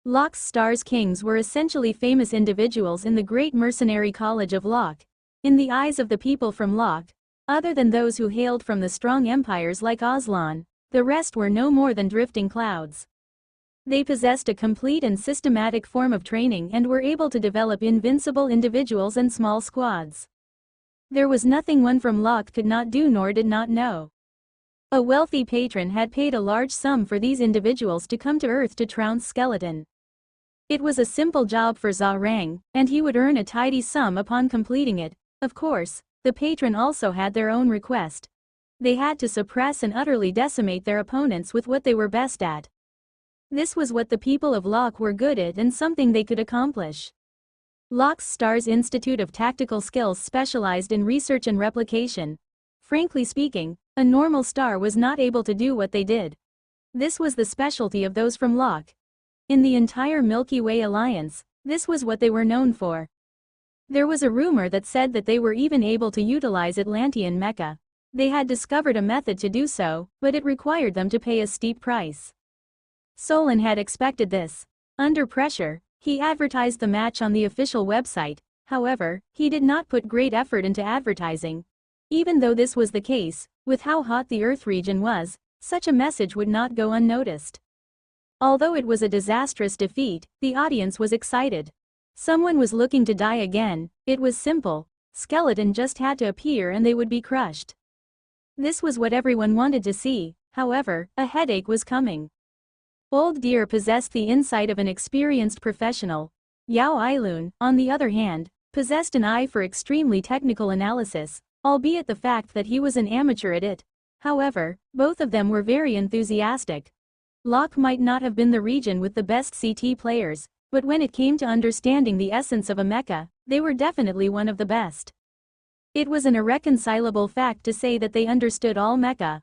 Locke's Stars Kings were essentially famous individuals in the great mercenary college of Locke. In the eyes of the people from Locke, other than those who hailed from the strong empires like Aslan, the rest were no more than drifting clouds. They possessed a complete and systematic form of training and were able to develop invincible individuals and small squads. There was nothing one from Locke could not do nor did not know. A wealthy patron had paid a large sum for these individuals to come to Earth to trounce Skeleton. It was a simple job for Zarang, and he would earn a tidy sum upon completing it. Of course, the patron also had their own request. They had to suppress and utterly decimate their opponents with what they were best at. This was what the people of Locke were good at and something they could accomplish. Locke's Stars Institute of Tactical Skills specialized in research and replication. Frankly speaking, a normal star was not able to do what they did. This was the specialty of those from Locke. In the entire Milky Way alliance, this was what they were known for. There was a rumor that said that they were even able to utilize Atlantean mecha. They had discovered a method to do so, but it required them to pay a steep price. Solon had expected this. Under pressure, he advertised the match on the official website. However, he did not put great effort into advertising. Even though this was the case, with how hot the Earth region was, such a message would not go unnoticed. Although it was a disastrous defeat, the audience was excited. Someone was looking to die again. It was simple. Skeleton just had to appear and they would be crushed. This was what everyone wanted to see. However, a headache was coming. Old Deer possessed the insight of an experienced professional. Yao Ailun, on the other hand, possessed an eye for extremely technical analysis, albeit the fact that he was an amateur at it. However, both of them were very enthusiastic. Locke might not have been the region with the best CT players, but when it came to understanding the essence of a mecha, they were definitely one of the best. It was an irreconcilable fact to say that they understood all mecha.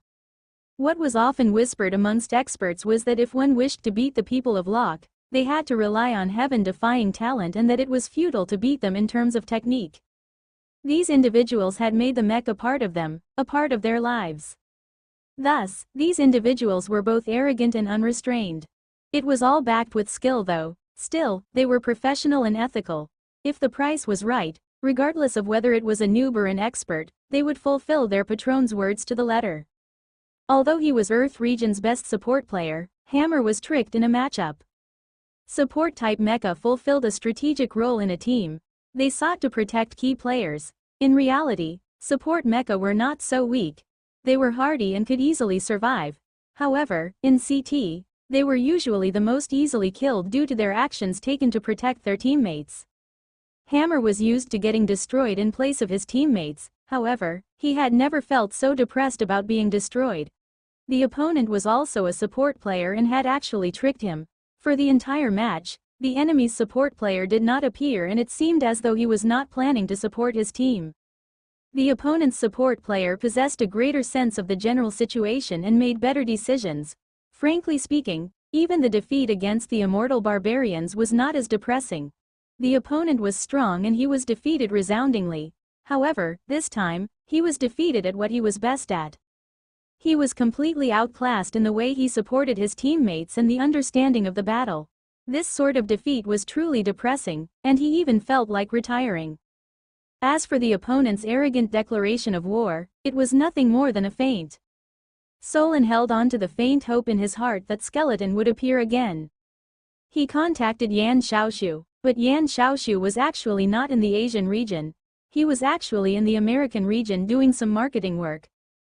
What was often whispered amongst experts was that if one wished to beat the people of Locke, they had to rely on heaven-defying talent and that it was futile to beat them in terms of technique. These individuals had made the mecha part of them, a part of their lives. Thus, these individuals were both arrogant and unrestrained. It was all backed with skill though. Still, they were professional and ethical. If the price was right, regardless of whether it was a noob or an expert, they would fulfill their patron's words to the letter. Although he was Earth region's best support player, Hammer was tricked in a matchup. Support-type mecha fulfilled a strategic role in a team. They sought to protect key players. In reality, support mecha were not so weak. They were hardy and could easily survive. However, in CT, they were usually the most easily killed due to their actions taken to protect their teammates. Hammer was used to getting destroyed in place of his teammates. However, he had never felt so depressed about being destroyed. The opponent was also a support player and had actually tricked him. For the entire match, the enemy's support player did not appear and it seemed as though he was not planning to support his team. The opponent's support player possessed a greater sense of the general situation and made better decisions. Frankly speaking, even the defeat against the immortal barbarians was not as depressing. The opponent was strong and he was defeated resoundingly. However, this time, he was defeated at what he was best at. He was completely outclassed in the way he supported his teammates and the understanding of the battle. This sort of defeat was truly depressing, and he even felt like retiring. As for the opponent's arrogant declaration of war, it was nothing more than a feint. Solon held on to the faint hope in his heart that Skeleton would appear again. He contacted Yan Xiaoshu, but Yan Xiaoshu was actually not in the Asian region. He was actually in the American region doing some marketing work.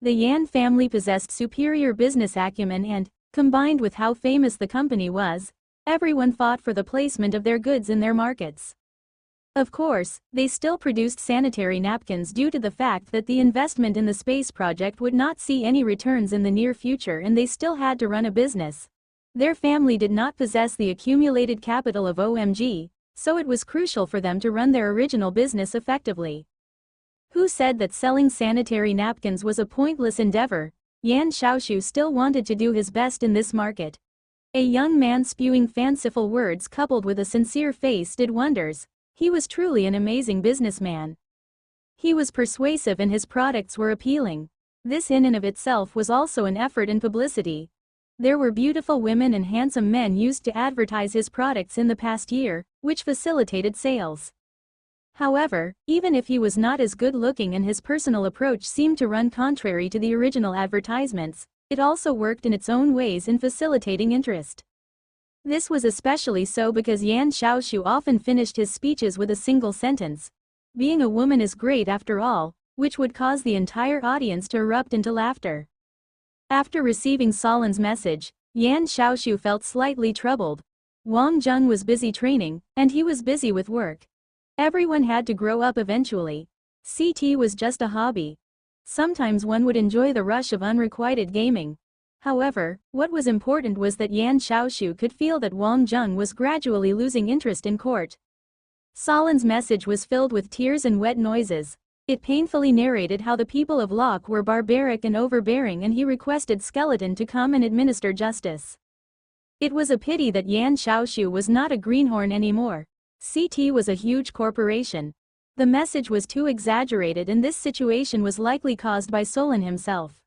The Yan family possessed superior business acumen and, combined with how famous the company was, everyone fought for the placement of their goods in their markets. Of course, they still produced sanitary napkins due to the fact that the investment in the space project would not see any returns in the near future and they still had to run a business. Their family did not possess the accumulated capital of OMG, so it was crucial for them to run their original business effectively. Who said that selling sanitary napkins was a pointless endeavor? Yan Xiaoshu still wanted to do his best in this market. A young man spewing fanciful words coupled with a sincere face did wonders. He was truly an amazing businessman. He was persuasive and his products were appealing. This in and of itself was also an effort in publicity. There were beautiful women and handsome men used to advertise his products in the past year, which facilitated sales. However, even if he was not as good-looking and his personal approach seemed to run contrary to the original advertisements, it also worked in its own ways in facilitating interest. This was especially so because Yan Xiaoshu often finished his speeches with a single sentence. Being a woman is great after all, which would cause the entire audience to erupt into laughter. After receiving Solin's message, Yan Xiaoshu felt slightly troubled. Wang Zheng was busy training, and he was busy with work. Everyone had to grow up eventually. CT was just a hobby. Sometimes one would enjoy the rush of unrequited gaming. However, what was important was that Yan Xiaoshu could feel that Wang Zheng was gradually losing interest in court. Solin's message was filled with tears and wet noises. It painfully narrated how the people of Locke were barbaric and overbearing, and he requested Skeleton to come and administer justice. It was a pity that Yan Xiaoshu was not a greenhorn anymore. CT was a huge corporation. The message was too exaggerated, and this situation was likely caused by Solin himself.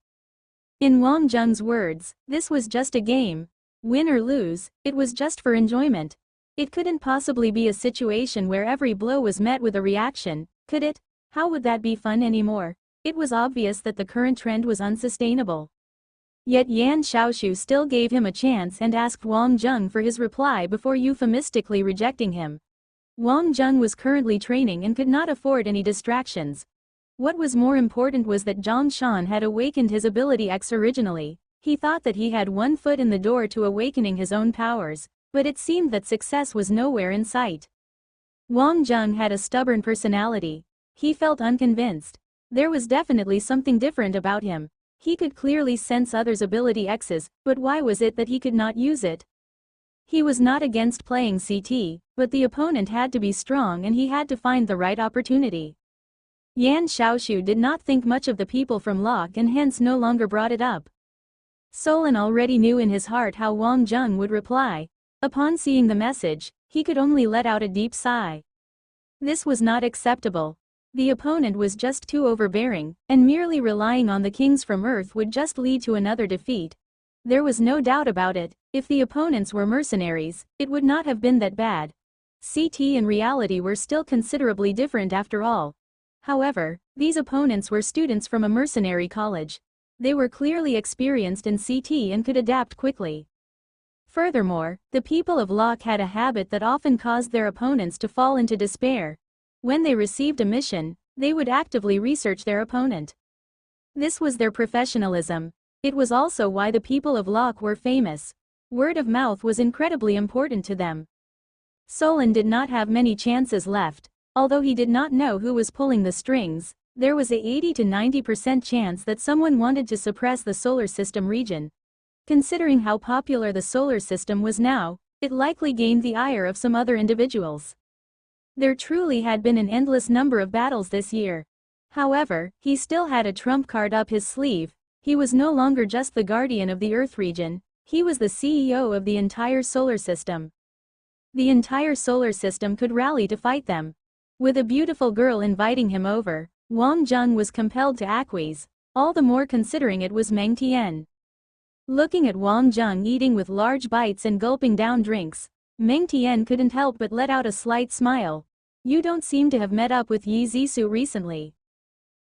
In Wang Zheng's words, this was just a game. Win or lose, it was just for enjoyment. It couldn't possibly be a situation where every blow was met with a reaction, could it? How would that be fun anymore? It was obvious that the current trend was unsustainable. Yet Yan Xiaoshu still gave him a chance and asked Wang Zheng for his reply before euphemistically rejecting him. Wang Zheng was currently training and could not afford any distractions. What was more important was that Zhang Shan had awakened his ability X originally. He thought that he had one foot in the door to awakening his own powers, but it seemed that success was nowhere in sight. Wang Zheng had a stubborn personality. He felt unconvinced. There was definitely something different about him. He could clearly sense others' ability X's, but why was it that he could not use it? He was not against playing CT, but the opponent had to be strong and he had to find the right opportunity. Yan Xiaoshu did not think much of the people from Locke and hence no longer brought it up. Solin already knew in his heart how Wang Zheng would reply. Upon seeing the message, he could only let out a deep sigh. This was not acceptable. The opponent was just too overbearing, and merely relying on the kings from Earth would just lead to another defeat. There was no doubt about it. If the opponents were mercenaries, it would not have been that bad. CT and reality were still considerably different after all. However, these opponents were students from a mercenary college. They were clearly experienced in CT and could adapt quickly. Furthermore, the people of Locke had a habit that often caused their opponents to fall into despair. When they received a mission, they would actively research their opponent. This was their professionalism. It was also why the people of Locke were famous. Word of mouth was incredibly important to them. Solin did not have many chances left. Although he did not know who was pulling the strings, there was a 80 to 90% chance that someone wanted to suppress the solar system region. Considering how popular the solar system was now, it likely gained the ire of some other individuals. There truly had been an endless number of battles this year. However, he still had a trump card up his sleeve. He was no longer just the guardian of the Earth region, he was the CEO of the entire solar system. The entire solar system could rally to fight them. With a beautiful girl inviting him over, Wang Zheng was compelled to acquiesce, all the more considering it was Meng Tian. Looking at Wang Zheng eating with large bites and gulping down drinks, Meng Tian couldn't help but let out a slight smile. You don't seem to have met up with Yi Zisu recently.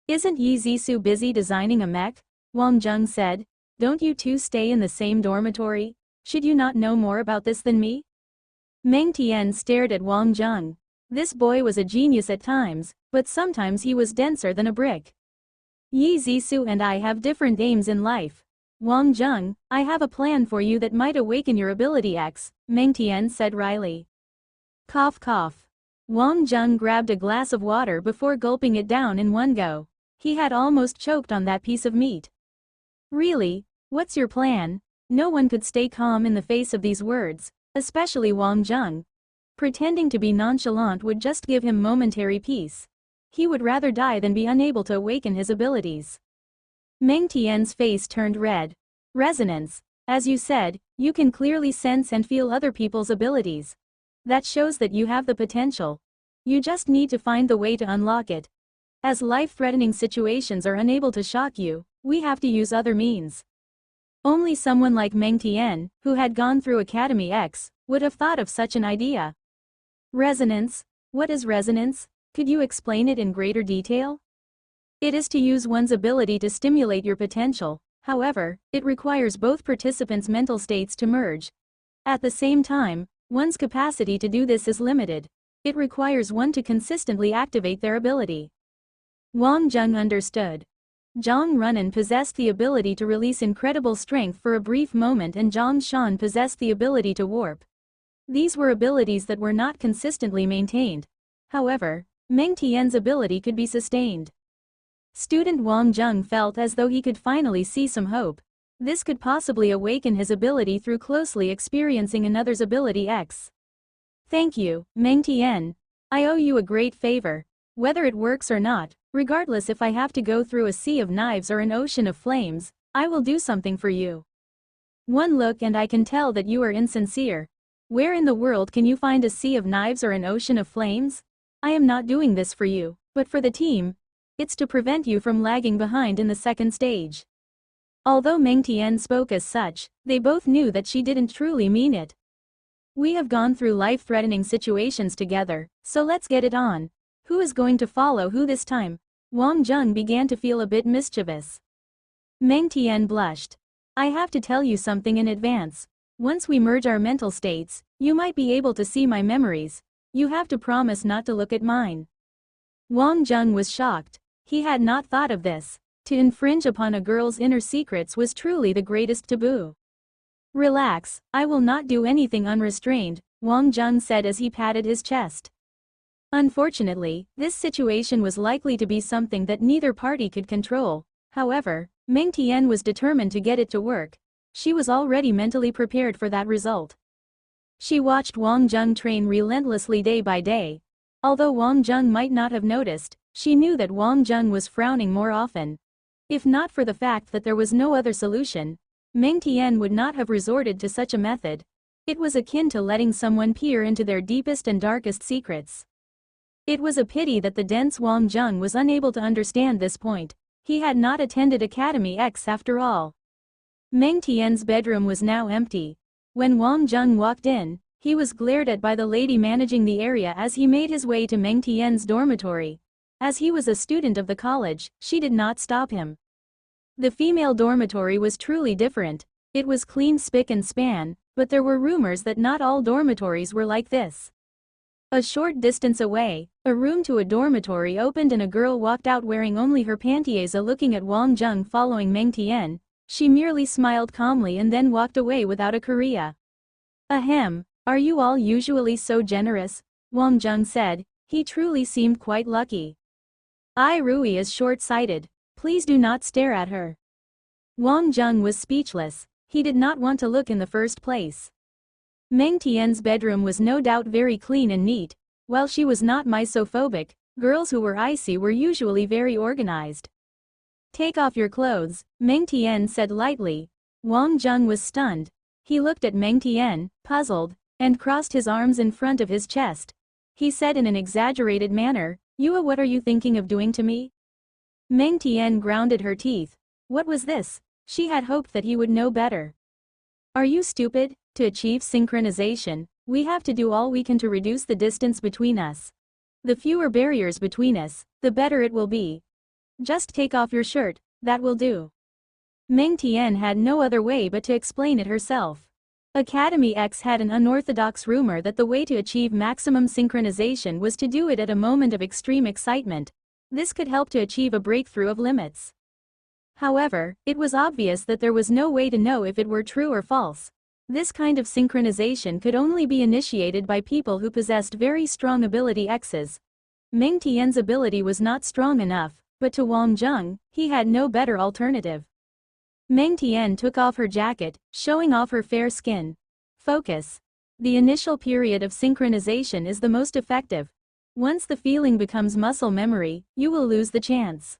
Isn't Yi Zisu busy designing a mech? Wang Zheng said. Don't you two stay in the same dormitory? Should you not know more about this than me? Meng Tian stared at Wang Zheng. This boy was a genius at times, but sometimes he was denser than a brick. Yi Zisu and I have different aims in life. Wang Zheng, I have a plan for you that might awaken your ability X, Meng Tian said wryly. Cough cough. Wang Zheng grabbed a glass of water before gulping it down in one go. He had almost choked on that piece of meat. Really? What's your plan? No one could stay calm in the face of these words, especially Wang Zheng. Pretending to be nonchalant would just give him momentary peace. He would rather die than be unable to awaken his abilities. Meng Tian's face turned red. Resonance. As you said, you can clearly sense and feel other people's abilities. That shows that you have the potential. You just need to find the way to unlock it. As life-threatening situations are unable to shock you, we have to use other means. Only someone like Meng Tian, who had gone through Academy X, would have thought of such an idea. Resonance? What is resonance? Could you explain it in greater detail? It is to use one's ability to stimulate your potential. However, it requires both participants' mental states to merge. At the same time, one's capacity to do this is limited. It requires one to consistently activate their ability. Wang Zheng understood. Zhang Runan possessed the ability to release incredible strength for a brief moment, and Zhang Shan possessed the ability to warp. These were abilities that were not consistently maintained. However, Meng Tian's ability could be sustained. Student Wang Zheng felt as though he could finally see some hope. This could possibly awaken his ability through closely experiencing another's ability X. Thank you, Meng Tian. I owe you a great favor. Whether it works or not, regardless if I have to go through a sea of knives or an ocean of flames, I will do something for you. One look and I can tell that you are insincere. Where in the world can you find a sea of knives or an ocean of flames? I am not doing this for you, but for the team. It's to prevent you from lagging behind in the second stage. Although Meng Tian spoke as such, they both knew that she didn't truly mean it. We have gone through life-threatening situations together, so let's get it on. Who is going to follow who this time? Wang Zheng began to feel a bit mischievous. Meng Tian blushed. I have to tell you something in advance. Once we merge our mental states, you might be able to see my memories. You have to promise not to look at mine. Wang Zheng was shocked. He had not thought of this. To infringe upon a girl's inner secrets was truly the greatest taboo. Relax, I will not do anything unrestrained, Wang Zheng said as he patted his chest. Unfortunately, this situation was likely to be something that neither party could control. However, Meng Tian was determined to get it to work. She was already mentally prepared for that result. She watched Wang Zheng train relentlessly day by day. Although Wang Zheng might not have noticed, she knew that Wang Zheng was frowning more often. If not for the fact that there was no other solution, Meng Tian would not have resorted to such a method. It was akin to letting someone peer into their deepest and darkest secrets. It was a pity that the dense Wang Zheng was unable to understand this point. He had not attended Academy X after all. Meng Tian's bedroom was now empty. When Wang Zheng walked in, he was glared at by the lady managing the area as he made his way to Meng Tian's dormitory. As he was a student of the college, she did not stop him. The female dormitory was truly different. It was clean spick and span, but there were rumors that not all dormitories were like this. A short distance away, a room to a dormitory opened and a girl walked out wearing only her panties. Looking at Wang Zheng following Meng Tian, she merely smiled calmly and then walked away without a Korea. Ahem, are you all usually so generous? Wang Zheng said. He truly seemed quite lucky. Ai Rui is short-sighted. Please do not stare at her. Wang Zheng was speechless. He did not want to look in the first place. Meng Tian's bedroom was no doubt very clean and neat. While she was not misophobic, girls who were icy were usually very organized. Take off your clothes, Meng Tian said lightly. Wang Zheng was stunned. He looked at Meng Tian, puzzled, and crossed his arms in front of his chest. He said in an exaggerated manner, what are you thinking of doing to me? Meng Tian grounded her teeth. What was this? She had hoped that he would know better. Are you stupid? To achieve synchronization, we have to do all we can to reduce the distance between us. The fewer barriers between us, the better it will be. Just take off your shirt, that will do. Meng Tian had no other way but to explain it herself. Academy X had an unorthodox rumor that the way to achieve maximum synchronization was to do it at a moment of extreme excitement. This could help to achieve a breakthrough of limits. However, it was obvious that there was no way to know if it were true or false. This kind of synchronization could only be initiated by people who possessed very strong ability X's. Meng Tian's ability was not strong enough, but to Wang Zheng, he had no better alternative. Meng Tian took off her jacket, showing off her fair skin. Focus. The initial period of synchronization is the most effective. Once the feeling becomes muscle memory, you will lose the chance.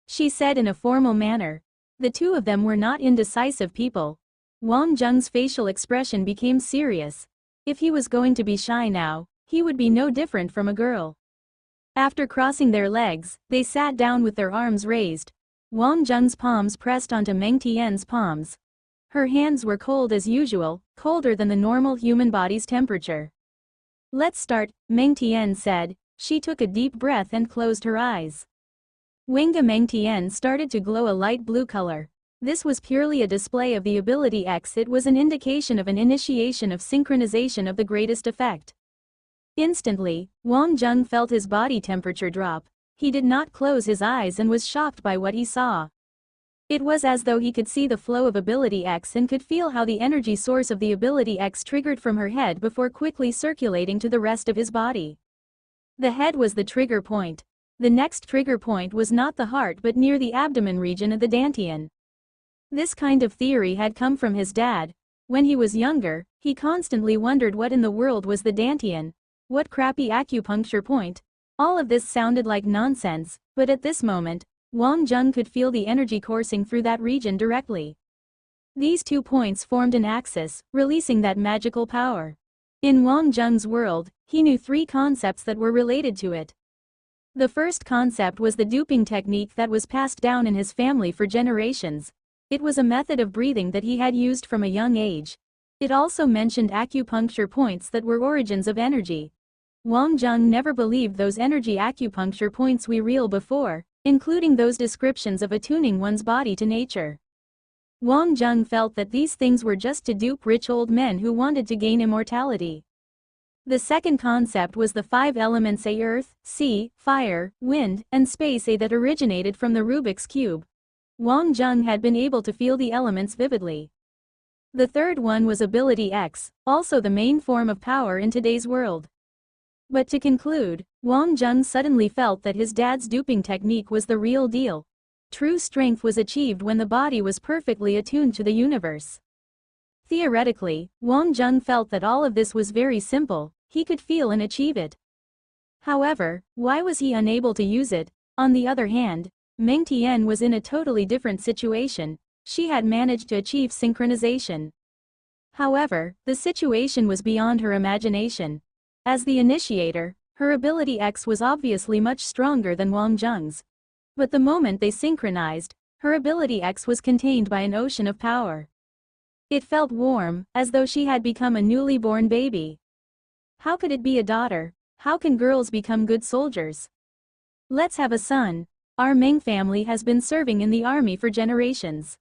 She said in a formal manner. The two of them were not indecisive people. Wang Zheng's facial expression became serious. If he was going to be shy now, he would be no different from a girl. After crossing their legs, they sat down with their arms raised. Wang Zheng's palms pressed onto Meng Tian's palms. Her hands were cold as usual, colder than the normal human body's temperature. "Let's start," Meng Tian said. She took a deep breath and closed her eyes. Wenga Meng Tian started to glow a light blue color. This was purely a display of the ability X. It was an indication of an initiation of synchronization of the greatest effect. Instantly, Wang Zheng felt his body temperature drop. He did not close his eyes and was shocked by what he saw. It was as though he could see the flow of ability X and could feel how the energy source of the ability X triggered from her head before quickly circulating to the rest of his body. The head was the trigger point. The next trigger point was not the heart but near the abdomen region of the dantian. This kind of theory had come from his dad. When he was younger, he constantly wondered what in the world was the dantian. What crappy acupuncture point? All of this sounded like nonsense, but at this moment, Wang Zheng could feel the energy coursing through that region directly. These 2 points formed an axis, releasing that magical power. In Wang Zheng's world, he knew 3 concepts that were related to it. The first concept was the duping technique that was passed down in his family for generations. It was a method of breathing that he had used from a young age. It also mentioned acupuncture points that were origins of energy. Wang Zheng never believed those energy acupuncture points were real before, including those descriptions of attuning one's body to nature. Wang Zheng felt that these things were just to dupe rich old men who wanted to gain immortality. The second concept was the 5 elements A: earth, sea, fire, wind, and space A that originated from the Rubik's Cube. Wang Zheng had been able to feel the elements vividly. The third one was ability X, also the main form of power in today's world. But to conclude, Wang Zheng suddenly felt that his dad's duping technique was the real deal. True strength was achieved when the body was perfectly attuned to the universe. Theoretically, Wang Zheng felt that all of this was very simple, he could feel and achieve it. However, why was he unable to use it? On the other hand, Meng Tian was in a totally different situation. She had managed to achieve synchronization. However, the situation was beyond her imagination. As the initiator, her ability X was obviously much stronger than Wang Zheng's. But the moment they synchronized, her ability X was contained by an ocean of power. It felt warm, as though she had become a newly born baby. How could it be a daughter? How can girls become good soldiers? Let's have a son. Our Meng family has been serving in the army for generations.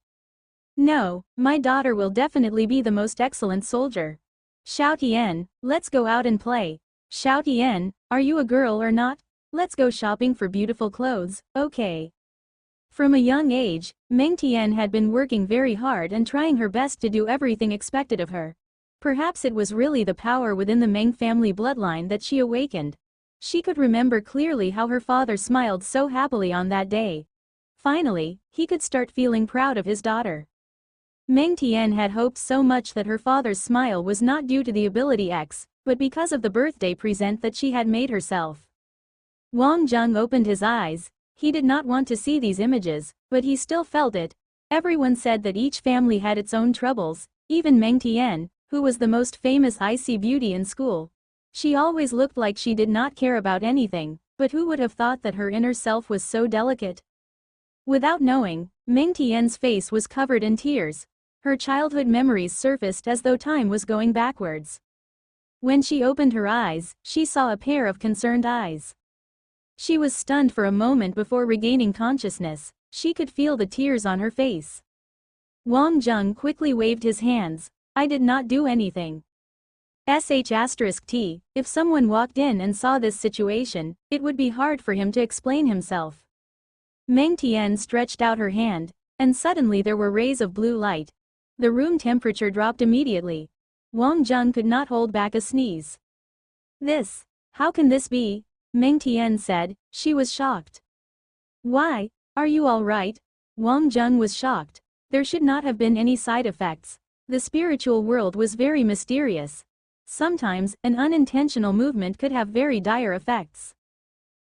No, my daughter will definitely be the most excellent soldier. Xiao Tian, let's go out and play. Xiao Tian, are you a girl or not? Let's go shopping for beautiful clothes, okay. From a young age, Meng Tian had been working very hard and trying her best to do everything expected of her. Perhaps it was really the power within the Meng family bloodline that she awakened. She could remember clearly how her father smiled so happily on that day. Finally, he could start feeling proud of his daughter. Meng Tian had hoped so much that her father's smile was not due to the ability X, but because of the birthday present that she had made herself. Wang Zheng opened his eyes. He did not want to see these images, but he still felt it. Everyone said that each family had its own troubles, even Meng Tian, who was the most famous icy beauty in school. She always looked like she did not care about anything, but who would have thought that her inner self was so delicate? Without knowing, Meng Tian's face was covered in tears. Her childhood memories surfaced as though time was going backwards. When she opened her eyes, she saw a pair of concerned eyes. She was stunned for a moment before regaining consciousness. She could feel the tears on her face. Wang Zheng quickly waved his hands. I did not do anything. **T, if someone walked in and saw this situation, it would be hard for him to explain himself. Meng Tian stretched out her hand, and suddenly there were rays of blue light. The room temperature dropped immediately. Wang Zheng could not hold back a sneeze. How can this be? Meng Tian said. She was shocked. Why? Are you all right? Wang Zheng was shocked. There should not have been any side effects. The spiritual world was very mysterious. Sometimes, an unintentional movement could have very dire effects.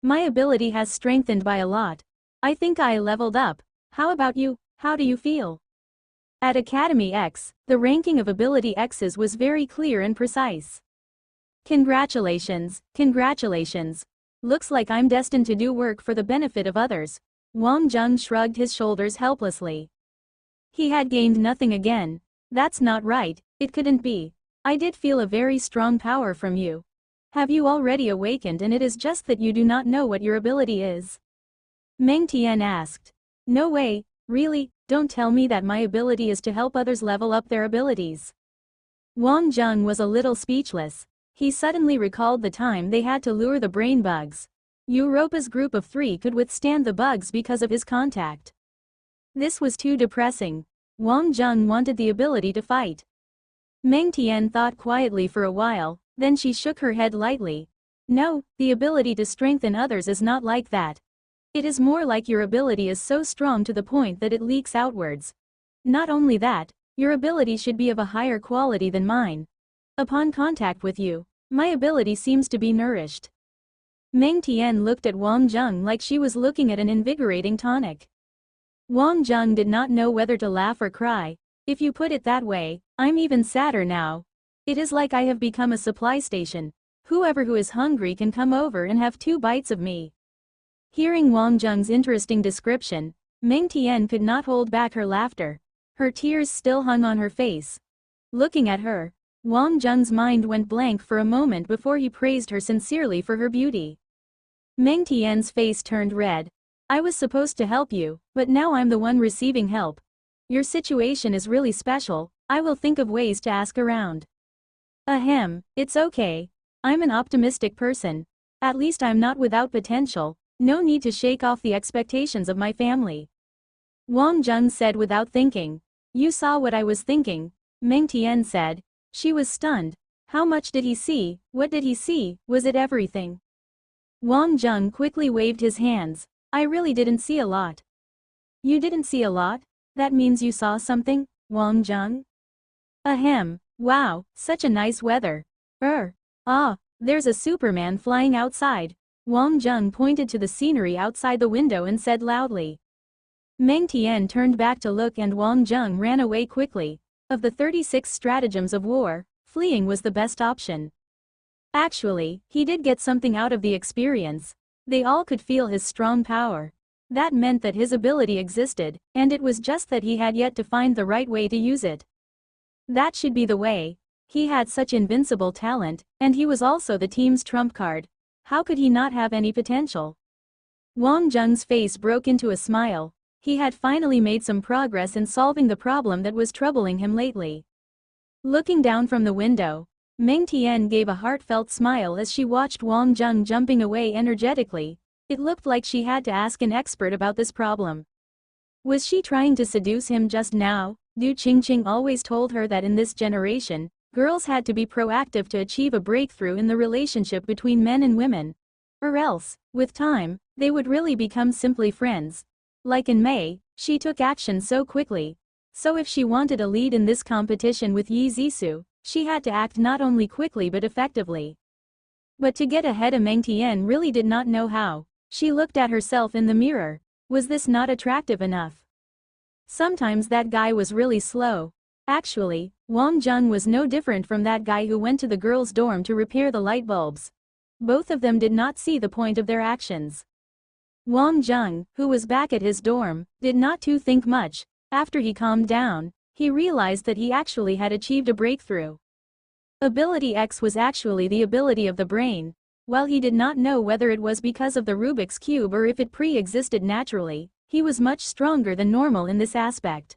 My ability has strengthened by a lot. I think I leveled up. How about you? How do you feel? At Academy X, the ranking of ability X's was very clear and precise. Congratulations, congratulations. Looks like I'm destined to do work for the benefit of others. Wang Zheng shrugged his shoulders helplessly. He had gained nothing again. That's not right, it couldn't be. I did feel a very strong power from you. Have you already awakened and it is just that you do not know what your ability is? Meng Tian asked. No way, really, don't tell me that my ability is to help others level up their abilities. Wang Zheng was a little speechless. He suddenly recalled the time they had to lure the brain bugs. Europa's group of 3 could withstand the bugs because of his contact. This was too depressing. Wang Zheng wanted the ability to fight. Meng Tian thought quietly for a while, then she shook her head lightly. No, the ability to strengthen others is not like that. It is more like your ability is so strong to the point that it leaks outwards. Not only that, your ability should be of a higher quality than mine. Upon contact with you, my ability seems to be nourished. Meng Tian looked at Wang Zheng like she was looking at an invigorating tonic. Wang Zheng did not know whether to laugh or cry. If you put it that way, I'm even sadder now. It is like I have become a supply station. Whoever who is hungry can come over and have 2 bites of me. Hearing Wang Zheng's interesting description, Meng Tian could not hold back her laughter. Her tears still hung on her face. Looking at her, Wang Zheng's mind went blank for a moment before he praised her sincerely for her beauty. Meng Tian's face turned red. I was supposed to help you, but now I'm the one receiving help. Your situation is really special, I will think of ways to ask around. Ahem, it's okay. I'm an optimistic person. At least I'm not without potential. No need to shake off the expectations of my family. Wang Zheng said without thinking. You saw what I was thinking, Meng Tian said. She was stunned. How much did he see? What did he see? Was it everything? Wang Zheng quickly waved his hands. I really didn't see a lot. You didn't see a lot? That means you saw something, Wang Zheng? Ahem, wow, such a nice weather. There's a Superman flying outside. Wang Zheng pointed to the scenery outside the window and said loudly. Meng Tian turned back to look and Wang Zheng ran away quickly. Of the 36 stratagems of war, fleeing was the best option. Actually, he did get something out of the experience. They all could feel his strong power. That meant that his ability existed, and it was just that he had yet to find the right way to use it. That should be the way. He had such invincible talent, and he was also the team's trump card. How could he not have any potential? Wang Zheng's face broke into a smile. He had finally made some progress in solving the problem that was troubling him lately. Looking down from the window, Meng Tian gave a heartfelt smile as she watched Wang Zheng jumping away energetically. It looked like she had to ask an expert about this problem. Was she trying to seduce him just now? Du Qingqing always told her that in this generation, girls had to be proactive to achieve a breakthrough in the relationship between men and women. Or else, with time, they would really become simply friends. Like in May, she took action so quickly. So if she wanted a lead in this competition with Yi Zisu, she had to act not only quickly but effectively. But to get ahead of Meng Tian really did not know how. She looked at herself in the mirror. Was this not attractive enough? Sometimes that guy was really slow. Actually, Wang Zheng was no different from that guy who went to the girls' dorm to repair the light bulbs. Both of them did not see the point of their actions. Wang Zheng, who was back at his dorm, did not think much. After he calmed down, he realized that he actually had achieved a breakthrough. Ability X was actually the ability of the brain. While he did not know whether it was because of the Rubik's Cube or if it pre-existed naturally, he was much stronger than normal in this aspect.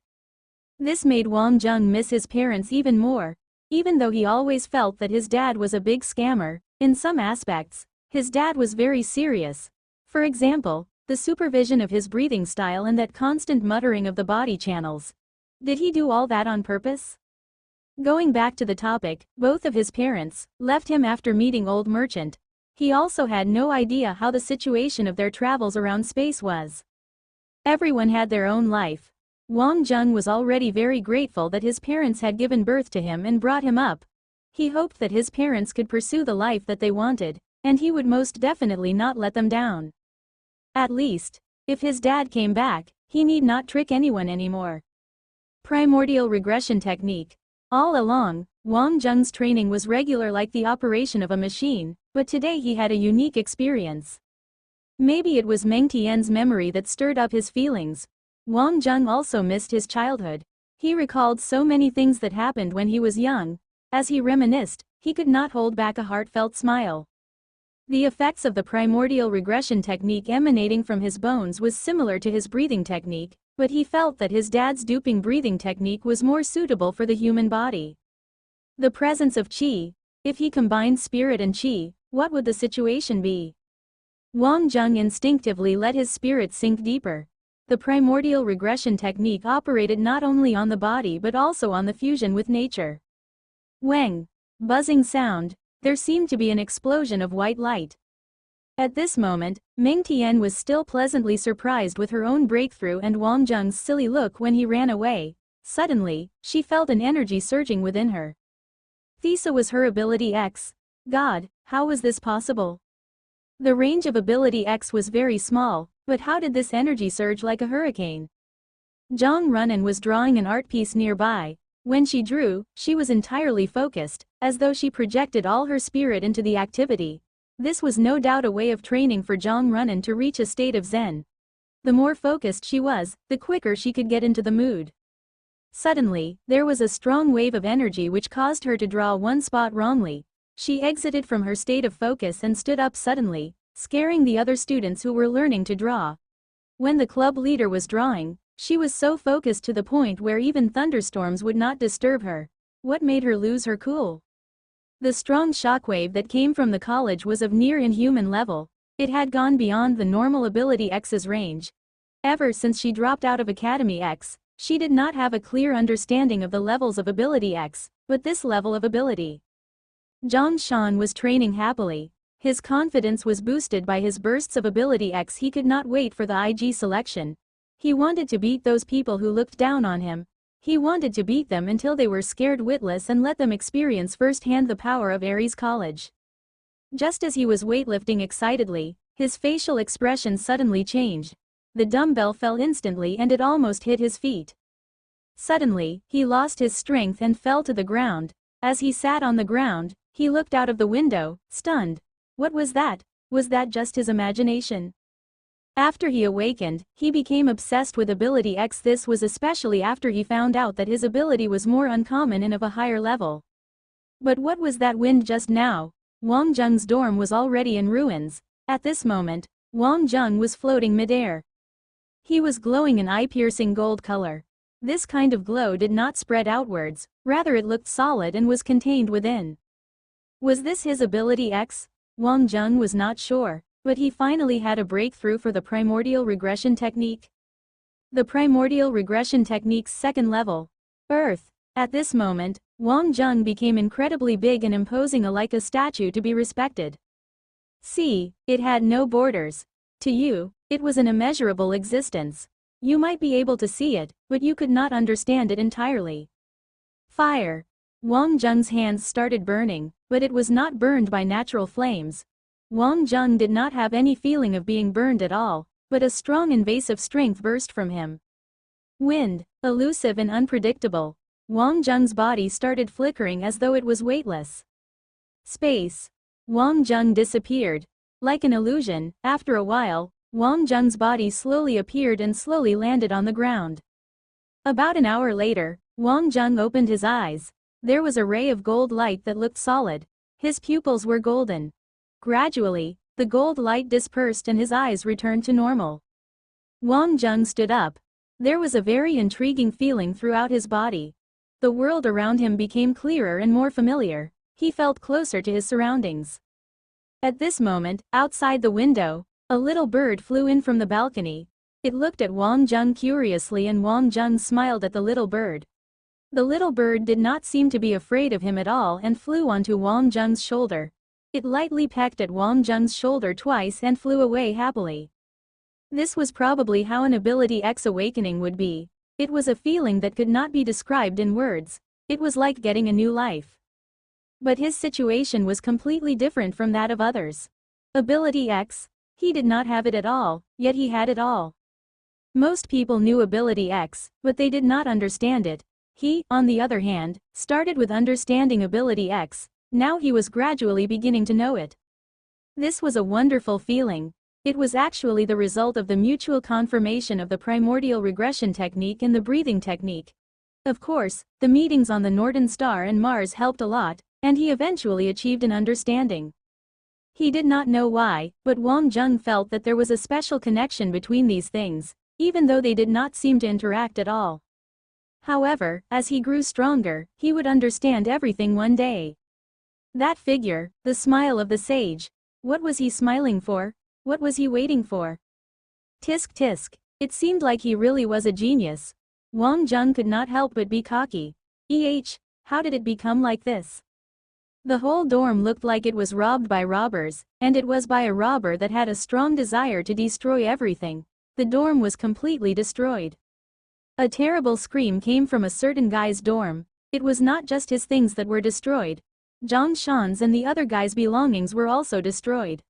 This made Wang Zheng miss his parents even more. Even though he always felt that his dad was a big scammer, in some aspects, his dad was very serious. For example, the supervision of his breathing style and that constant muttering of the body channels. Did he do all that on purpose? Going back to the topic, both of his parents left him after meeting Old Merchant. He also had no idea how the situation of their travels around space was. Everyone had their own life. Wang Zheng was already very grateful that his parents had given birth to him and brought him up. He hoped that his parents could pursue the life that they wanted, and he would most definitely not let them down. At least, if his dad came back, he need not trick anyone anymore. Primordial regression technique. All along, Wang Zheng's training was regular like the operation of a machine, but today he had a unique experience. Maybe it was Meng Tian's memory that stirred up his feelings. Wang Zheng also missed his childhood. He recalled so many things that happened when he was young. As he reminisced, he could not hold back a heartfelt smile. The effects of the primordial regression technique emanating from his bones was similar to his breathing technique, but he felt that his dad's duping breathing technique was more suitable for the human body. The presence of qi. If he combined spirit and qi, what would the situation be? Wang Zheng instinctively let his spirit sink deeper. The primordial regression technique operated not only on the body but also on the fusion with nature. Wang. Buzzing sound. There seemed to be an explosion of white light. At this moment, Ming Tian was still pleasantly surprised with her own breakthrough and Wang Zheng's silly look when he ran away. Suddenly, she felt an energy surging within her. Thesa was her ability X. God, how was this possible? The range of ability X was very small, but how did this energy surge like a hurricane? Zhang Runan was drawing an art piece nearby. When she drew, she was entirely focused, as though she projected all her spirit into the activity. This was no doubt a way of training for Zhang Runan to reach a state of Zen. The more focused she was, the quicker she could get into the mood. Suddenly, there was a strong wave of energy which caused her to draw one spot wrongly. She exited from her state of focus and stood up suddenly, scaring the other students who were learning to draw. When the club leader was drawing, she was so focused to the point where even thunderstorms would not disturb her. What made her lose her cool? The strong shockwave that came from the college was of near inhuman level. It had gone beyond the normal ability X's range. Ever since she dropped out of Academy X, she did not have a clear understanding of the levels of ability X, but this level of ability. Zhang Shan was training happily. His confidence was boosted by his bursts of ability X. He could not wait for the IG selection. He wanted to beat those people who looked down on him. He wanted to beat them until they were scared witless and let them experience firsthand the power of Ares College. Just as he was weightlifting excitedly, his facial expression suddenly changed. The dumbbell fell instantly and it almost hit his feet. Suddenly, he lost his strength and fell to the ground. As he sat on the ground, he looked out of the window, stunned. What was that? Was that just his imagination? After he awakened, he became obsessed with ability X. This was especially after he found out that his ability was more uncommon and of a higher level. But what was that wind just now? Wang Zheng's dorm was already in ruins. At this moment, Wang Zheng was floating midair. He was glowing an eye-piercing gold color. This kind of glow did not spread outwards, rather it looked solid and was contained within. Was this his ability X? Wang Zheng was not sure, but he finally had a breakthrough for the primordial regression technique. The primordial regression technique's second level. Earth. At this moment, Wang Zheng became incredibly big and imposing, like a statue to be respected. See, it had no borders. To you, it was an immeasurable existence. You might be able to see it, but you could not understand it entirely. Fire. Wang Zheng's hands started burning, but it was not burned by natural flames. Wang Zheng did not have any feeling of being burned at all, but a strong invasive strength burst from him. Wind. Elusive and unpredictable. Wang Zheng's body started flickering as though it was weightless. Space. Wang Zheng disappeared. Like an illusion, after a while, Wang Zheng's body slowly appeared and slowly landed on the ground. About an hour later, Wang Zheng opened his eyes. There was a ray of gold light that looked solid. His pupils were golden. Gradually, the gold light dispersed and his eyes returned to normal. Wang Zheng stood up. There was a very intriguing feeling throughout his body. The world around him became clearer and more familiar. He felt closer to his surroundings. At this moment, outside the window, a little bird flew in from the balcony. It looked at Wang Zheng curiously and Wang Zheng smiled at the little bird. The little bird did not seem to be afraid of him at all and flew onto Wang Zheng's shoulder. It lightly pecked at Wang Zheng's shoulder twice and flew away happily. This was probably how an ability X awakening would be. It was a feeling that could not be described in words. It was like getting a new life. But his situation was completely different from that of others. Ability X? He did not have it at all, yet he had it all. Most people knew ability X, but they did not understand it. He, on the other hand, started with understanding ability X. Now he was gradually beginning to know it. This was a wonderful feeling. It was actually the result of the mutual confirmation of the primordial regression technique and the breathing technique. Of course, the meetings on the Northern Star and Mars helped a lot, and he eventually achieved an understanding. He did not know why, but Wang Jung felt that there was a special connection between these things, even though they did not seem to interact at all. However, as he grew stronger, he would understand everything one day. That figure, the smile of the sage. What was he smiling for? What was he waiting for? Tisk tisk. It seemed like he really was a genius. Wang Jung could not help but be cocky. How did it become like this? The whole dorm looked like it was robbed by robbers, and it was by a robber that had a strong desire to destroy everything. The dorm was completely destroyed. A terrible scream came from a certain guy's dorm. It was not just his things that were destroyed. Zhang Shan's and the other guy's belongings were also destroyed.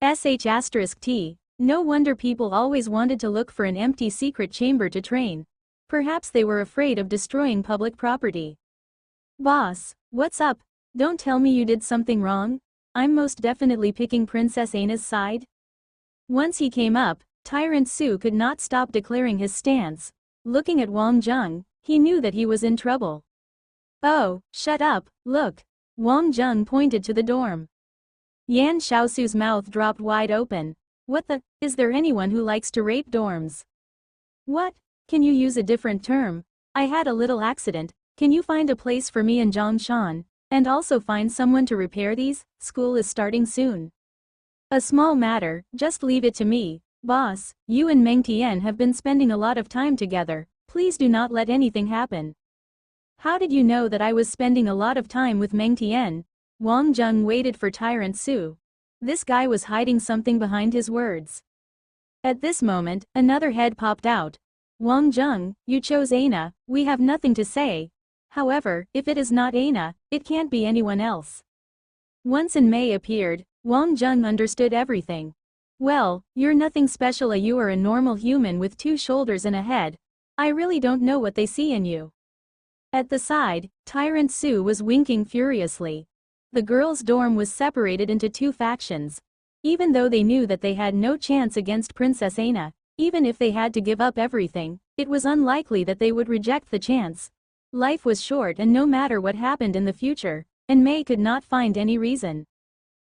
**T. No wonder people always wanted to look for an empty secret chamber to train. Perhaps they were afraid of destroying public property. Boss, what's up? Don't tell me you did something wrong. I'm most definitely picking Princess Ana's side. Once he came up, Tyrant Su could not stop declaring his stance. Looking at Wang Jung, he knew that he was in trouble. Oh, shut up, look. Wang Jung pointed to the dorm. Yan Xiaosu's mouth dropped wide open. What the, is there anyone who likes to rape dorms? What? Can you use a different term? I had a little accident, can you find a place for me and Zhang Shan, and also find someone to repair these? School is starting soon. A small matter, just leave it to me. Boss, you and Meng Tian have been spending a lot of time together, please do not let anything happen. How did you know that I was spending a lot of time with Meng Tian? Wang Jung waited for Tyrant Su. This guy was hiding something behind his words. At this moment, another head popped out. Wang Jung, you chose Ana, we have nothing to say. However, if it is not Ana, it can't be anyone else. Once In Mei appeared, Wang Jung understood everything. Well, you're nothing special, you are a normal human with 2 shoulders and a head. I really don't know what they see in you. At the side, Tyrant Su was winking furiously. The girls' dorm was separated into 2 factions. Even though they knew that they had no chance against Princess Ana, even if they had to give up everything, it was unlikely that they would reject the chance. Life was short, and no matter what happened in the future, In Mei could not find any reason.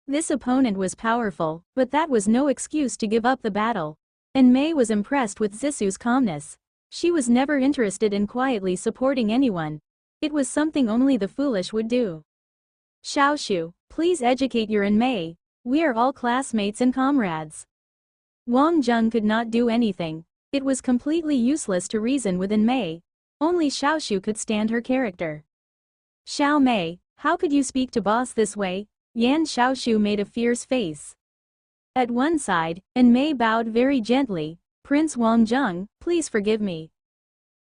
This opponent was powerful, but that was no excuse to give up the battle. In Mei was impressed with Zisu's calmness. She was never interested in quietly supporting anyone. It was something only the foolish would do. Xiaoshu, please educate your In Mei. We are all classmates and comrades. Wang Jung could not do anything. It was completely useless to reason with In Mei. Only Xiaoshu could stand her character. Xiao Mei, how could you speak to boss this way? Yan Xiaoshu made a fierce face. At one side, In Mei bowed very gently. Prince Wang Jung, please forgive me.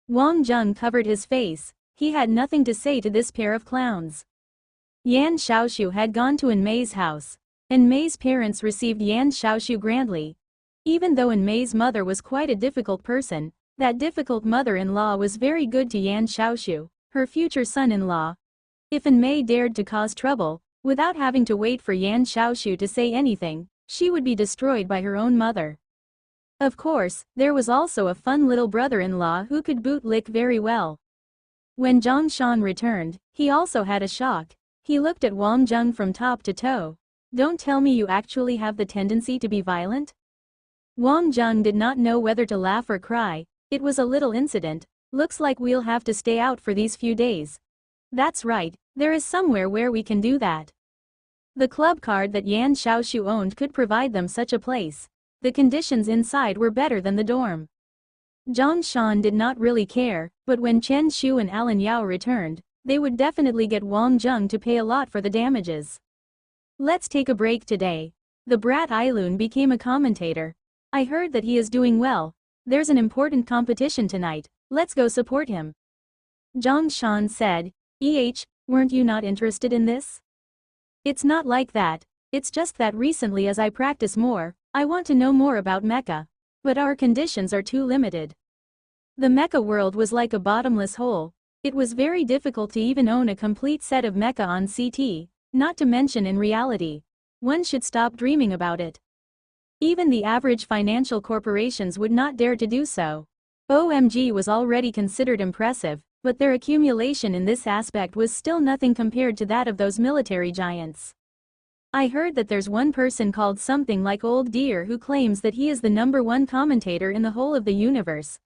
Wang Jung covered his face. He had nothing to say to this pair of clowns. Yan Xiaoshu had gone to In Mei's house. In Mei's parents received Yan Xiaoshu grandly. Even though In Mei's mother was quite a difficult person, that difficult mother-in-law was very good to Yan Xiaoshu, her future son-in-law. If In Mei dared to cause trouble, without having to wait for Yan Xiaoshu to say anything, she would be destroyed by her own mother. Of course, there was also a fun little brother-in-law who could bootlick very well. When Zhang Shan returned, he also had a shock. He looked at Wang Jung from top to toe. Don't tell me you actually have the tendency to be violent? Wang Jung did not know whether to laugh or cry. It was a little incident. Looks like we'll have to stay out for these few days. That's right, there is somewhere where we can do that. The club card that Yan Xiaoshu owned could provide them such a place. The conditions inside were better than the dorm. Zhang Shan did not really care, but when Chen Shu and Alan Yao returned, they would definitely get Wang Jung to pay a lot for the damages. Let's take a break today. The brat Ailun became a commentator. I heard that he is doing well. There's an important competition tonight, let's go support him. Zhang Shan said, weren't you not interested in this? It's not like that, it's just that recently as I practice more, I want to know more about mecha. But our conditions are too limited. The mecha world was like a bottomless hole. It was very difficult to even own a complete set of mecha on CT, not to mention in reality. One should stop dreaming about it. Even the average financial corporations would not dare to do so. OMG was already considered impressive, but their accumulation in this aspect was still nothing compared to that of those military giants. I heard that there's one person called something like Old Deer who claims that he is the #1 commentator in the whole of the universe.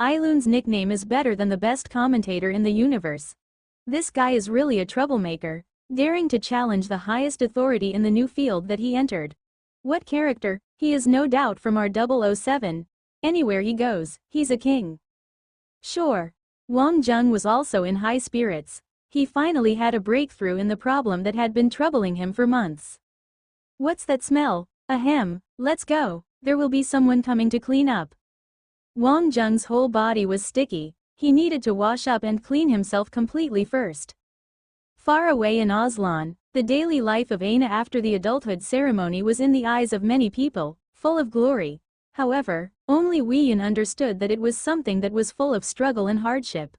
Eilun's nickname is better than the best commentator in the universe. This guy is really a troublemaker, daring to challenge the highest authority in the new field that he entered. What character? He is no doubt from our 007. Anywhere he goes, he's a king. Sure. Wang Jung was also in high spirits. He finally had a breakthrough in the problem that had been troubling him for months. What's that smell? Ahem, let's go, there will be someone coming to clean up. Wang Jung's whole body was sticky, he needed to wash up and clean himself completely first. Far away in Aslan, the daily life of Aina after the adulthood ceremony was in the eyes of many people, full of glory. However, only Wei understood that it was something that was full of struggle and hardship.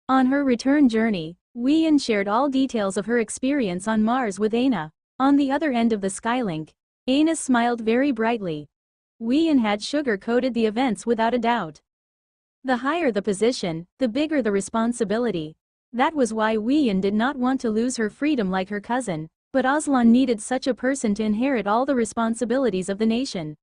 On her return journey, Wei shared all details of her experience on Mars with Aina. On the other end of the Skylink, Aina smiled very brightly. Wei had sugar-coated the events without a doubt. The higher the position, the bigger the responsibility. That was why Wei did not want to lose her freedom like her cousin, but Aslan needed such a person to inherit all the responsibilities of the nation.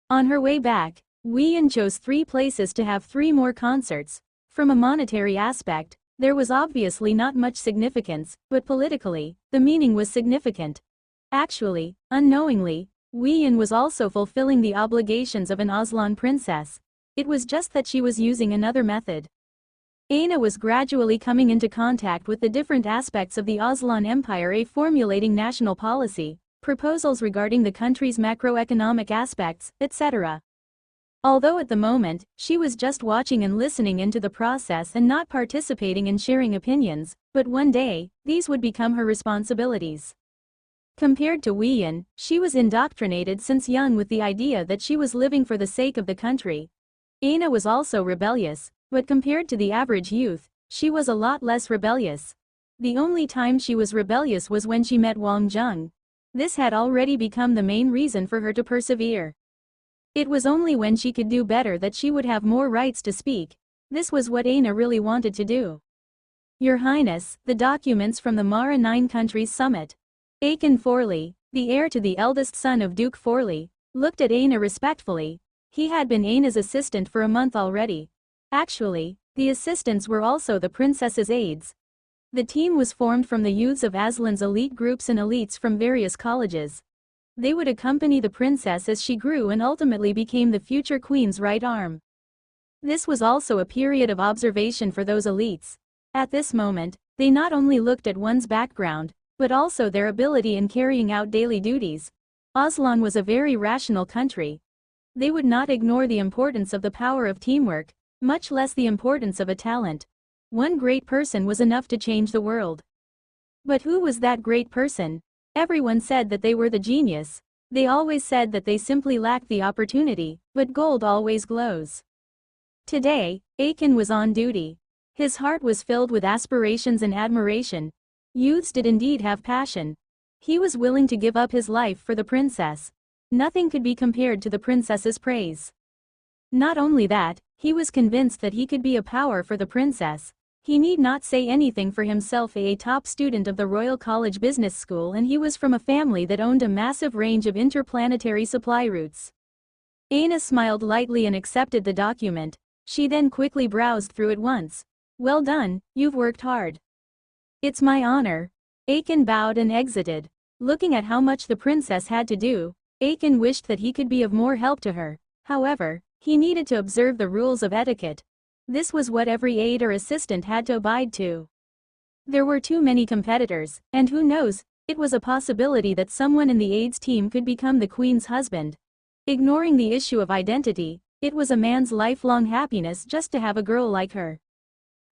On her way back, Wei chose 3 places to have 3 more concerts. From a monetary aspect, there was obviously not much significance, but politically, the meaning was significant. Actually, unknowingly, Wei was also fulfilling the obligations of an Aslan princess. It was just that she was using another method. Aina was gradually coming into contact with the different aspects of the Aslan Empire, formulating national policy, proposals regarding the country's macroeconomic aspects, etc. Although at the moment, she was just watching and listening into the process and not participating in sharing opinions, but one day, these would become her responsibilities. Compared to Wei, she was indoctrinated since young with the idea that she was living for the sake of the country. Aina was also rebellious, but compared to the average youth, she was a lot less rebellious. The only time she was rebellious was when she met Wang Jung. This had already become the main reason for her to persevere. It was only when she could do better that she would have more rights to speak. This was what Aina really wanted to do. Your Highness, the documents from the Mara 9 countries summit. Aiken Forley, the heir to the eldest son of Duke Forley, looked at Aina respectfully. He had been Aina's assistant for a month already. Actually, the assistants were also the princess's aides. The team was formed from the youths of Aslan's elite groups and elites from various colleges. They would accompany the princess as she grew and ultimately became the future queen's right arm. This was also a period of observation for those elites. At this moment, they not only looked at one's background, but also their ability in carrying out daily duties. Aslan was a very rational country. They would not ignore the importance of the power of teamwork, much less the importance of a talent. One great person was enough to change the world. But who was that great person? Everyone said that they were the genius. They always said that they simply lacked the opportunity, but gold always glows. Today, Aiken was on duty. His heart was filled with aspirations and admiration. Youths did indeed have passion. He was willing to give up his life for the princess. Nothing could be compared to the princess's praise. Not only that, he was convinced that he could be a power for the princess. He need not say anything for himself, a top student of the Royal College Business School, and he was from a family that owned a massive range of interplanetary supply routes. Aina smiled lightly and accepted the document. She then quickly browsed through it once. Well done, you've worked hard. It's my honor. Aiken bowed and exited. Looking at how much the princess had to do, Aiken wished that he could be of more help to her. However, he needed to observe the rules of etiquette. This was what every aide or assistant had to abide to. There were too many competitors, and who knows, it was a possibility that someone in the aides team could become the queen's husband. Ignoring the issue of identity, it was a man's lifelong happiness just to have a girl like her.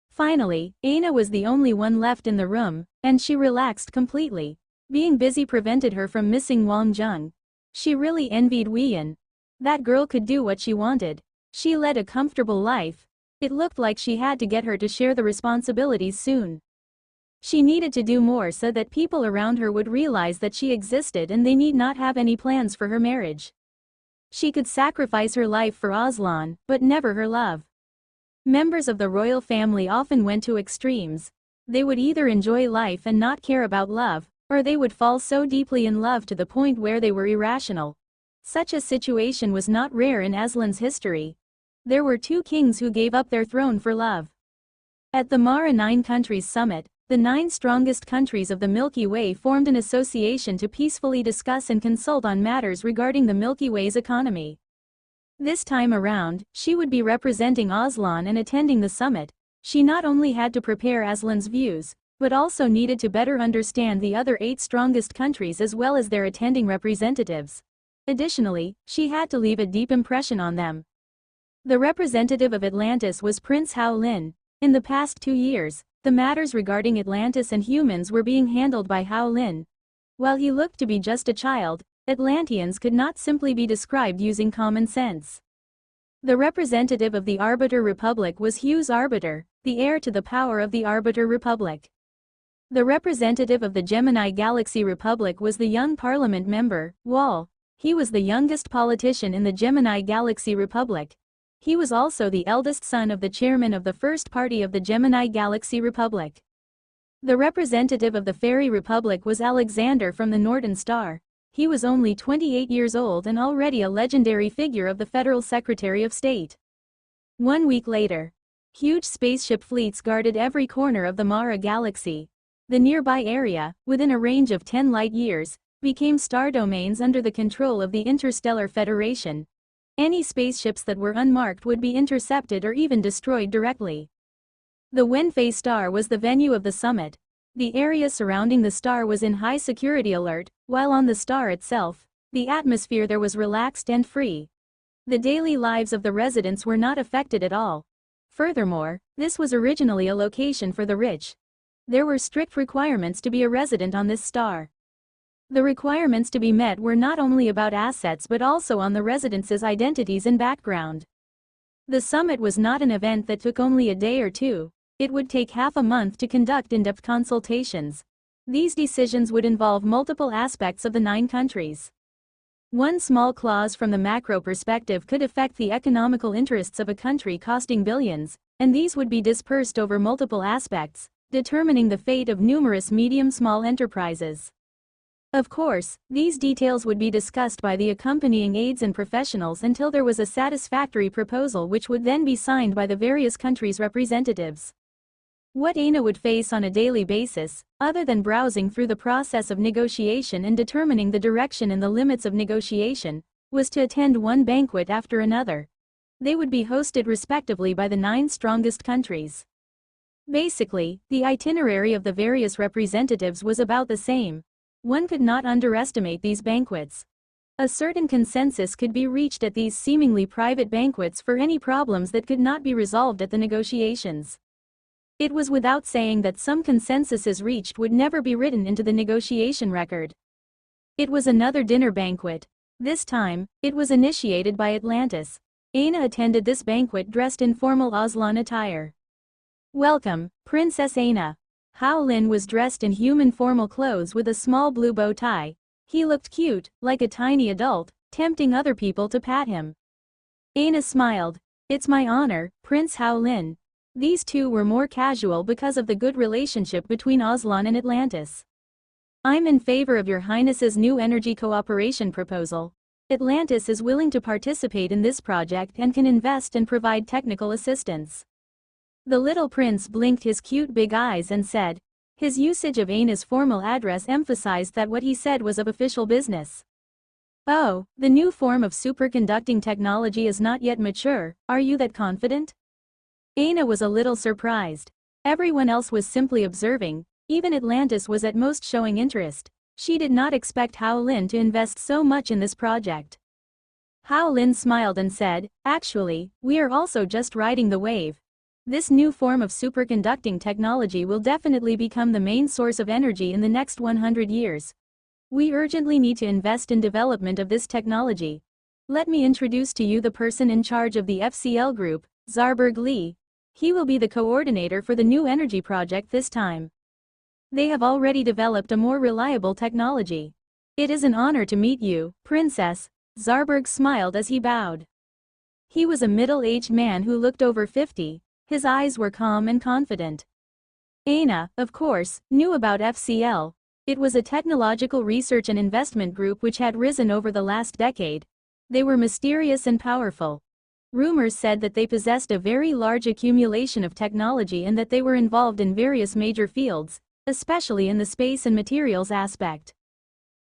Finally, Aina was the only one left in the room, and she relaxed completely. Being busy prevented her from missing Wang Jung. She really envied Wei. That girl could do what she wanted. She led a comfortable life. It looked like she had to get her to share the responsibilities soon. She needed to do more so that people around her would realize that she existed and they need not have any plans for her marriage. She could sacrifice her life for Aslan, but never her love. Members of the royal family often went to extremes. They would either enjoy life and not care about love, or they would fall so deeply in love to the point where they were irrational. Such a situation was not rare in Aslan's history. There were two kings who gave up their throne for love. At the Mara Nine Countries Summit, the 9 strongest countries of the Milky Way formed an association to peacefully discuss and consult on matters regarding the Milky Way's economy. This time around, she would be representing Aslan and attending the summit. She not only had to prepare Aslan's views, but also needed to better understand the other 8 strongest countries as well as their attending representatives. Additionally, she had to leave a deep impression on them. The representative of Atlantis was Prince Hao Lin. In the past 2 years, the matters regarding Atlantis and humans were being handled by Hao Lin. While he looked to be just a child, Atlanteans could not simply be described using common sense. The representative of the Arbiter Republic was Hughes Arbiter, the heir to the power of the Arbiter Republic. The representative of the Gemini Galaxy Republic was the young parliament member, Wall. He was the youngest politician in the Gemini Galaxy Republic. He was also the eldest son of the chairman of the first party of the Gemini Galaxy Republic. The representative of the Fairy Republic was Alexander from the Northern Star. He was only 28 years old and already a legendary figure of the Federal Secretary of State. 1 week later, huge spaceship fleets guarded every corner of the Mara Galaxy. The nearby area, within a range of 10 light-years, became star domains under the control of the Interstellar Federation. Any spaceships that were unmarked would be intercepted or even destroyed directly. The Wenfei star was the venue of the summit. The area surrounding the star was in high security alert, while on the star itself, the atmosphere there was relaxed and free. The daily lives of the residents were not affected at all. Furthermore, this was originally a location for the rich. There were strict requirements to be a resident on this star. The requirements to be met were not only about assets but also on the residents' identities and background. The summit was not an event that took only a day or two. It would take half a month to conduct in-depth consultations. These decisions would involve multiple aspects of the 9 countries. One small clause from the macro perspective could affect the economical interests of a country costing billions, and these would be dispersed over multiple aspects, determining the fate of numerous medium-small enterprises. Of course, these details would be discussed by the accompanying aides and professionals until there was a satisfactory proposal which would then be signed by the various countries' representatives. What Aina would face on a daily basis, other than browsing through the process of negotiation and determining the direction and the limits of negotiation, was to attend one banquet after another. They would be hosted respectively by the 9 strongest countries. Basically, the itinerary of the various representatives was about the same. One could not underestimate these banquets. A certain consensus could be reached at these seemingly private banquets for any problems that could not be resolved at the negotiations. It was without saying that some consensuses reached would never be written into the negotiation record. It was another dinner banquet. This time, it was initiated by Atlantis. Aina attended this banquet dressed in formal Aslan attire. Welcome, Princess Aina. Hao Lin was dressed in human formal clothes with a small blue bow tie. He looked cute, like a tiny adult, tempting other people to pat him. Aina smiled. It's my honor, Prince Hao Lin. These two were more casual because of the good relationship between Aslan and Atlantis. I'm in favor of Your Highness's new energy cooperation proposal. Atlantis is willing to participate in this project and can invest and provide technical assistance. The little prince blinked his cute big eyes and said. His usage of Aina's formal address emphasized that what he said was of official business. Oh, the new form of superconducting technology is not yet mature, are you that confident? Aina was a little surprised. Everyone else was simply observing, even Atlantis was at most showing interest. She did not expect Hao Lin to invest so much in this project. Hao Lin smiled and said, actually, we are also just riding the wave. This new form of superconducting technology will definitely become the main source of energy in the next 100 years. We urgently need to invest in development of this technology. Let me introduce to you the person in charge of the FCL group, Zarberg Li. He will be the coordinator for the new energy project this time. They have already developed a more reliable technology. It is an honor to meet you, Princess. Zarberg smiled as he bowed. He was a middle-aged man who looked over 50. His eyes were calm and confident. Aina, of course, knew about FCL. It was a technological research and investment group which had risen over the last decade. They were mysterious and powerful. Rumors said that they possessed a very large accumulation of technology and that they were involved in various major fields, especially in the space and materials aspect.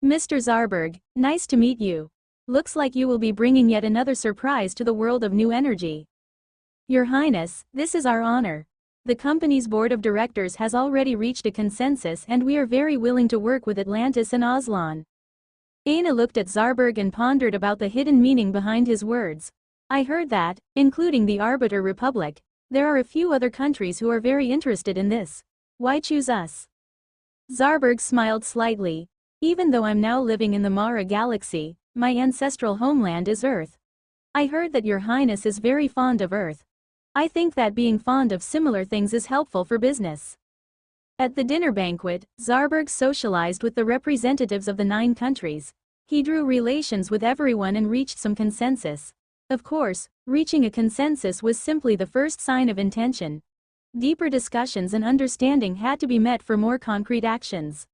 Mr. Zarberg, nice to meet you. Looks like you will be bringing yet another surprise to the world of new energy. Your Highness, this is our honor. The company's board of directors has already reached a consensus and we are very willing to work with Atlantis and Aslan. Aina looked at Zarberg and pondered about the hidden meaning behind his words. I heard that, including the Arbiter Republic, there are a few other countries who are very interested in this. Why choose us? Zarberg smiled slightly. Even though I'm now living in the Mara galaxy, my ancestral homeland is Earth. I heard that Your Highness is very fond of Earth. I think that being fond of similar things is helpful for business. At the dinner banquet, Zarberg socialized with the representatives of the 9 countries. He drew relations with everyone and reached some consensus. Of course, reaching a consensus was simply the first sign of intention. Deeper discussions and understanding had to be met for more concrete actions.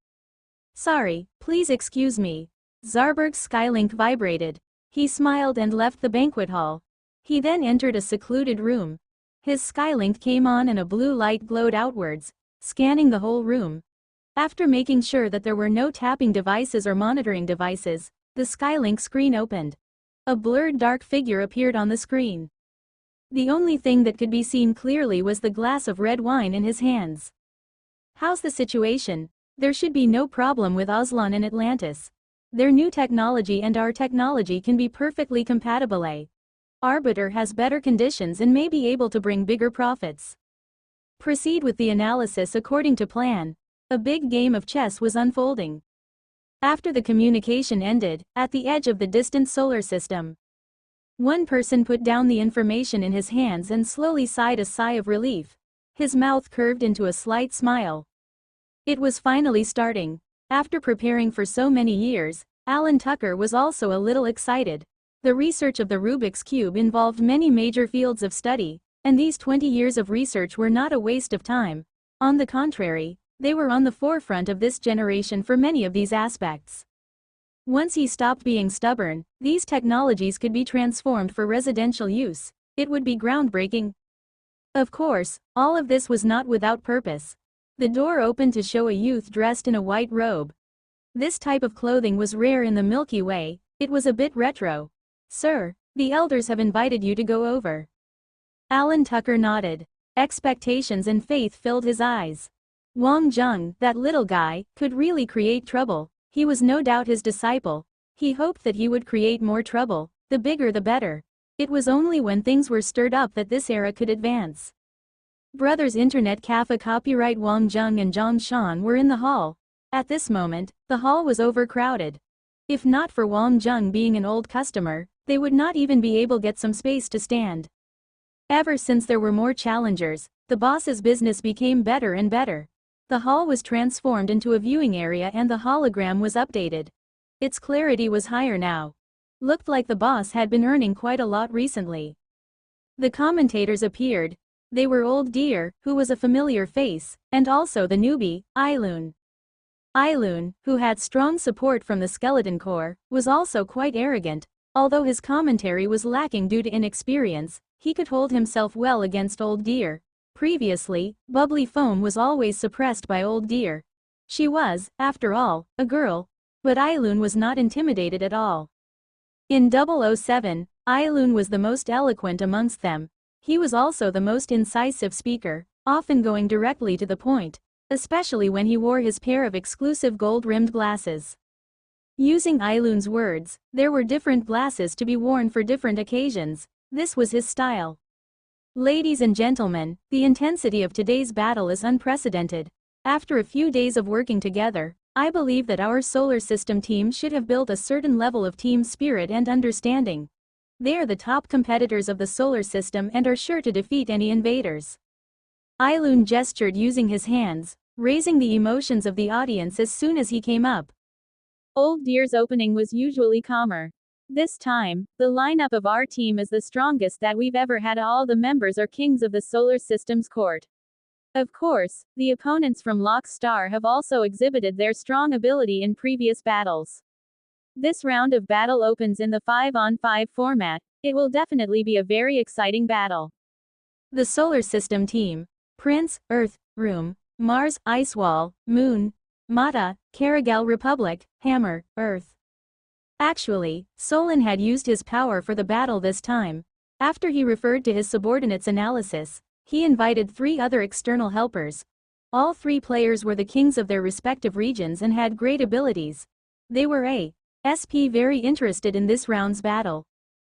Sorry, please excuse me. Zarberg's skylink vibrated. He smiled and left the banquet hall. He then entered a secluded room. His skylink came on and a blue light glowed outwards, scanning the whole room. After making sure that there were no tapping devices or monitoring devices, the skylink screen opened. A blurred dark figure appeared on the screen. The only thing that could be seen clearly was the glass of red wine in his hands. How's the situation? There should be no problem with Aslan and Atlantis. Their new technology and our technology can be perfectly compatible. Arbiter has better conditions and may be able to bring bigger profits. Proceed with the analysis according to plan. A big game of chess was unfolding. After the communication ended, at the edge of the distant solar system, one person put down the information in his hands and slowly sighed a sigh of relief. His mouth curved into a slight smile. It was finally starting. After preparing for so many years, Alan Tucker was also a little excited. The research of the Rubik's Cube involved many major fields of study, and these 20 years of research were not a waste of time. On the contrary, they were on the forefront of this generation for many of these aspects. Once he stopped being stubborn, these technologies could be transformed for residential use. It would be groundbreaking. Of course, all of this was not without purpose. The door opened to show a youth dressed in a white robe. This type of clothing was rare in the Milky Way. It was a bit retro. Sir, the elders have invited you to go over. Alan Tucker nodded. Expectations and faith filled his eyes. Wang Zheng, that little guy, could really create trouble. He was no doubt his disciple. He hoped that he would create more trouble, the bigger the better. It was only when things were stirred up that this era could advance. Brothers Internet Cafe copyright Wang Zheng and Zhang Shan were in the hall. At this moment, the hall was overcrowded. If not for Wang Zheng being an old customer, they would not even be able to get some space to stand. Ever since there were more challengers, the boss's business became better and better. The hall was transformed into a viewing area and the hologram was updated. Its clarity was higher now. Looked like the boss had been earning quite a lot recently. The commentators appeared. They were Old Deer, who was a familiar face, and also the newbie, Ailun. Ailun, who had strong support from the Skeleton Corps, was also quite arrogant. Although his commentary was lacking due to inexperience, he could hold himself well against Old Deer. Previously, Bubbly Foam was always suppressed by Old Deer. She was, after all, a girl. But Ailun was not intimidated at all. In 007, Ailun was the most eloquent amongst them. He was also the most incisive speaker, often going directly to the point, especially when he wore his pair of exclusive gold-rimmed glasses. Using Ailun's words, there were different glasses to be worn for different occasions. This was his style. Ladies and gentlemen, the intensity of today's battle is unprecedented. After a few days of working together, I believe that our solar system team should have built a certain level of team spirit and understanding. They are the top competitors of the solar system and are sure to defeat any invaders. Ailun gestured using his hands, raising the emotions of the audience as soon as he came up. Old Deer's opening was usually calmer. This time, the lineup of our team is the strongest that we've ever had. All the members are kings of the solar system's court. Of course, the opponents from Lock's Star have also exhibited their strong ability in previous battles. This round of battle opens in the 5-on-5 format. It will definitely be a very exciting battle. The solar system team: Prince, Earth, Room, Mars, Ice Wall, Moon, Mata, Karagal Republic, Hammer, Earth. Actually, Solon had used his power for the battle this time. After he referred to his subordinates' analysis, he invited 3 other external helpers. All 3 players were the kings of their respective regions and had great abilities. They were very interested in this round's battle.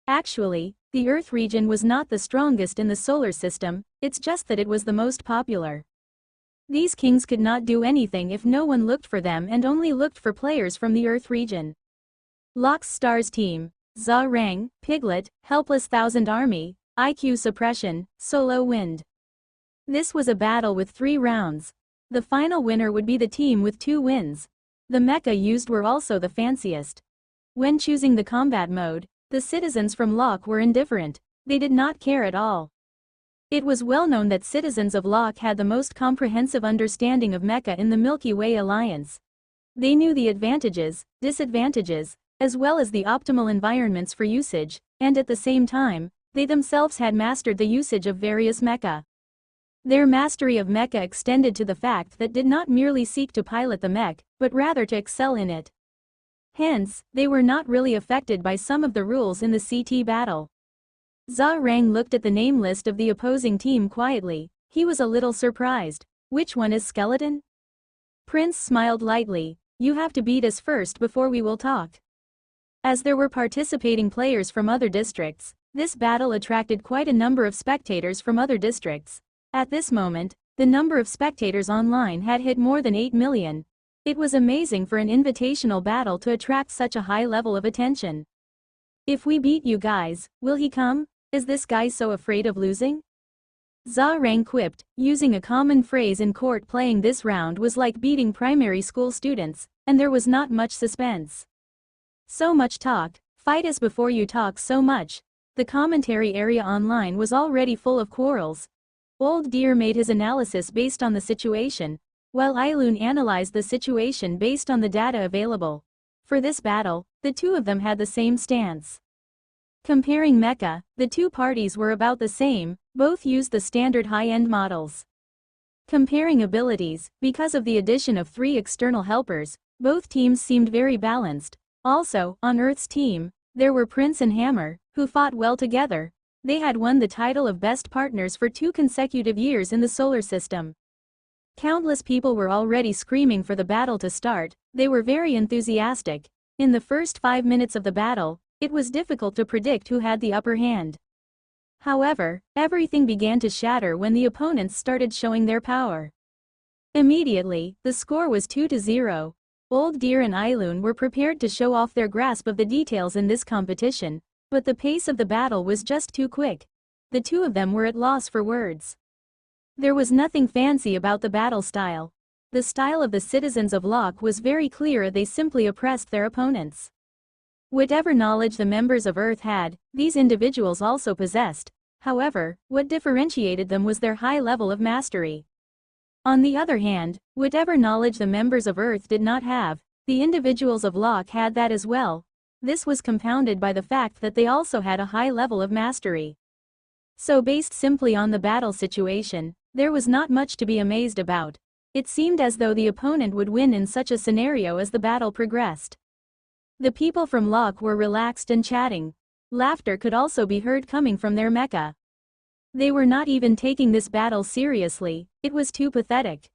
Actually, the Earth region was not the strongest in the solar system, it's just that it was the most popular. These kings could not do anything if no one looked for them and only looked for players from the Earth region. Lock's Stars team: Za Rang, Piglet, Helpless Thousand Army, IQ Suppression, Solo Wind. This was a battle with 3 rounds. The final winner would be the team with 2 wins. The mecha used were also the fanciest. When choosing the combat mode, the citizens from Locke were indifferent. They did not care at all. It was well known that citizens of Locke had the most comprehensive understanding of mecha in the Milky Way Alliance. They knew the advantages, disadvantages, as well as the optimal environments for usage, and at the same time, they themselves had mastered the usage of various mecha. Their mastery of mecha extended to the fact that did not merely seek to pilot the mech, but rather to excel in it. Hence, they were not really affected by some of the rules in the CT battle. Za Rang looked at the name list of the opposing team quietly. He was a little surprised. Which one is Skeleton? Prince smiled lightly. You have to beat us first before we will talk. As there were participating players from other districts, this battle attracted quite a number of spectators from other districts. At this moment, the number of spectators online had hit more than 8 million. It was amazing for an invitational battle to attract such a high level of attention. If we beat you guys, will he come? Is this guy so afraid of losing? Za Rang quipped, using a common phrase in court. Playing this round was like beating primary school students, and there was not much suspense. So much talk, fight us before you talk so much. The commentary area online was already full of quarrels. Old Deer made his analysis based on the situation, while Ailoon analyzed the situation based on the data available. For this battle, the 2 of them had the same stance. Comparing mecha, the 2 parties were about the same, both used the standard high-end models. Comparing abilities, because of the addition of 3 external helpers, both teams seemed very balanced. Also, on Earth's team, there were Prince and Hammer, who fought well together. They had won the title of best partners for 2 consecutive years in the solar system. Countless people were already screaming for the battle to start. They were very enthusiastic. In the first 5 minutes of the battle, it was difficult to predict who had the upper hand. However, everything began to shatter when the opponents started showing their power. Immediately, the score was 2-0. Old Deer and Ailoon were prepared to show off their grasp of the details in this competition, but the pace of the battle was just too quick. The 2 of them were at loss for words. There was nothing fancy about the battle style. The style of the citizens of Locke was very clear. They simply oppressed their opponents. Whatever knowledge the members of Earth had, these individuals also possessed. However, what differentiated them was their high level of mastery. On the other hand, whatever knowledge the members of Earth did not have, the individuals of Locke had that as well. This was compounded by the fact that they also had a high level of mastery. So based simply on the battle situation, there was not much to be amazed about. It seemed as though the opponent would win in such a scenario as the battle progressed. The people from Locke were relaxed and chatting. Laughter could also be heard coming from their mecha. They were not even taking this battle seriously. It was too pathetic.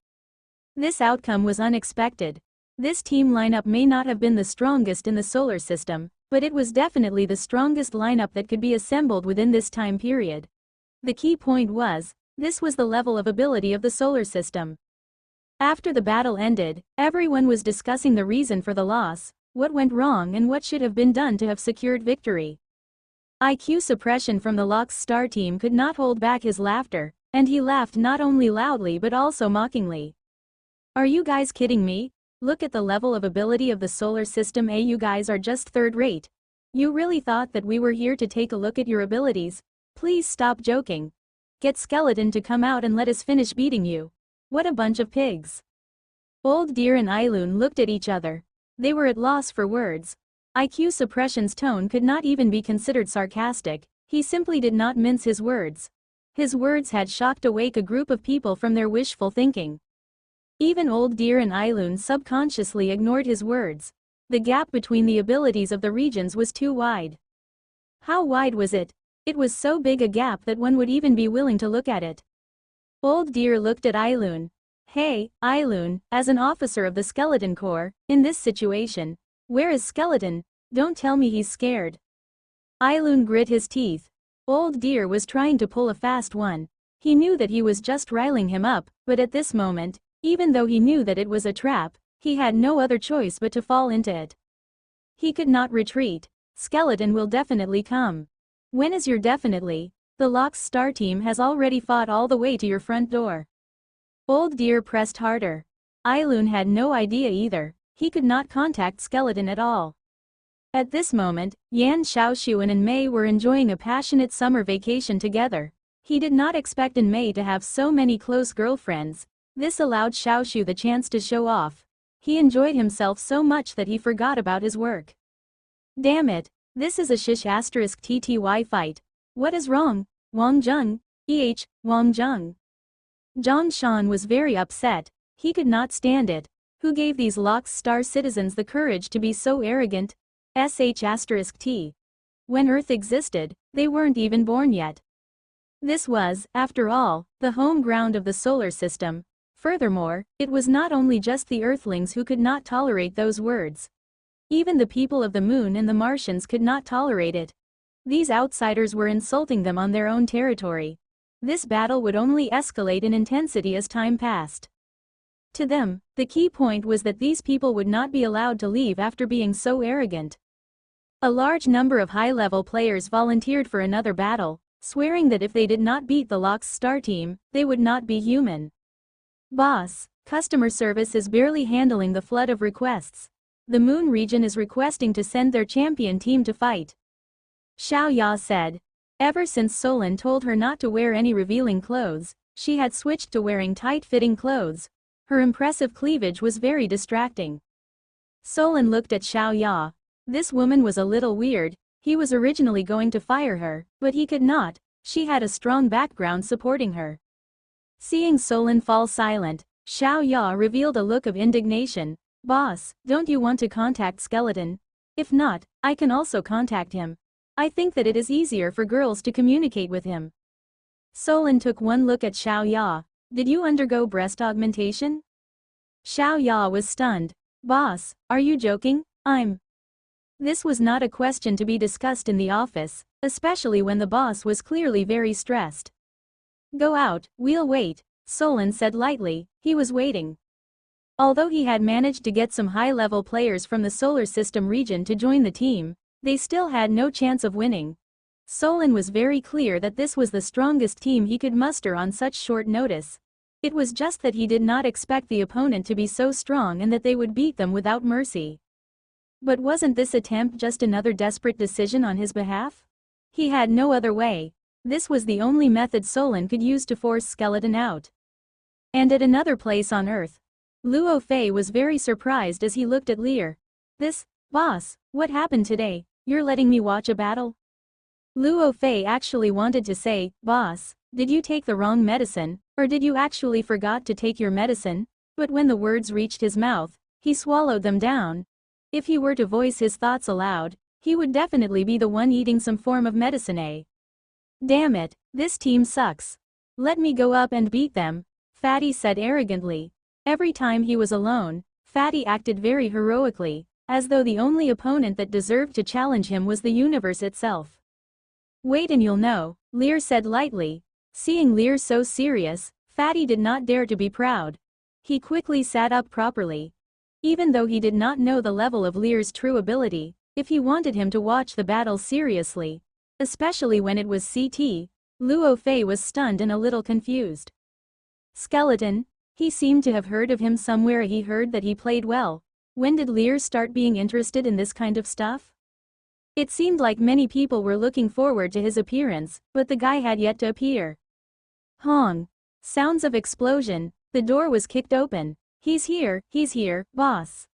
This outcome was unexpected. This team lineup may not have been the strongest in the solar system, but it was definitely the strongest lineup that could be assembled within this time period. The key point was, this was the level of ability of the solar system. After the battle ended, everyone was discussing the reason for the loss, what went wrong and what should have been done to have secured victory. IQ Suppression from the Lock's Star team could not hold back his laughter, and he laughed not only loudly but also mockingly. Are you guys kidding me? Look at the level of ability of the solar system. You guys are just third rate. You really thought that we were here to take a look at your abilities? Please stop joking. Get Skeleton to come out and let us finish beating you. What a bunch of pigs. Old Deer and Eiloon looked at each other. They were at loss for words. IQ Suppression's tone could not even be considered sarcastic, he simply did not mince his words. His words had shocked awake a group of people from their wishful thinking. Even Old Deer and Eiloon subconsciously ignored his words. The gap between the abilities of the regions was too wide. How wide was it? It was so big a gap that one would even be willing to look at it. Old Deer looked at Eiloon. Hey, Eiloon, as an officer of the Skeleton Corps, in this situation, where is Skeleton? Don't tell me he's scared. Eiloon grit his teeth. Old Deer was trying to pull a fast one. He knew that he was just riling him up, but at this moment, even though he knew that it was a trap, he had no other choice but to fall into it. He could not retreat. Skeleton will definitely come. When is your definitely? The Lock's star team has already fought all the way to your front door. Old Deer pressed harder. Eiloon had no idea either, he could not contact Skeleton at all. At this moment, Yan Xiaoxuan and Mei were enjoying a passionate summer vacation together. He did not expect Mei to have so many close girlfriends. This allowed Xiaoxu the chance to show off. He enjoyed himself so much that he forgot about his work. Damn it, this is a shish asterisk TTY fight. What is wrong? Wang Zheng? Wang Zheng. Zhang Shan was very upset. He could not stand it. Who gave these Lock's star citizens the courage to be so arrogant? *T. When Earth existed, they weren't even born yet. This was, after all, the home ground of the solar system. Furthermore, it was not only just the Earthlings who could not tolerate those words. Even the people of the Moon and the Martians could not tolerate it. These outsiders were insulting them on their own territory. This battle would only escalate in intensity as time passed. To them, the key point was that these people would not be allowed to leave after being so arrogant. A large number of high-level players volunteered for another battle, swearing that if they did not beat the Lock's star team, they would not be human. Boss, customer service is barely handling the flood of requests. The Moon region is requesting to send their champion team to fight. Xiao Ya said. Ever since Solon told her not to wear any revealing clothes, she had switched to wearing tight-fitting clothes. Her impressive cleavage was very distracting. Solon looked at Xiao Ya. This woman was a little weird. He was originally going to fire her, but he could not. She had a strong background supporting her. Seeing Solon fall silent, Xiao Ya revealed a look of indignation. Boss, don't you want to contact Skeleton? If not, I can also contact him. I think that it is easier for girls to communicate with him. Solon took one look at Xiao Ya. Did you undergo breast augmentation? Xiao Ya was stunned. Boss, are you joking? This was not a question to be discussed in the office, especially when the boss was clearly very stressed. Go out, we'll wait, Solon said lightly. He was waiting. Although he had managed to get some high-level players from the solar system region to join the team, they still had no chance of winning. Solon was very clear that this was the strongest team he could muster on such short notice. It was just that he did not expect the opponent to be so strong and that they would beat them without mercy. But wasn't this attempt just another desperate decision on his behalf? He had no other way. This was the only method Solon could use to force Skeleton out. And at another place on Earth, Luo Fei was very surprised as he looked at Lear. Boss, what happened today? You're letting me watch a battle? Luo Fei actually wanted to say, Boss, did you take the wrong medicine, or did you actually forgot to take your medicine? But when the words reached his mouth, he swallowed them down. If he were to voice his thoughts aloud, he would definitely be the one eating some form of medicine. Damn it, this team sucks. Let me go up and beat them, Fatty said arrogantly. Every time he was alone, Fatty acted very heroically, as though the only opponent that deserved to challenge him was the universe itself. Wait and you'll know, Lear said lightly. Seeing Lear so serious, Fatty did not dare to be proud. He quickly sat up properly. Even though he did not know the level of Lear's true ability, if he wanted him to watch the battle seriously, especially when it was CT, Luo Fei was stunned and a little confused. Skeleton? He seemed to have heard of him somewhere. He heard that he played well. When did Lear start being interested in this kind of stuff? It seemed like many people were looking forward to his appearance, but the guy had yet to appear. Hong. Sounds of explosion. The door was kicked open. He's here, boss.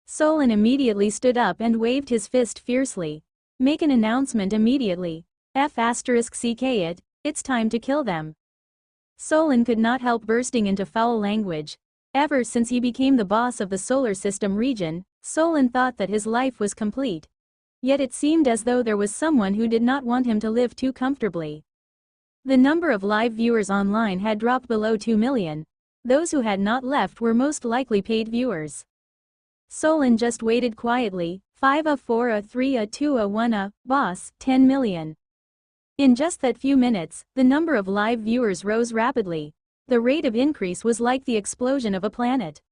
Solon immediately stood up and waved his fist fiercely. Make an announcement immediately. F***ck it, it's time to kill them. Solon could not help bursting into foul language. Ever since he became the boss of the solar system region, Solon thought that his life was complete. Yet it seemed as though there was someone who did not want him to live too comfortably. The number of live viewers online had dropped below 2 million. Those who had not left were most likely paid viewers. Solon just waited quietly, 5 a 4 a 3 a 2 a 1 a, boss, 10 million. In just that few minutes, the number of live viewers rose rapidly. The rate of increase was like the explosion of a planet.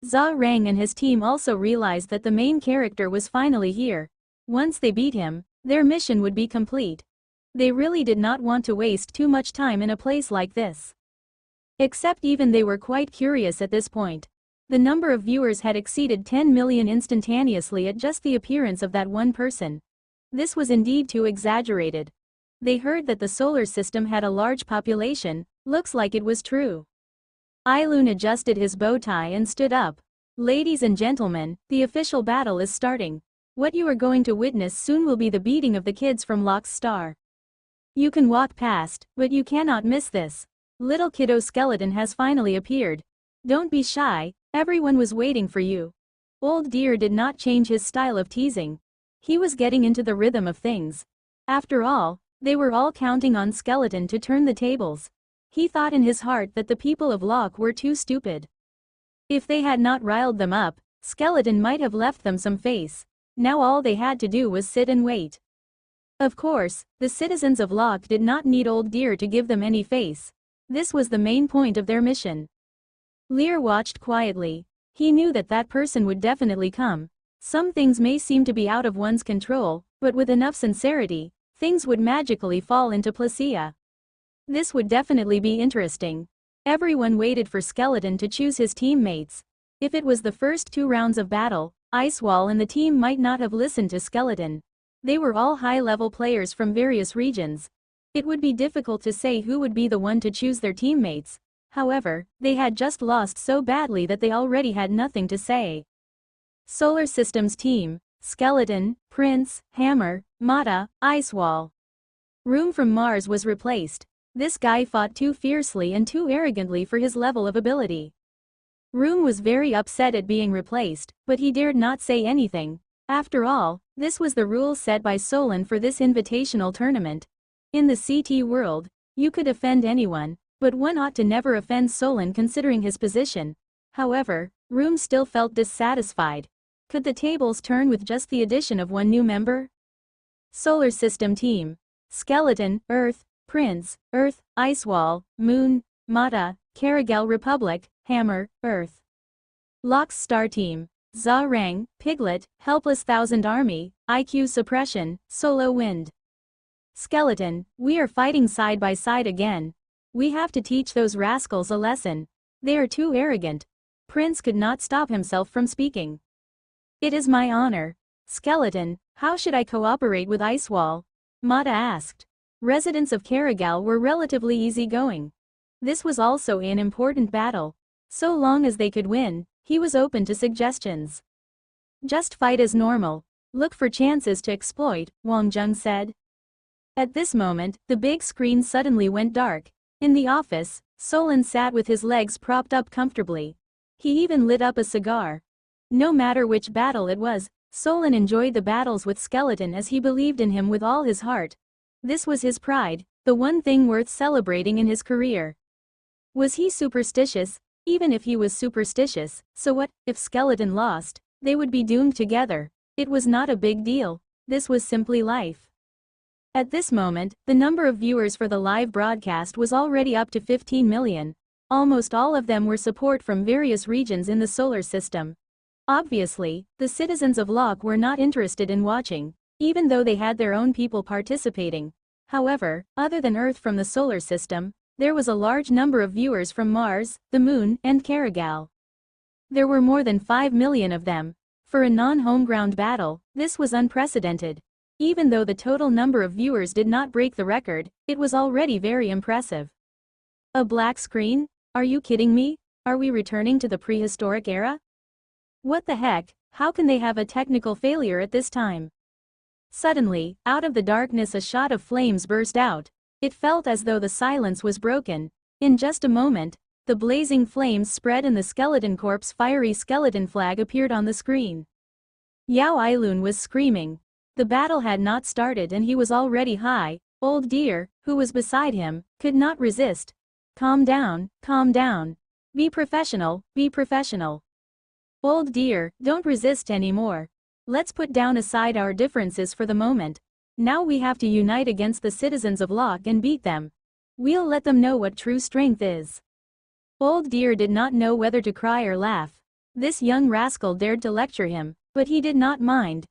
Zha Rang and his team also realized that the main character was finally here. Once they beat him, their mission would be complete. They really did not want to waste too much time in a place like this. Except even they were quite curious at this point. The number of viewers had exceeded 10 million instantaneously at just the appearance of that one person. This was indeed too exaggerated. They heard that the solar system had a large population, looks like it was true. Ailun adjusted his bow tie and stood up. Ladies and gentlemen, the official battle is starting. What you are going to witness soon will be the beating of the kids from Locke's star. You can walk past, but you cannot miss this. Little kiddo skeleton has finally appeared. Don't be shy, everyone was waiting for you. Old dear did not change his style of teasing. He was getting into the rhythm of things. After all, they were all counting on Skeleton to turn the tables. He thought in his heart that the people of Locke were too stupid. If they had not riled them up, Skeleton might have left them some face. Now all they had to do was sit and wait. Of course, the citizens of Locke did not need Old Dear to give them any face. This was the main point of their mission. Lear watched quietly. He knew that that person would definitely come. Some things may seem to be out of one's control, but with enough sincerity, things would magically fall into place. This would definitely be interesting. Everyone waited for Skeleton to choose his teammates. If it was the first 2 rounds of battle, Icewall and the team might not have listened to Skeleton. They were all high-level players from various regions. It would be difficult to say who would be the one to choose their teammates. However, they had just lost so badly that they already had nothing to say. Solar Systems team: Skeleton, Prince, Hammer, Mata, Icewall. Room from Mars was replaced. This guy fought too fiercely and too arrogantly for his level of ability. Room was very upset at being replaced, but he dared not say anything. After all, this was the rules set by Solon for this invitational tournament. In the CT world, you could offend anyone, but one ought to never offend Solon considering his position. However, Room still felt dissatisfied. Could the tables turn with just the addition of one new member? Solar System team: Skeleton, Earth, Prince, Earth, Icewall, Moon, Mata, Karagel Republic, Hammer, Earth. Locke's star team: Zha Rang, Piglet, Helpless Thousand Army, IQ Suppression, Solo Wind. Skeleton: we are fighting side by side again. We have to teach those rascals a lesson. They are too arrogant. Prince could not stop himself from speaking. It is my honor. Skeleton: how should I cooperate with Icewall? Mata asked. Residents of Karagel were relatively easygoing. This was also an important battle. So long as they could win, he was open to suggestions. Just fight as normal. Look for chances to exploit, Wang Zheng said. At this moment, the big screen suddenly went dark. In the office, Solon sat with his legs propped up comfortably. He even lit up a cigar. No matter which battle it was, Solon enjoyed the battles with Skeleton as he believed in him with all his heart. This was his pride, the one thing worth celebrating in his career. Was he superstitious? Even if he was superstitious, so what, if Skeleton lost? They would be doomed together. It was not a big deal. This was simply life. At this moment, the number of viewers for the live broadcast was already up to 15 million. Almost all of them were support from various regions in the solar system. Obviously, the citizens of Locke were not interested in watching, even though they had their own people participating. However, other than Earth from the solar system, there was a large number of viewers from Mars, the Moon, and Karagel. There were more than 5 million of them. For a non-homeground battle, this was unprecedented. Even though the total number of viewers did not break the record, it was already very impressive. A black screen? Are you kidding me? Are we returning to the prehistoric era? What the heck, how can they have a technical failure at this time? Suddenly, out of the darkness a shot of flames burst out. It felt as though the silence was broken. In just a moment, the blazing flames spread and the skeleton corpse's fiery skeleton flag appeared on the screen. Yao Ailun was screaming. The battle had not started and he was already high. Old dear, who was beside him, could not resist. Calm down, calm down. Be professional, be professional. Old dear, don't resist anymore. Let's put down aside our differences for the moment. Now we have to unite against the citizens of Locke and beat them. We'll let them know what true strength is. Old dear did not know whether to cry or laugh. This young rascal dared to lecture him, but he did not mind.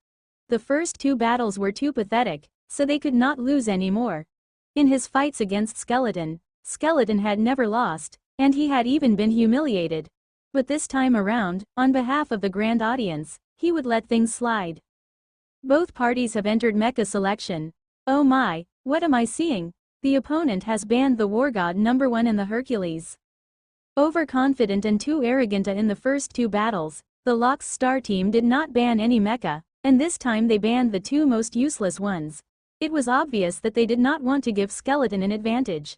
The first two battles were too pathetic, so they could not lose anymore. In his fights against Skeleton, Skeleton had never lost, and he had even been humiliated. But this time around, on behalf of the grand audience, he would let things slide. Both parties have entered mecha selection. Oh my, what am I seeing? The opponent has banned the war god #1 and the Hercules. Overconfident and too arrogant in the first two battles, the Locke's star team did not ban any mecha, and this time they banned the two most useless ones. It was obvious that they did not want to give Skeleton an advantage.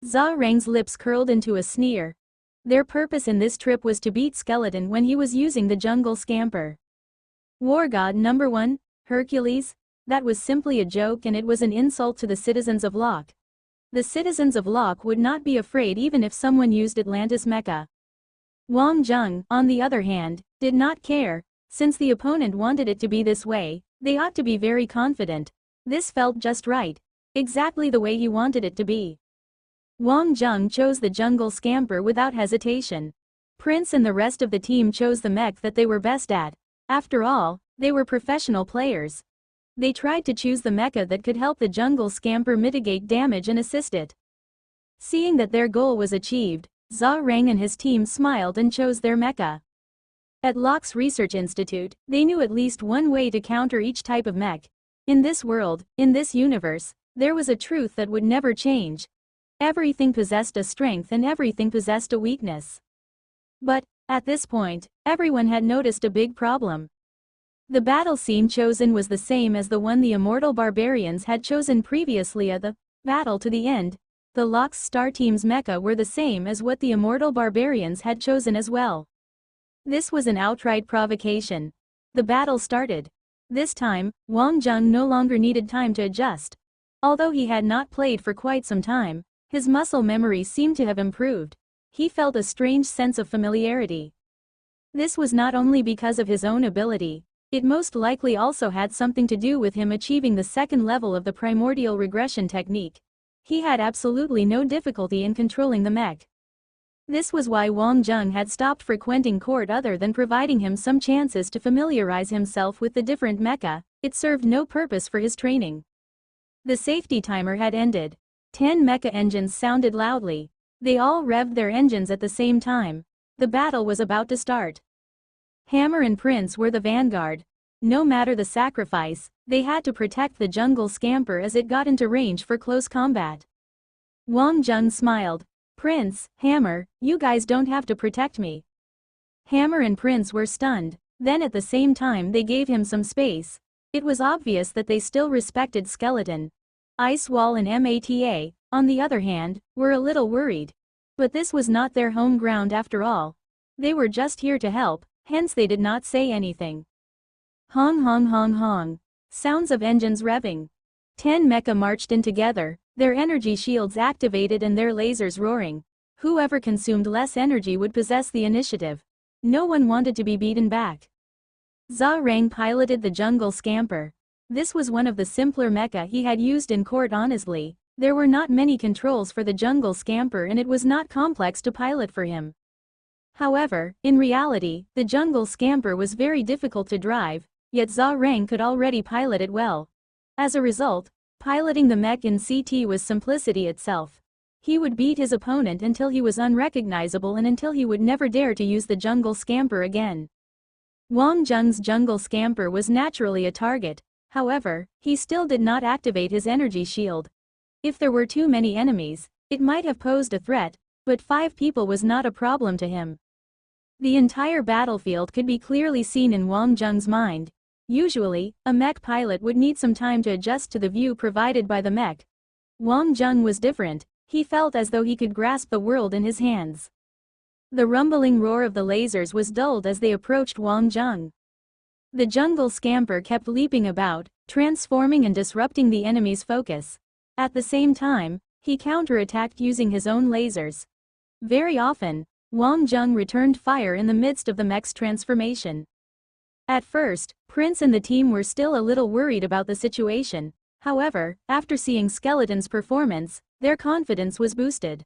Zha Rang's lips curled into a sneer. Their purpose in this trip was to beat Skeleton when he was using the jungle scamper. War god #1, Hercules? That was simply a joke and it was an insult to the citizens of Locke. The citizens of Locke would not be afraid even if someone used Atlantis mecha. Wang Zheng, on the other hand, did not care. Since the opponent wanted it to be this way, they ought to be very confident. This felt just right. Exactly the way he wanted it to be. Wang Zheng chose the jungle scamper without hesitation. Prince and the rest of the team chose the mech that they were best at. After all, they were professional players. They tried to choose the mecha that could help the jungle scamper mitigate damage and assist it. Seeing that their goal was achieved, Zha Rang and his team smiled and chose their mecha. At Locke's Research Institute, they knew at least one way to counter each type of mech. In this world, in this universe, there was a truth that would never change. Everything possessed a strength and everything possessed a weakness. But, at this point, everyone had noticed a big problem. The battle scene chosen was the same as the one the immortal barbarians had chosen previously at the battle to the end. The Locke's star team's mecha were the same as what the immortal barbarians had chosen as well. This was an outright provocation. The battle started. This time, Wang Zheng no longer needed time to adjust. Although he had not played for quite some time, his muscle memory seemed to have improved. He felt a strange sense of familiarity. This was not only because of his own ability. It most likely also had something to do with him achieving the second level of the primordial regression technique. He had absolutely no difficulty in controlling the mech. This was why Wang Zheng had stopped frequenting court other than providing him some chances to familiarize himself with the different mecha. It served no purpose for his training. The safety timer had ended. 10 mecha engines sounded loudly. They all revved their engines at the same time. The battle was about to start. Hammer and Prince were the vanguard. No matter the sacrifice, they had to protect the jungle scamper as it got into range for close combat. Wang Zheng smiled. Prince, Hammer, you guys don't have to protect me. Hammer and Prince were stunned. Then at the same time they gave him some space. It was obvious that they still respected Skeleton. Ice Wall and Mata, on the other hand, were a little worried. But this was not their home ground after all. They were just here to help. Hence they did not say anything. Hong hong hong hong. Sounds of engines revving. 10 mecha marched in together, their energy shields activated and their lasers roaring. Whoever consumed less energy would possess the initiative. No one wanted to be beaten back. Zha Rang piloted the jungle scamper. This was one of the simpler mecha he had used in court. Honestly, there were not many controls for the jungle scamper and it was not complex to pilot for him. However, in reality, the jungle scamper was very difficult to drive, yet Zha Rang could already pilot it well. As a result, piloting the mech in CT was simplicity itself. He would beat his opponent until he was unrecognizable and until he would never dare to use the jungle scamper again. Wang Zheng's jungle scamper was naturally a target, however, he still did not activate his energy shield. If there were too many enemies, it might have posed a threat, but 5 people was not a problem to him. The entire battlefield could be clearly seen in Wang Zheng's mind. Usually, a mech pilot would need some time to adjust to the view provided by the mech. Wang Zheng was different, he felt as though he could grasp the world in his hands. The rumbling roar of the lasers was dulled as they approached Wang Zheng. The jungle scamper kept leaping about, transforming and disrupting the enemy's focus. At the same time, he counterattacked using his own lasers. Very often, Wang Zheng returned fire in the midst of the mech's transformation. At first, Prince and the team were still a little worried about the situation. However, after seeing Skeleton's performance, their confidence was boosted.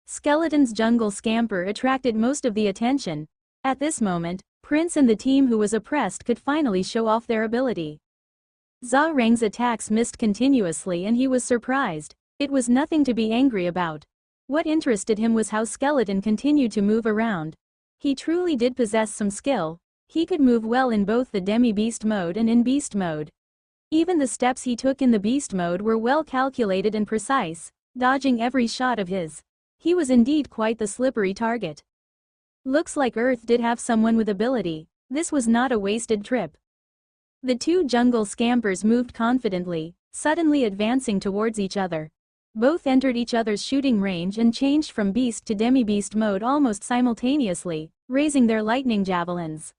Skeleton's jungle scamper attracted most of the attention. At this moment, Prince and the team who was oppressed could finally show off their ability. Zhao Rang's attacks missed continuously and he was surprised. It was nothing to be angry about. What interested him was how Skeleton continued to move around. He truly did possess some skill. He could move well in both the demi-beast mode and in beast mode. Even the steps he took in the beast mode were well calculated and precise, dodging every shot of his. He was indeed quite the slippery target. Looks like Earth did have someone with ability. This was not a wasted trip. The 2 jungle scampers moved confidently, suddenly advancing towards each other. Both entered each other's shooting range and changed from beast to demi-beast mode almost simultaneously, raising their lightning javelins.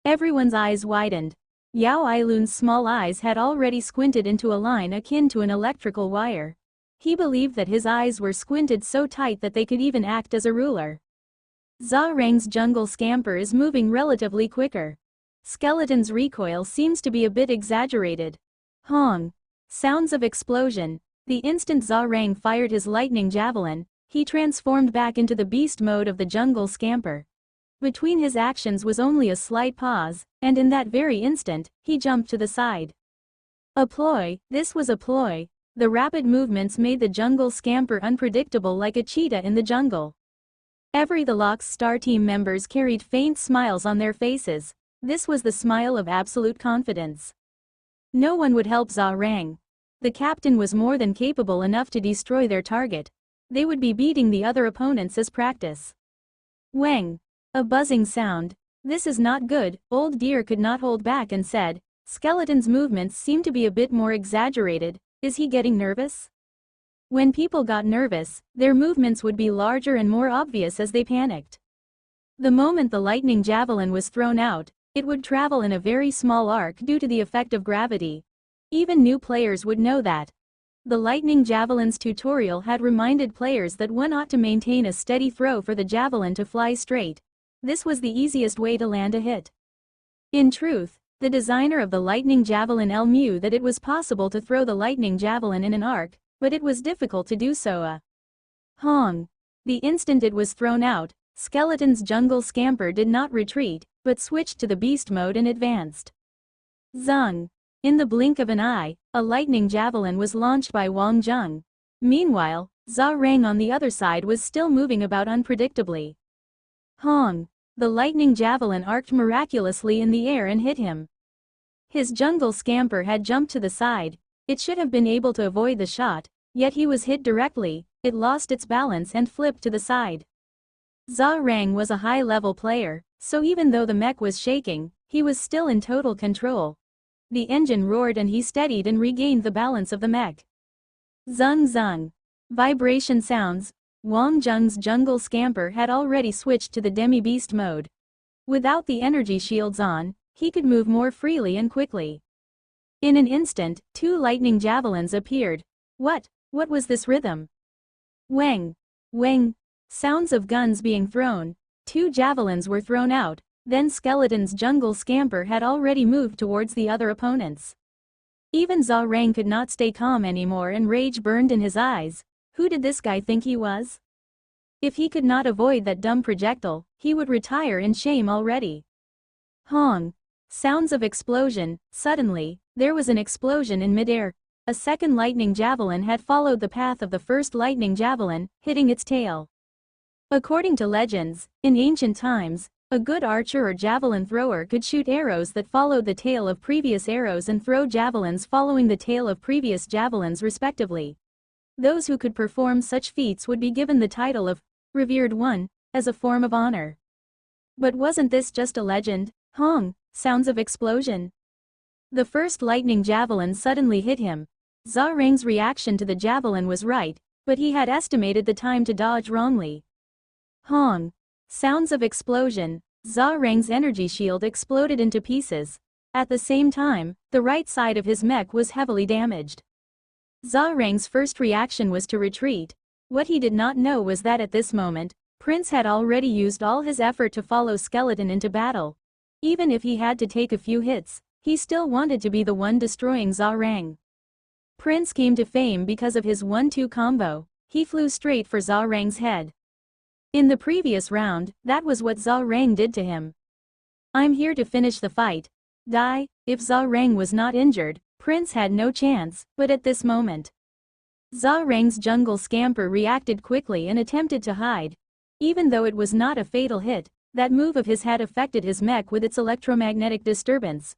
Everyone's eyes widened. Yao Ailun's small eyes had already squinted into a line akin to an electrical wire. He believed that his eyes were squinted so tight that they could even act as a ruler. Zhao Rang's jungle scamper is moving relatively quicker. Skeleton's recoil seems to be a bit exaggerated. Hong! Sounds of explosion. The instant Zhao Rang fired his lightning javelin, he transformed back into the beast mode of the jungle scamper. Between his actions was only a slight pause, and in that very instant, he jumped to the side. A ploy, this was a ploy. The rapid movements made the jungle scamper unpredictable like a cheetah in the jungle. The Lock's star team members carried faint smiles on their faces. This was the smile of absolute confidence. No one would help Zhao Rang. The captain was more than capable enough to destroy their target. They would be beating the other opponents as practice. Wang! A buzzing sound. This is not good, Old Deer could not hold back and said. Skeleton's movements seem to be a bit more exaggerated. Is he getting nervous? When people got nervous, their movements would be larger and more obvious as they panicked. The moment the lightning javelin was thrown out, it would travel in a very small arc due to the effect of gravity. Even new players would know that. The lightning javelin's tutorial had reminded players that one ought to maintain a steady throw for the javelin to fly straight. This was the easiest way to land a hit. In truth, the designer of the lightning javelin knew that it was possible to throw the lightning javelin in an arc, but it was difficult to do so. Hong! The instant it was thrown out, Skeleton's jungle scamper did not retreat, but switched to the beast mode and advanced. Zung! In the blink of an eye, a lightning javelin was launched by Wang Zheng. Meanwhile, Zhao Rang on the other side was still moving about unpredictably. Hong! The lightning javelin arced miraculously in the air and hit him. His jungle scamper had jumped to the side. It should have been able to avoid the shot, yet he was hit directly. It lost its balance and flipped to the side. Zhao Rang was a high-level player, so even though the mech was shaking, he was still in total control. The engine roared and he steadied and regained the balance of the mech. Zung zung. Vibration sounds. Wang Zheng's jungle scamper had already switched to the demi-beast mode. Without the energy shields on, he could move more freely and quickly. In an instant, 2 lightning javelins appeared. What was this rhythm? Wang! Wang! Sounds of guns being thrown. 2 javelins were thrown out, then Skeleton's jungle scamper had already moved towards the other opponents. Even Zhao Rang could not stay calm anymore and rage burned in his eyes. Who did this guy think he was? If he could not avoid that dumb projectile, he would retire in shame already. Hong! Sounds of explosion. Suddenly, there was an explosion in midair. A second lightning javelin had followed the path of the first lightning javelin, hitting its tail. According to legends, in ancient times, A good archer or javelin thrower could shoot arrows that followed the tail of previous arrows and throw javelins following the tail of previous javelins respectively. Those who could perform such feats would be given the title of revered one, as a form of honor. But wasn't this just a legend? Hong! Sounds of explosion. The first lightning javelin suddenly hit him. Zhao Reng's reaction to the javelin was right, but he had estimated the time to dodge wrongly. Hong! Sounds of explosion. Zhao Reng's energy shield exploded into pieces. At the same time, the right side of his mech was heavily damaged. Zhao Reng's first reaction was to retreat. What he did not know was that at this moment, Prince had already used all his effort to follow Skeleton into battle. Even if he had to take a few hits, he still wanted to be the one destroying Zhao Reng. Prince came to fame because of his 1-2 combo. He flew straight for Zhao Reng's head. In the previous round, that was what Zhao Reng did to him. I'm here to finish the fight. Die. If Zhao Reng was not injured, Prince had no chance, but at this moment, Zhao Reng's jungle scamper reacted quickly and attempted to hide. Even though it was not a fatal hit, that move of his had affected his mech with its electromagnetic disturbance.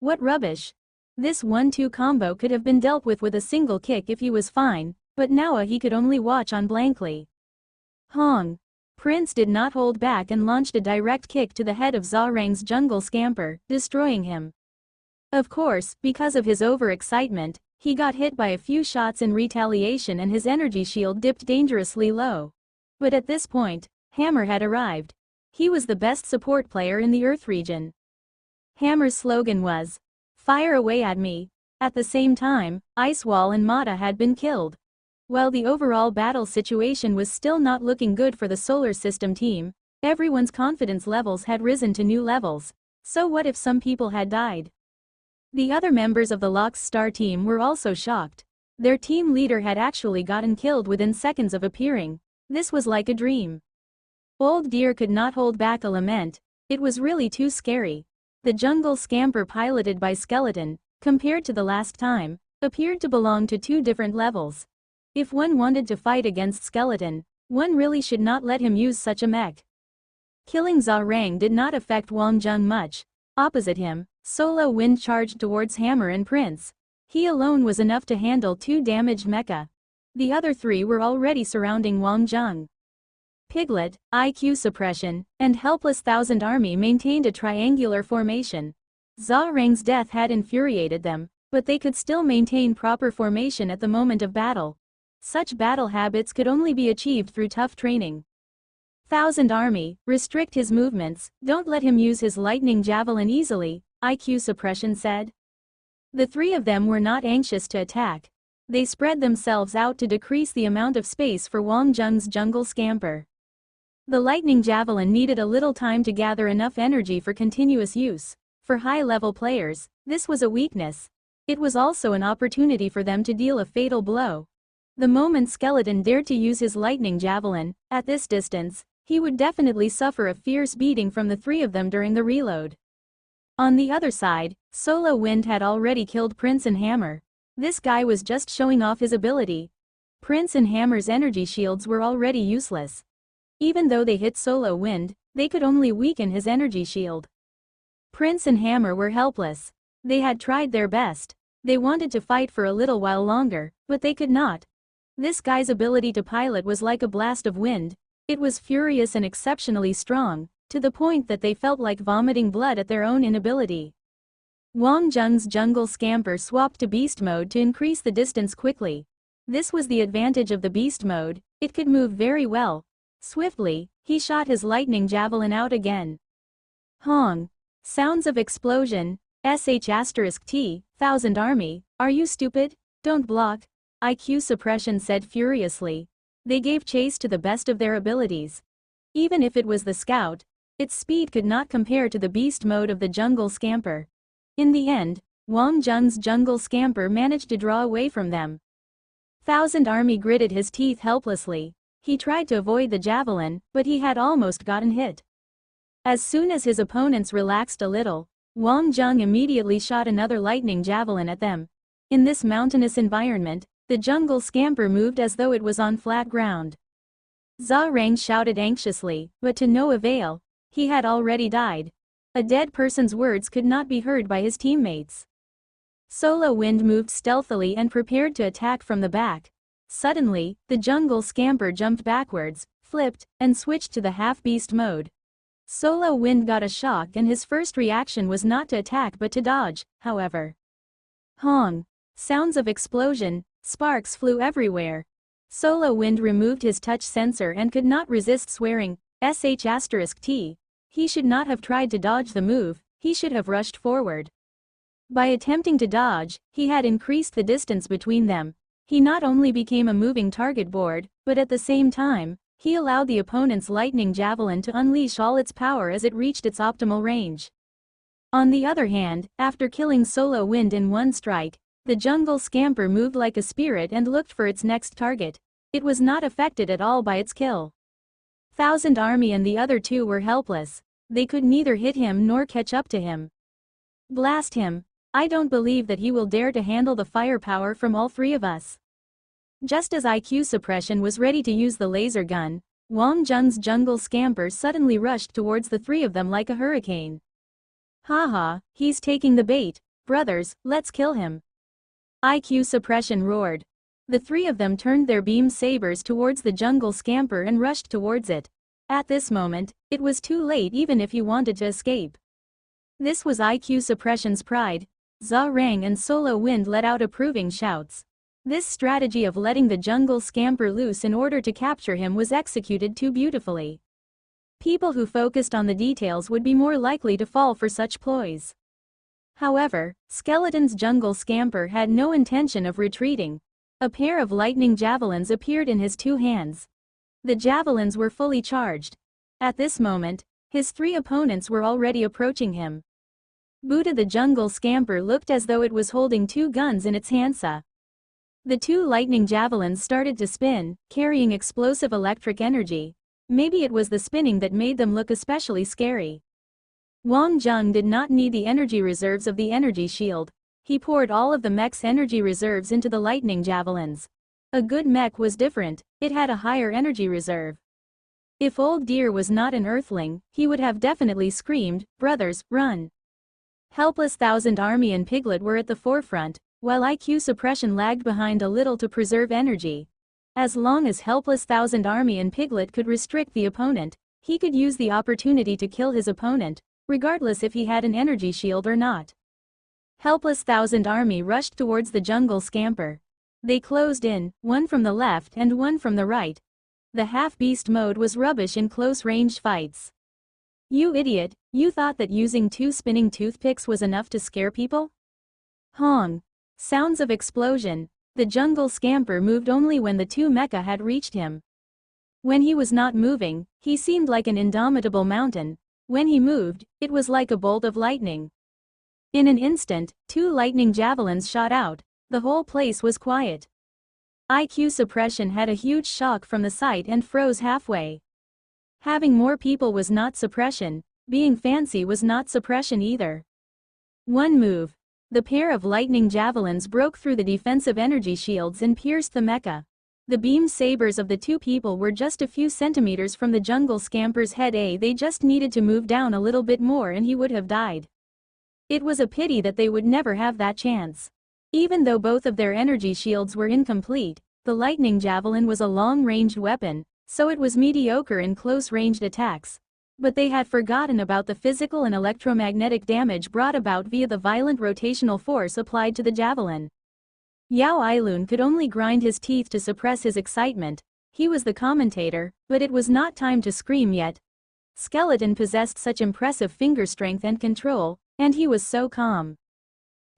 What rubbish. This 1-2 combo could have been dealt with a single kick if he was fine, but now he could only watch on blankly. Hong! Prince did not hold back and launched a direct kick to the head of Zhao Reng's jungle scamper, destroying him. Of course, because of his overexcitement, he got hit by a few shots in retaliation and his energy shield dipped dangerously low. But at this point, Hammer had arrived. He was the best support player in the Earth region. Hammer's slogan was, "Fire away at me." At the same time, Icewall and Mata had been killed. While the overall battle situation was still not looking good for the Solar System team, everyone's confidence levels had risen to new levels. So what if some people had died? The other members of the Locke's star team were also shocked. Their team leader had actually gotten killed within seconds of appearing. This was like a dream. Old Deer could not hold back a lament. It was really too scary. The jungle scamper piloted by Skeleton, compared to the last time, appeared to belong to two different levels. If one wanted to fight against Skeleton, one really should not let him use such a mech. Killing Zhao Reng did not affect Wang Zheng much. Opposite him, Solo Wind charged towards Hammer and Prince. He alone was enough to handle 2 damaged mecha. The other 3 were already surrounding Wang Zheng. Piglet, IQ suppression, and Helpless Thousand Army maintained a triangular formation. Zhao Reng's death had infuriated them, but they could still maintain proper formation at the moment of battle. Such battle habits could only be achieved through tough training. Thousand Army, restrict his movements, don't let him use his lightning javelin easily, IQ suppression said. The 3 of them were not anxious to attack. They spread themselves out to decrease the amount of space for Wang Zheng's jungle scamper. The lightning javelin needed a little time to gather enough energy for continuous use. For high-level players, this was a weakness. It was also an opportunity for them to deal a fatal blow. The moment Skeleton dared to use his lightning javelin, at this distance, he would definitely suffer a fierce beating from the 3 of them during the reload. On the other side, Solo Wind had already killed Prince and Hammer. This guy was just showing off his ability. Prince and Hammer's energy shields were already useless. Even though they hit Solo Wind, they could only weaken his energy shield. Prince and Hammer were helpless. They had tried their best. They wanted to fight for a little while longer, but they could not. This guy's ability to pilot was like a blast of wind. It was furious and exceptionally strong, to the point that they felt like vomiting blood at their own inability. Wang Zheng's jungle scamper swapped to beast mode to increase the distance quickly. This was the advantage of the beast mode, it could move very well. Swiftly, he shot his lightning javelin out again. Hong. Sounds of explosion. *T, Thousand Army, are you stupid? Don't block. IQ suppression said furiously. They gave chase to the best of their abilities. Even if it was the scout, its speed could not compare to the beast mode of the jungle scamper. In the end, Wang Zheng's jungle scamper managed to draw away from them. Thousand Army gritted his teeth helplessly. He tried to avoid the javelin, but he had almost gotten hit. As soon as his opponents relaxed a little, Wang Zheng immediately shot another lightning javelin at them. In this mountainous environment, the jungle scamper moved as though it was on flat ground. Zhao Reng shouted anxiously, but to no avail. He had already died. A dead person's words could not be heard by his teammates. Solo Wind moved stealthily and prepared to attack from the back. Suddenly, the jungle scamper jumped backwards, flipped, and switched to the half-beast mode. Solo Wind got a shock and his first reaction was not to attack but to dodge, however. Hong! Sounds of explosion, sparks flew everywhere. Solo Wind removed his touch sensor and could not resist swearing, **T. He should not have tried to dodge the move, he should have rushed forward. By attempting to dodge, he had increased the distance between them. He not only became a moving target board, but at the same time, he allowed the opponent's lightning javelin to unleash all its power as it reached its optimal range. On the other hand, after killing Solo Wind in one strike, the jungle scamper moved like a spirit and looked for its next target. It was not affected at all by its kill. Thousand Army and the other two were helpless. They could neither hit him nor catch up to him. Blast him! I don't believe that he will dare to handle the firepower from all three of us. Just as IQ Suppression was ready to use the laser gun, Wang Zheng's jungle scamper suddenly rushed towards the three of them like a hurricane. Haha, he's taking the bait. Brothers, let's kill him. IQ Suppression roared. The three of them turned their beam sabers towards the jungle scamper and rushed towards it. At this moment, it was too late even if he wanted to escape. This was IQ Suppression's pride. Zha Rang and Solo Wind let out approving shouts. This strategy of letting the jungle scamper loose in order to capture him was executed too beautifully. People who focused on the details would be more likely to fall for such ploys. However, Skeleton's jungle scamper had no intention of retreating. A pair of lightning javelins appeared in his two hands. The javelins were fully charged. At this moment, his three opponents were already approaching him. Buddha the jungle scamper looked as though it was holding two guns in its handsa. The two lightning javelins started to spin, carrying explosive electric energy. Maybe it was the spinning that made them look especially scary. Wang Zheng did not need the energy reserves of the energy shield. He poured all of the mech's energy reserves into the lightning javelins. A good mech was different, it had a higher energy reserve. If Old Deer was not an earthling, he would have definitely screamed, "Brothers, run!" Helpless Thousand Army and Piglet were at the forefront, while IQ Suppression lagged behind a little to preserve energy. As long as Helpless Thousand Army and Piglet could restrict the opponent, he could use the opportunity to kill his opponent, regardless if he had an energy shield or not. Helpless Thousand Army rushed towards the jungle scamper. They closed in, one from the left and one from the right. The half-beast mode was rubbish in close-range fights. You idiot, you thought that using two spinning toothpicks was enough to scare people? Hong! Sounds of explosion. The jungle scamper moved only when the two mecha had reached him. When he was not moving, he seemed like an indomitable mountain. When he moved, it was like a bolt of lightning. In an instant, two lightning javelins shot out. The whole place was quiet. IQ Suppression had a huge shock from the sight and froze halfway. Having more people was not suppression, being fancy was not suppression either. One move. The pair of lightning javelins broke through the defensive energy shields and pierced the mecha. The beam sabers of the two people were just a few centimeters from the jungle scamper's head. They just needed to move down a little bit more and he would have died. It was a pity that they would never have that chance. Even though both of their energy shields were incomplete, the lightning javelin was a long-ranged weapon, so it was mediocre in close-ranged attacks. But they had forgotten about the physical and electromagnetic damage brought about via the violent rotational force applied to the javelin. Yao Ailun could only grind his teeth to suppress his excitement. He was the commentator, but it was not time to scream yet. Skeleton possessed such impressive finger strength and control, and he was so calm.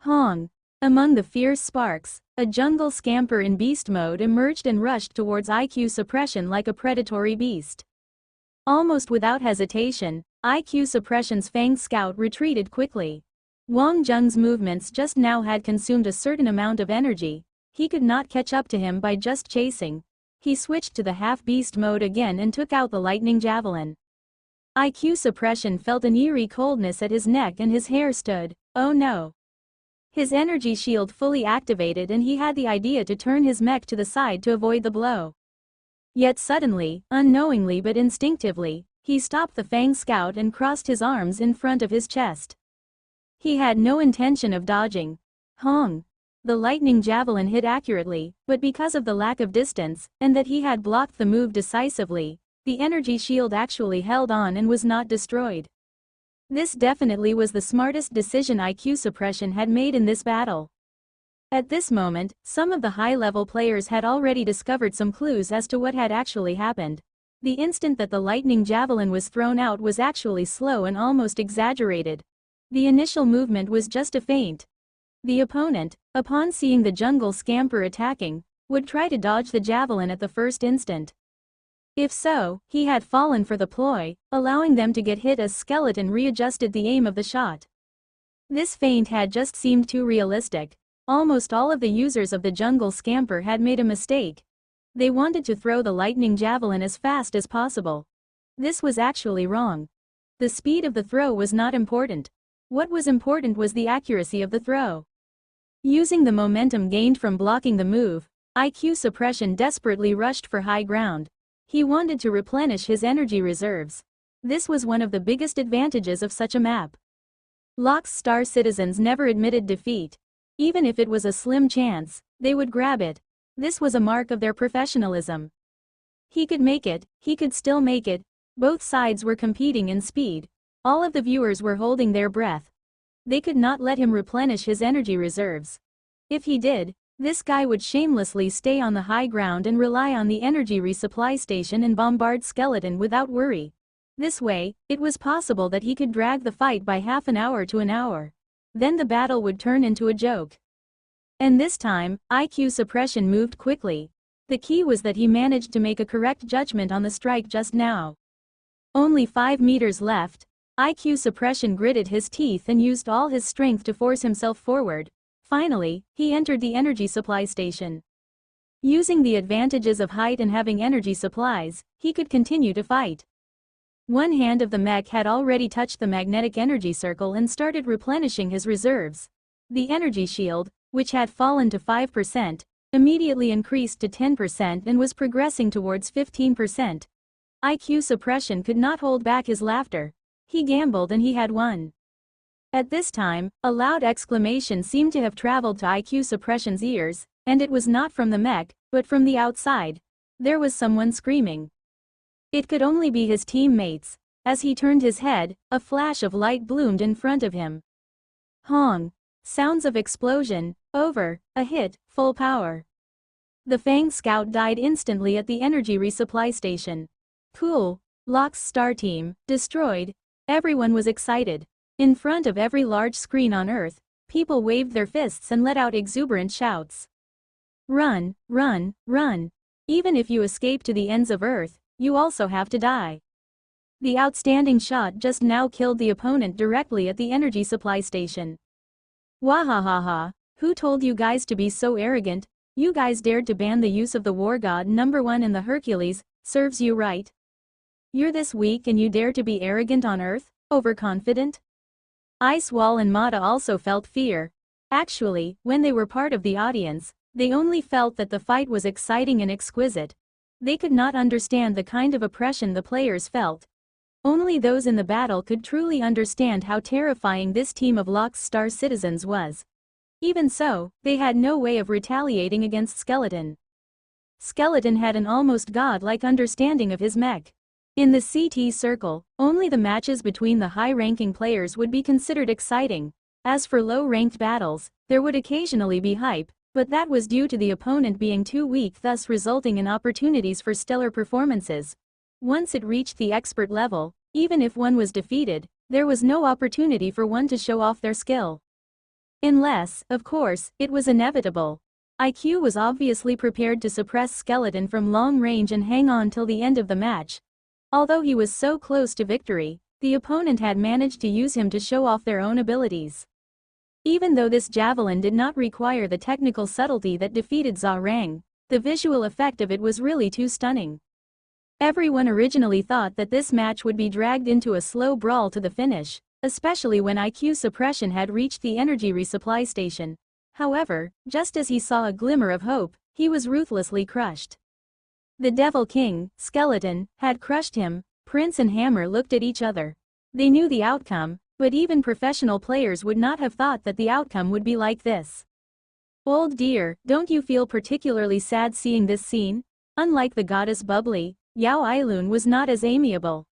Hong! Among the fierce sparks, a jungle scamper in beast mode emerged and rushed towards IQ Suppression like a predatory beast. Almost without hesitation, IQ Suppression's Fang Scout retreated quickly. Wang Zheng's movements just now had consumed a certain amount of energy. He could not catch up to him by just chasing. He switched to the half-beast mode again and took out the lightning javelin. IQ Suppression felt an eerie coldness at his neck and his hair stood. Oh no! His energy shield fully activated and he had the idea to turn his mech to the side to avoid the blow. Yet suddenly, unknowingly but instinctively, He stopped the Fang Scout and crossed his arms in front of his chest. He had no intention of dodging. Hong! The lightning javelin hit accurately, but because of the lack of distance, and that he had blocked the move decisively, the energy shield actually held on and was not destroyed. This definitely was the smartest decision IQ suppression had made in this battle. At this moment, some of the high-level players had already discovered some clues as to what had actually happened. The instant that the lightning javelin was thrown out was actually slow and almost exaggerated. The initial movement was just a feint. The opponent, upon seeing the jungle scamper attacking, would try to dodge the javelin at the first instant. If so, he had fallen for the ploy, allowing them to get hit as Skeleton readjusted the aim of the shot. This feint had just seemed too realistic. Almost all of the users of the jungle scamper had made a mistake. They wanted to throw the lightning javelin as fast as possible. This was actually wrong. The speed of the throw was not important. What was important was the accuracy of the throw. Using the momentum gained from blocking the move, IQ suppression desperately rushed for high ground. He wanted to replenish his energy reserves. This was one of the biggest advantages of such a map. Locke's star citizens never admitted defeat. Even if it was a slim chance, they would grab it. This was a mark of their professionalism. He could make it, he could still make it. Both sides were competing in speed. All of the viewers were holding their breath. They could not let him replenish his energy reserves. If he did, this guy would shamelessly stay on the high ground and rely on the energy resupply station and bombard Skeleton without worry. This way, it was possible that he could drag the fight by half an hour to an hour. Then the battle would turn into a joke. And this time, IQ suppression moved quickly. The key was that he managed to make a correct judgment on the strike just now. Only 5 meters left. IQ suppression gritted his teeth and used all his strength to force himself forward. Finally, he entered the energy supply station. Using the advantages of height and having energy supplies, he could continue to fight. One hand of the mech had already touched the magnetic energy circle and started replenishing his reserves. The energy shield, which had fallen to 5%, immediately increased to 10% and was progressing towards 15%. IQ suppression could not hold back his laughter. He gambled and he had won. At this time, a loud exclamation seemed to have traveled to IQ suppression's ears, and it was not from the mech, but from the outside. There was someone screaming. It could only be his teammates. As he turned his head, a flash of light bloomed in front of him. Hong! Sounds of explosion. Over. A hit. Full power. The Fang Scout died instantly at the energy resupply station. Cool. Locke's star team, destroyed. Everyone was excited. In front of every large screen on Earth, people waved their fists and let out exuberant shouts. Run, run, run. Even if you escape to the ends of Earth, you also have to die. The outstanding shot just now killed the opponent directly at the energy supply station. Wahahaha, who told you guys to be so arrogant? You guys dared to ban the use of the War God #1 in the Hercules, serves you right. You're this weak and you dare to be arrogant on Earth, overconfident? Ice Wall and Mata also felt fear. Actually, when they were part of the audience, they only felt that the fight was exciting and exquisite. They could not understand the kind of oppression the players felt. Only those in the battle could truly understand how terrifying this team of Locke's star citizens was. Even so, they had no way of retaliating against Skeleton. Skeleton had an almost god-like understanding of his mech. In the CT circle, only the matches between the high-ranking players would be considered exciting. As for low-ranked battles, there would occasionally be hype, but that was due to the opponent being too weak, thus resulting in opportunities for stellar performances. Once it reached the expert level, even if one was defeated, there was no opportunity for one to show off their skill. Unless, of course, it was inevitable. IQ was obviously prepared to suppress Skeleton from long range and hang on till the end of the match. Although he was so close to victory, the opponent had managed to use him to show off their own abilities. Even though this javelin did not require the technical subtlety that defeated Zarang, the visual effect of it was really too stunning. Everyone originally thought that this match would be dragged into a slow brawl to the finish, especially when IQ suppression had reached the energy resupply station. However, just as he saw a glimmer of hope, he was ruthlessly crushed. The Devil King, Skeleton, had crushed him. Prince and Hammer looked at each other. They knew the outcome, but even professional players would not have thought that the outcome would be like this. Old dear, don't you feel particularly sad seeing this scene? Unlike the goddess Bubbly, Yao Ailun was not as amiable.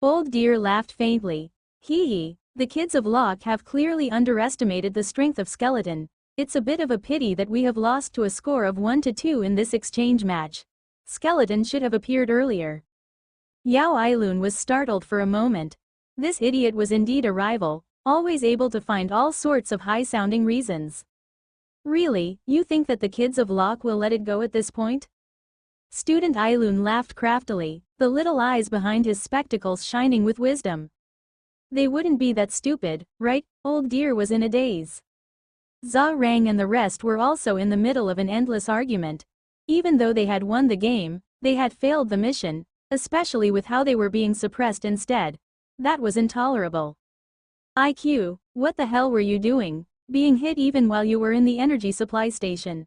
Old dear laughed faintly. Hee hee, the kids of Locke have clearly underestimated the strength of Skeleton. It's a bit of a pity that we have lost to a score of 1-2 in this exchange match. Skeleton should have appeared earlier. Yao Ailun was startled for a moment. This idiot was indeed a rival, always able to find all sorts of high-sounding reasons. Really, you think that the kids of Locke will let it go at this point? Student Ailun laughed craftily, the little eyes behind his spectacles shining with wisdom. They wouldn't be that stupid, right? Old dear was in a daze. Zha Rang and the rest were also in the middle of an endless argument. Even though they had won the game, they had failed the mission, especially with how they were being suppressed instead. That was intolerable. IQ, what the hell were you doing? Being hit even while you were in the energy supply station.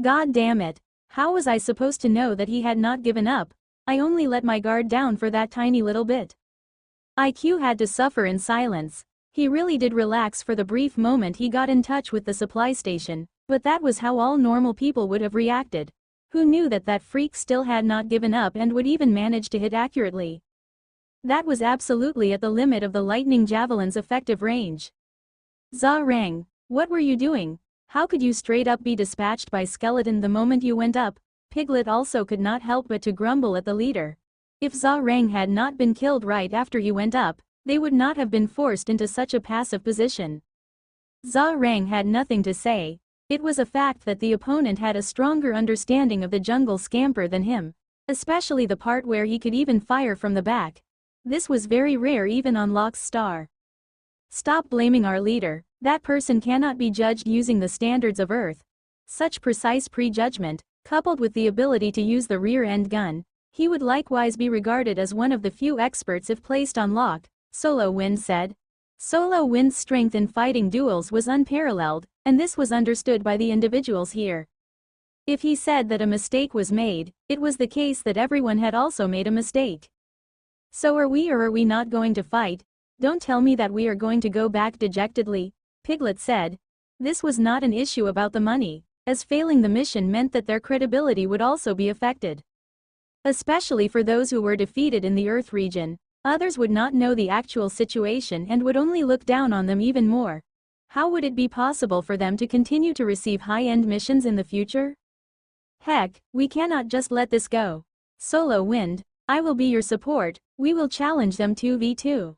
God damn it. How was I supposed to know that he had not given up? I only let my guard down for that tiny little bit. IQ had to suffer in silence. He really did relax for the brief moment he got in touch with the supply station, but that was how all normal people would have reacted. Who knew that that freak still had not given up and would even manage to hit accurately? That was absolutely at the limit of the lightning javelin's effective range. Zha Rang, what were you doing? How could you straight up be dispatched by Skeleton the moment you went up? Piglet also could not help but to grumble at the leader. If Zha Rang had not been killed right after he went up, they would not have been forced into such a passive position. Zha Rang had nothing to say. It was a fact that the opponent had a stronger understanding of the jungle scamper than him, especially the part where he could even fire from the back. This was very rare even on Locke's star. Stop blaming our leader, that person cannot be judged using the standards of Earth. Such precise prejudgment, coupled with the ability to use the rear-end gun, he would likewise be regarded as one of the few experts if placed on Locke, Solo Wind said. Solo Wind's strength in fighting duels was unparalleled, and this was understood by the individuals here. If he said that a mistake was made, it was the case that everyone had also made a mistake. So are we or are we not going to fight? Don't tell me that we are going to go back dejectedly, Piglet said. This was not an issue about the money, as failing the mission meant that their credibility would also be affected. Especially for those who were defeated in the Earth region, others would not know the actual situation and would only look down on them even more. How would it be possible for them to continue to receive high-end missions in the future? Heck, we cannot just let this go. Solo Wind, I will be your support, we will challenge them 2v2.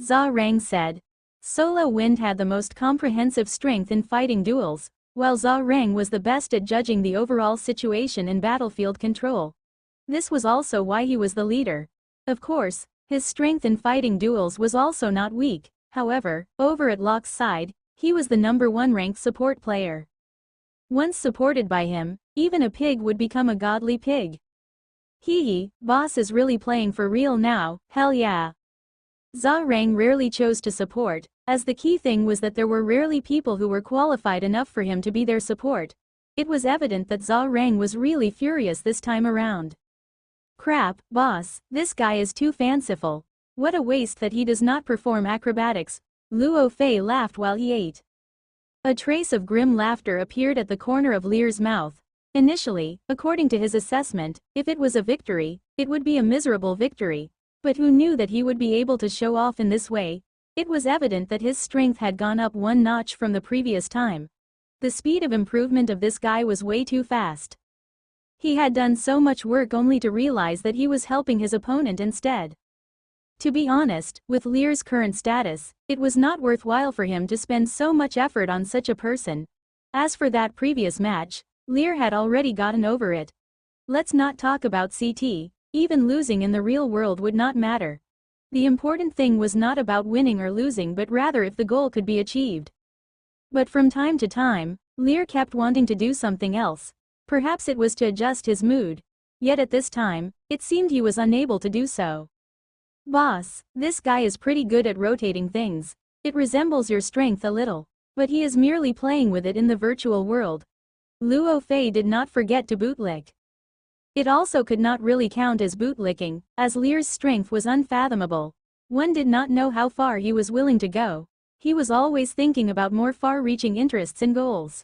Zha Rang said. Solo Wind had the most comprehensive strength in fighting duels, while Zha Rang was the best at judging the overall situation and battlefield control. This was also why he was the leader. Of course, his strength in fighting duels was also not weak. However, over at Locke's side, he was the #1 ranked support player. Once supported by him, even a pig would become a godly pig. Hee hee, boss is really playing for real now, hell yeah. Zha Rang rarely chose to support, as the key thing was that there were rarely people who were qualified enough for him to be their support. It was evident that Zha Rang was really furious this time around. Crap, boss, this guy is too fanciful. What a waste that he does not perform acrobatics. Luo Fei laughed while he ate. A trace of grim laughter appeared at the corner of Lear's mouth. Initially, according to his assessment, if it was a victory, it would be a miserable victory. But who knew that he would be able to show off in this way? It was evident that his strength had gone up one notch from the previous time. The speed of improvement of this guy was way too fast. He had done so much work only to realize that he was helping his opponent instead. To be honest, with Lear's current status, it was not worthwhile for him to spend so much effort on such a person. As for that previous match, Lear had already gotten over it. Let's not talk about CT. Even losing in the real world would not matter. The important thing was not about winning or losing but rather if the goal could be achieved. But from time to time, Lear kept wanting to do something else. Perhaps it was to adjust his mood. Yet at this time, it seemed he was unable to do so. Boss, this guy is pretty good at rotating things. It resembles your strength a little. But he is merely playing with it in the virtual world. Luo Fei did not forget to bootlick. It also could not really count as bootlicking, as Lear's strength was unfathomable. One did not know how far he was willing to go. He was always thinking about more far-reaching interests and goals.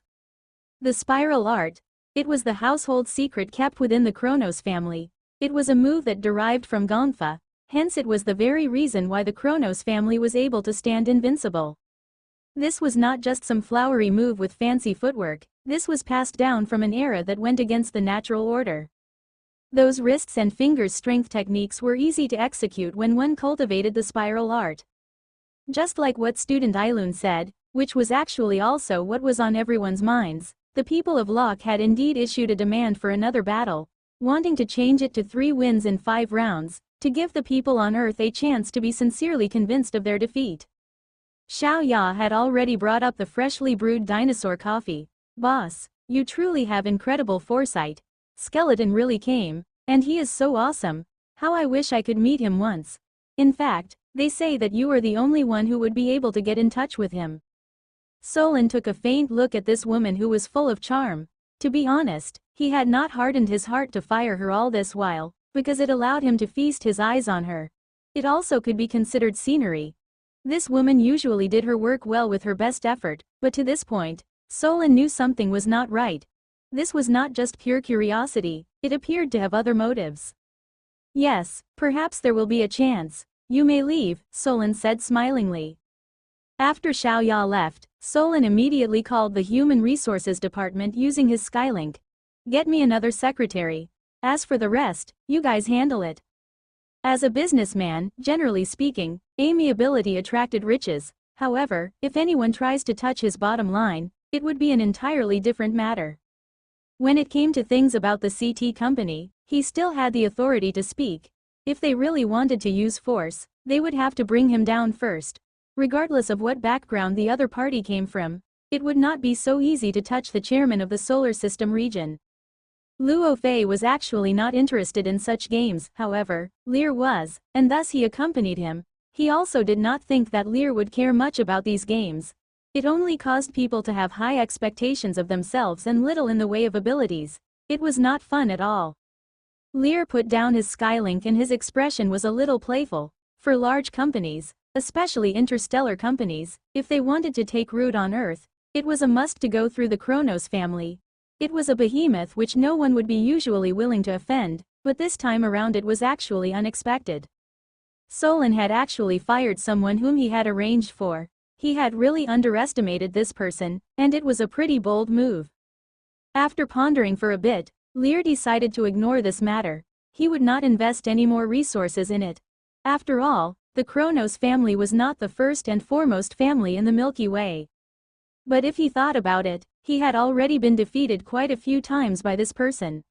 The spiral art. It was the household secret kept within the Kronos family. It was a move that derived from Gonfa, hence it was the very reason why the Kronos family was able to stand invincible. This was not just some flowery move with fancy footwork, this was passed down from an era that went against the natural order. Those wrists and fingers strength techniques were easy to execute when one cultivated the spiral art. Just like what student Ailun said, which was actually also what was on everyone's minds, the people of Locke had indeed issued a demand for another battle, wanting to change it to 3 wins in 5 rounds, to give the people on Earth a chance to be sincerely convinced of their defeat. Xiao Ya had already brought up the freshly brewed dinosaur coffee. "Boss, you truly have incredible foresight. Skeleton really came, and he is so awesome. How I wish I could meet him once. In fact, they say that you are the only one who would be able to get in touch with him." Solon took a faint look at this woman who was full of charm. To be honest, he had not hardened his heart to fire her all this while, because it allowed him to feast his eyes on her. It also could be considered scenery. This woman usually did her work well with her best effort, but to this point, Solon knew something was not right. This was not just pure curiosity, it appeared to have other motives. "Yes, perhaps there will be a chance. You may leave," Solon said smilingly. After Xiao Ya left, Solon immediately called the Human Resources Department using his Skylink. "Get me another secretary. As for the rest, you guys handle it." As a businessman, generally speaking, amiability attracted riches. However, if anyone tries to touch his bottom line, it would be an entirely different matter. When it came to things about the CT company, he still had the authority to speak. If they really wanted to use force, they would have to bring him down first. Regardless of what background the other party came from, it would not be so easy to touch the chairman of the solar system region. Luo Fei was actually not interested in such games, however, Lear was, and thus he accompanied him. He also did not think that Lear would care much about these games. It only caused people to have high expectations of themselves and little in the way of abilities. It was not fun at all. Lear put down his Skylink and his expression was a little playful. For large companies, especially interstellar companies, if they wanted to take root on Earth, it was a must to go through the Kronos family. It was a behemoth which no one would be usually willing to offend, but this time around it was actually unexpected. Solon had actually fired someone whom he had arranged for. He had really underestimated this person, and it was a pretty bold move. After pondering for a bit, Lear decided to ignore this matter. He would not invest any more resources in it. After all, the Kronos family was not the first and foremost family in the Milky Way. But if he thought about it, he had already been defeated quite a few times by this person.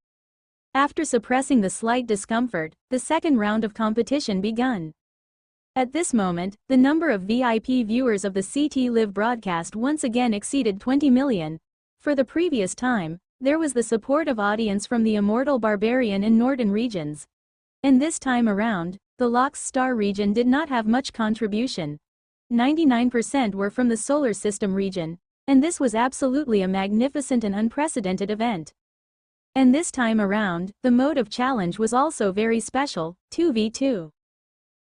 After suppressing the slight discomfort, the second round of competition begun. At this moment, the number of VIP viewers of the CT Live broadcast once again exceeded 20 million. For the previous time, there was the support of audience from the Immortal Barbarian and Northern regions. And this time around, the Lox Star region did not have much contribution. 99% were from the Solar System region, and this was absolutely a magnificent and unprecedented event. And this time around, the mode of challenge was also very special, 2v2.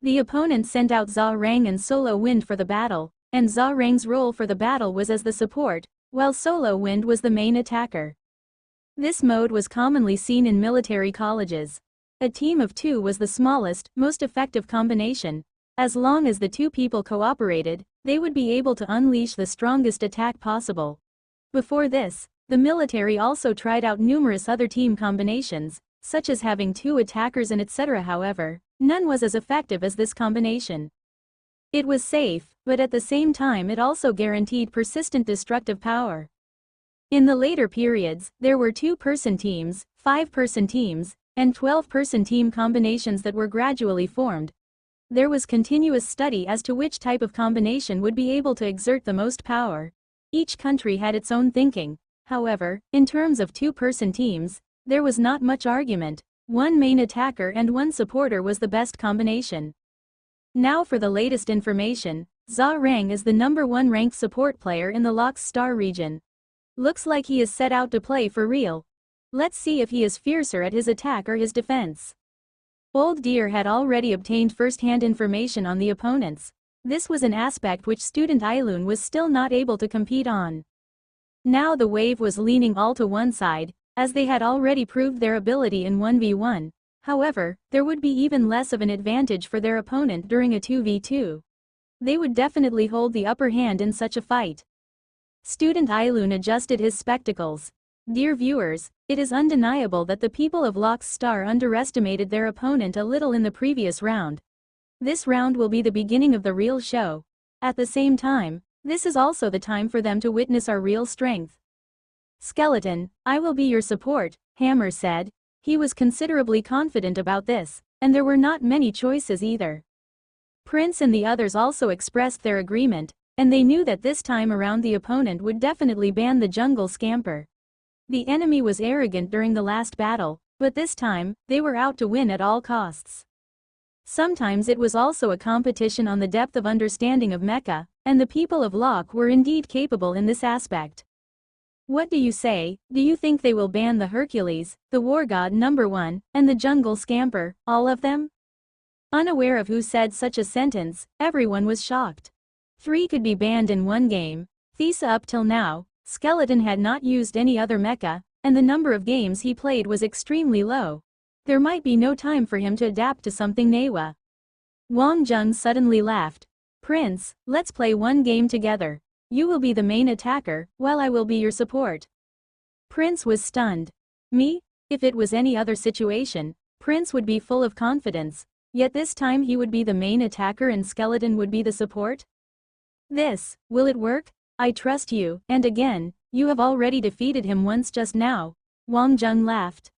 The opponent sent out Zha Rang and Solo Wind for the battle, and Zha Rang's role for the battle was as the support, while Solo Wind was the main attacker. This mode was commonly seen in military colleges. A team of 2 was the smallest, most effective combination. As long as the 2 people cooperated, they would be able to unleash the strongest attack possible. Before this, the military also tried out numerous other team combinations, such as having 2 attackers and etc. However, none was as effective as this combination. It was safe, but at the same time it also guaranteed persistent destructive power. In the later periods, there were 2-person teams, 5-person teams, and 12-person team combinations that were gradually formed. There was continuous study as to which type of combination would be able to exert the most power. Each country had its own thinking. However, in terms of 2-person teams, there was not much argument. 1 main attacker and 1 supporter was the best combination. Now for the latest information, Zha Rang is the number 1 ranked support player in the Lox Star region. Looks like he is set out to play for real. Let's see if he is fiercer at his attack or his defense. Old Deer had already obtained first-hand information on the opponents. This was an aspect which student Ailun was still not able to compete on. Now the wave was leaning all to one side, as they had already proved their ability in 1v1. However, there would be even less of an advantage for their opponent during a 2v2. They would definitely hold the upper hand in such a fight. Student Ailun adjusted his spectacles. Dear viewers, it is undeniable that the people of Locke's Star underestimated their opponent a little in the previous round. This round will be the beginning of the real show. At the same time, this is also the time for them to witness our real strength. Skeleton, I will be your support, Hammer said. He was considerably confident about this, and there were not many choices either. Prince and the others also expressed their agreement, and they knew that this time around the opponent would definitely ban the jungle scamper. The enemy was arrogant during the last battle, but this time, they were out to win at all costs. Sometimes it was also a competition on the depth of understanding of mecha, and the people of Locke were indeed capable in this aspect. What do you say? Do you think they will ban the Hercules, the war god #1, and the jungle scamper, all of them? Unaware of who said such a sentence, everyone was shocked. 3 could be banned in one game. Thesa up till now, Skeleton had not used any other mecha, and the number of games he played was extremely low. There might be no time for him to adapt to something Newa. Wang Jung suddenly laughed. Prince, let's play one game together. You will be the main attacker, while I will be your support. Prince was stunned. Me? If it was any other situation, Prince would be full of confidence, yet this time he would be the main attacker and Skeleton would be the support? Will it work? I trust you, and again, you have already defeated him once just now. Wang Jung laughed.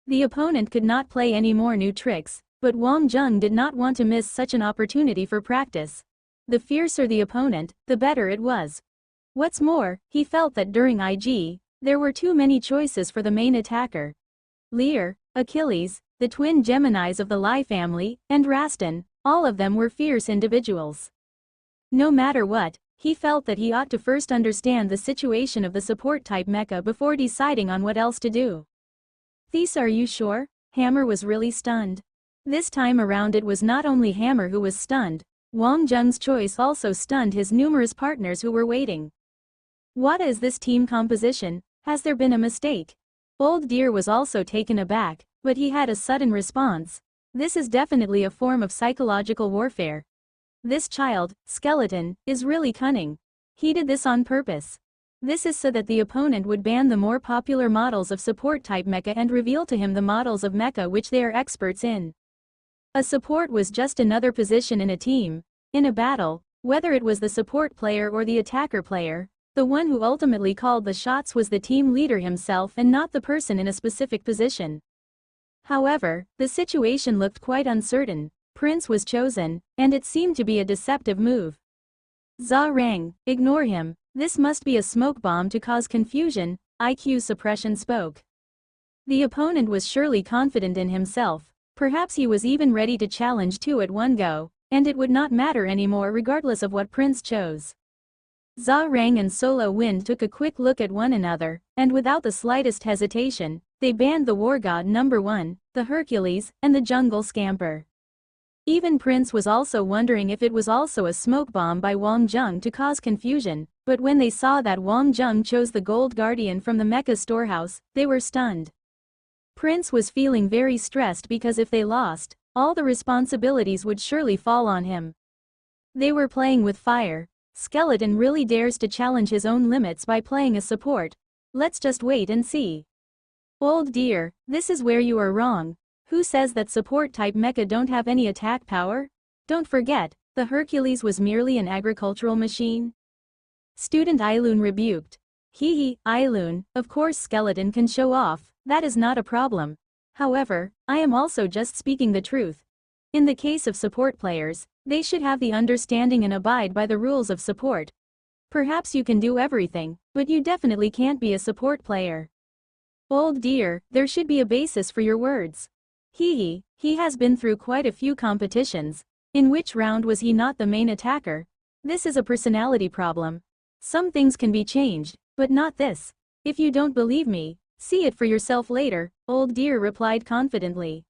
The opponent could not play any more new tricks, but Wang Jung did not want to miss such an opportunity for practice. The fiercer the opponent, the better it was. What's more, he felt that during IG, there were too many choices for the main attacker. Lear, Achilles, the twin Geminis of the Lai family, and Rastan, all of them were fierce individuals. No matter what, he felt that he ought to first understand the situation of the support-type mecha before deciding on what else to do. These, are you sure? Hammer was really stunned. This time around it was not only Hammer who was stunned. Wang Jung's choice also stunned his numerous partners who were waiting. What is this team composition? Has there been a mistake? Old Deer was also taken aback, but he had a sudden response. This is definitely a form of psychological warfare. This child, Skeleton, is really cunning. He did this on purpose. This is so that the opponent would ban the more popular models of support-type mecha and reveal to him the models of mecha which they are experts in. A support was just another position in a team. In a battle, whether it was the support player or the attacker player, the one who ultimately called the shots was the team leader himself and not the person in a specific position. However, the situation looked quite uncertain. Prince was chosen, and it seemed to be a deceptive move. Za Rang, ignore him. This must be a smoke bomb to cause confusion, IQ suppression spoke. The opponent was surely confident in himself. Perhaps he was even ready to challenge 2 at one go, and it would not matter anymore regardless of what Prince chose. Za Rang and Solo Wind took a quick look at one another, and without the slightest hesitation, they banned the war god #1, the Hercules, and the jungle scamper. Even Prince was also wondering if it was also a smoke bomb by Wang Jung to cause confusion, but when they saw that Wang Jung chose the gold guardian from the mecha storehouse, they were stunned. Prince was feeling very stressed because if they lost, all the responsibilities would surely fall on him. They were playing with fire. Skeleton really dares to challenge his own limits by playing a support. Let's just wait and see. Old Deer, this is where you are wrong. Who says that support-type mecha don't have any attack power? Don't forget, the Hercules was merely an agricultural machine. Student Ailun rebuked. Hee, Ailun, of course Skeleton can show off. That is not a problem. However, I am also just speaking the truth. In the case of support players, they should have the understanding and abide by the rules of support. Perhaps you can do everything, but you definitely can't be a support player. Old Deer, there should be a basis for your words. He has been through quite a few competitions. In which round was he not the main attacker? This is a personality problem. Some things can be changed, but not this. If you don't believe me, See it for yourself later, Old Deer replied confidently.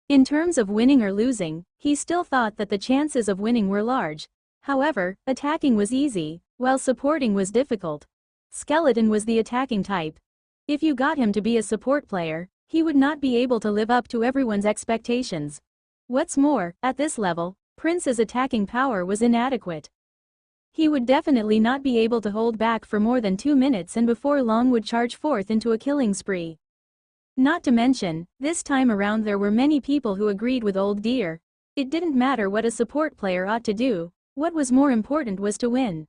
In terms of winning or losing, he still thought that the chances of winning were large. However, attacking was easy, while supporting was difficult. Skeleton was the attacking type. If you got him to be a support player, he would not be able to live up to everyone's expectations. What's more, at this level, Prince's attacking power was inadequate. He would definitely not be able to hold back for more than 2 minutes and before long would charge forth into a killing spree. Not to mention, this time around there were many people who agreed with Old Deer. It didn't matter what a support player ought to do, what was more important was to win.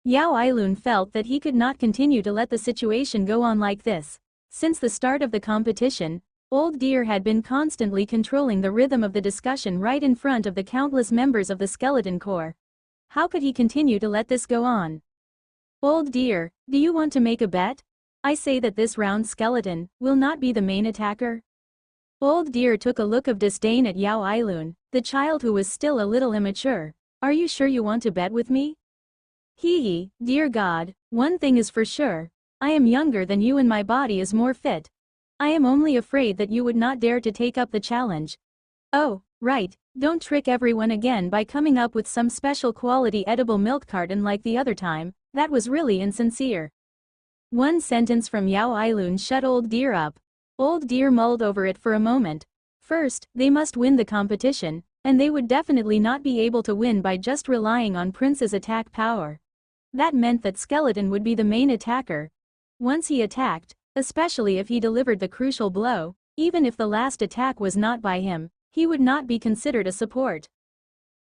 Yao Ailun felt that he could not continue to let the situation go on like this. Since the start of the competition, Old Deer had been constantly controlling the rhythm of the discussion right in front of the countless members of the Skeleton Corps. How could he continue to let this go on? Old Deer, do you want to make a bet? I say that this round Skeleton will not be the main attacker. Old Deer took a look of disdain at Yao Ailun, the child who was still a little immature. Are you sure you want to bet with me? Hee, dear God, one thing is for sure. I am younger than you and my body is more fit. I am only afraid that you would not dare to take up the challenge. Oh, right, don't trick everyone again by coming up with some special quality edible milk carton like the other time, that was really insincere. One sentence from Yao Ailun shut Old Deer up. Old Deer mulled over it for a moment. First, they must win the competition, and they would definitely not be able to win by just relying on Prince's attack power. That meant that Skeleton would be the main attacker. Once he attacked, especially if he delivered the crucial blow, even if the last attack was not by him, he would not be considered a support.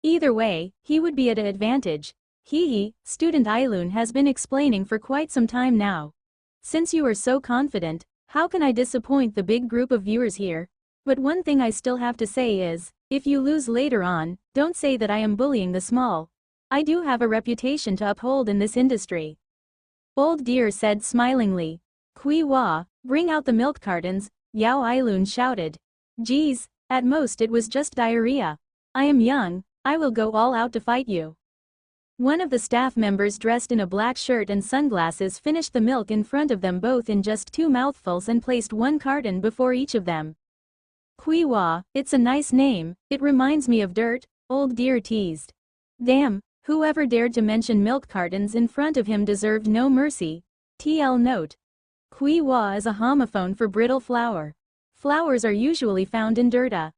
Either way, he would be at an advantage. Student Ailun has been explaining for quite some time now. Since you are so confident, how can I disappoint the big group of viewers here? But one thing I still have to say is, if you lose later on, don't say that I am bullying the small. I do have a reputation to uphold in this industry. Old Deer said smilingly. Kui Wa, bring out the milk cartons, Yao Ailun shouted. Geez, at most it was just diarrhea. I am young, I will go all out to fight you. One of the staff members dressed in a black shirt and sunglasses finished the milk in front of them both in just 2 mouthfuls and placed one carton before each of them. Kui Wa, it's a nice name, it reminds me of dirt, Old Deer teased. Damn, whoever dared to mention milk cartons in front of him deserved no mercy. TL note. Kui Wa is a homophone for brittle flour. Flowers are usually found in dirta.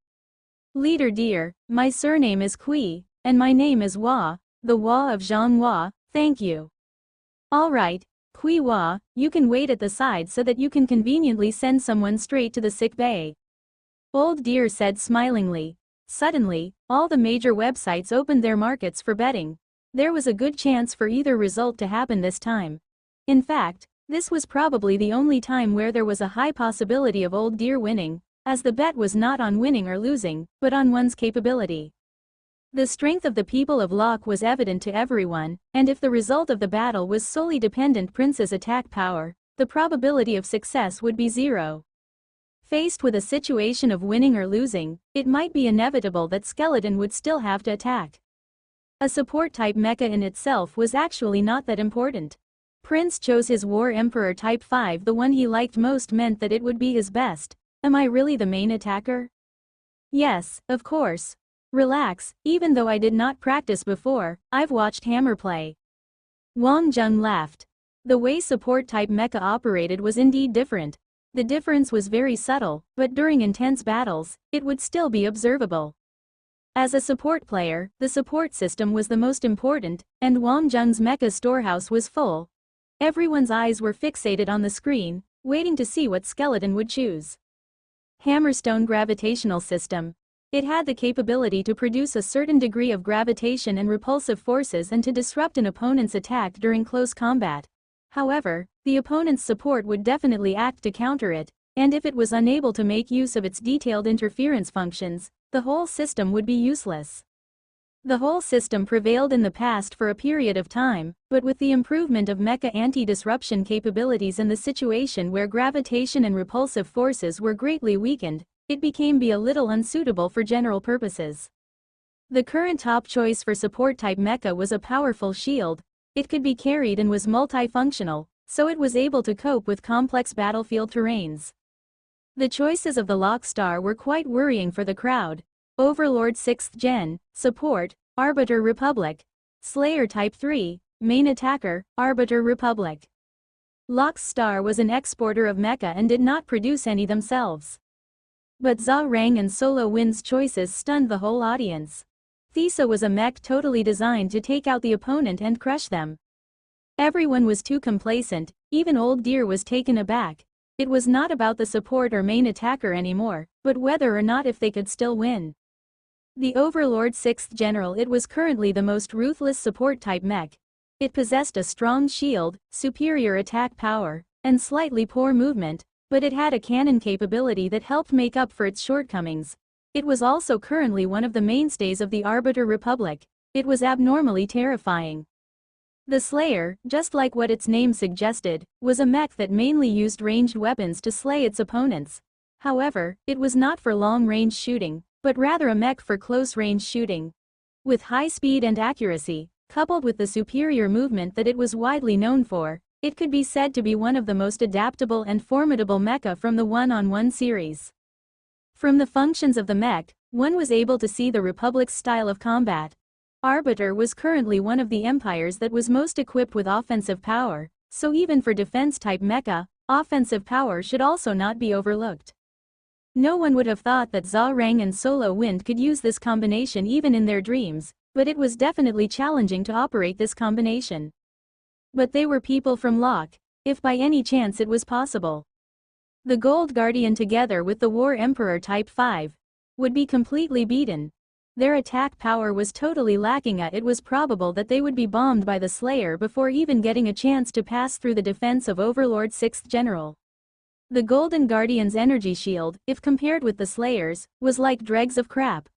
Leader Deer, my surname is Kui, and my name is Wa, the Wa of Zhang Wa, thank you. Alright, Kui Wa, you can wait at the side so that you can conveniently send someone straight to the sick bay. Old Deer said smilingly. Suddenly, all the major websites opened their markets for betting. There was a good chance for either result to happen this time. In fact, this was probably the only time where there was a high possibility of Old Deer winning, as the bet was not on winning or losing, but on one's capability. The strength of the people of Locke was evident to everyone, and if the result of the battle was solely dependent Prince's attack power, the probability of success would be 0. Faced with a situation of winning or losing, it might be inevitable that Skeleton would still have to attack. A support-type mecha in itself was actually not that important. Prince chose his War Emperor Type 5, the one he liked most meant that it would be his best. Am I really the main attacker? Yes, of course. Relax, even though I did not practice before, I've watched Hammer play. Wang Zheng laughed. The way support-type mecha operated was indeed different. The difference was very subtle, but during intense battles, it would still be observable. As a support player, the support system was the most important, and Wang Zheng's mecha storehouse was full. Everyone's eyes were fixated on the screen, waiting to see what Skeleton would choose. Hammerstone Gravitational System. It had the capability to produce a certain degree of gravitation and repulsive forces and to disrupt an opponent's attack during close combat. However, the opponent's support would definitely act to counter it, and if it was unable to make use of its detailed interference functions, the whole system would be useless. The whole system prevailed in the past for a period of time, but with the improvement of mecha anti-disruption capabilities and the situation where gravitation and repulsive forces were greatly weakened, it became a little unsuitable for general purposes. The current top choice for support-type mecha was a powerful shield. It could be carried and was multifunctional, so it was able to cope with complex battlefield terrains. The choices of the Lock Star were quite worrying for the crowd. Overlord 6th Gen, Support, Arbiter Republic. Slayer Type 3, Main Attacker, Arbiter Republic. Lock's Star was an exporter of mecha and did not produce any themselves. But Zha Rang and Solo Wind's choices stunned the whole audience. Thesa was a mech totally designed to take out the opponent and crush them. Everyone was too complacent, even Old Deer was taken aback. It was not about the support or main attacker anymore, but whether or not if they could still win. The Overlord 6th General, it was currently the most ruthless support-type mech. It possessed a strong shield, superior attack power, and slightly poor movement, but it had a cannon capability that helped make up for its shortcomings. It was also currently one of the mainstays of the Arbiter Republic. It was abnormally terrifying. The Slayer, just like what its name suggested, was a mech that mainly used ranged weapons to slay its opponents. However, it was not for long-range shooting, but rather a mech for close-range shooting. With high speed and accuracy, coupled with the superior movement that it was widely known for, it could be said to be one of the most adaptable and formidable mecha from the one-on-one series. From the functions of the mech, one was able to see the Republic's style of combat. Arbiter was currently one of the empires that was most equipped with offensive power, so even for defense-type mecha, offensive power should also not be overlooked. No one would have thought that Zha Rang and Solo Wind could use this combination even in their dreams, but it was definitely challenging to operate this combination. But they were people from Locke, if by any chance it was possible. The Gold Guardian together with the War Emperor Type 5 would be completely beaten. Their attack power was totally lacking. It was probable that they would be bombed by the Slayer before even getting a chance to pass through the defense of Overlord 6th General. The Golden Guardian's energy shield, if compared with the Slayer's, was like dregs of crap.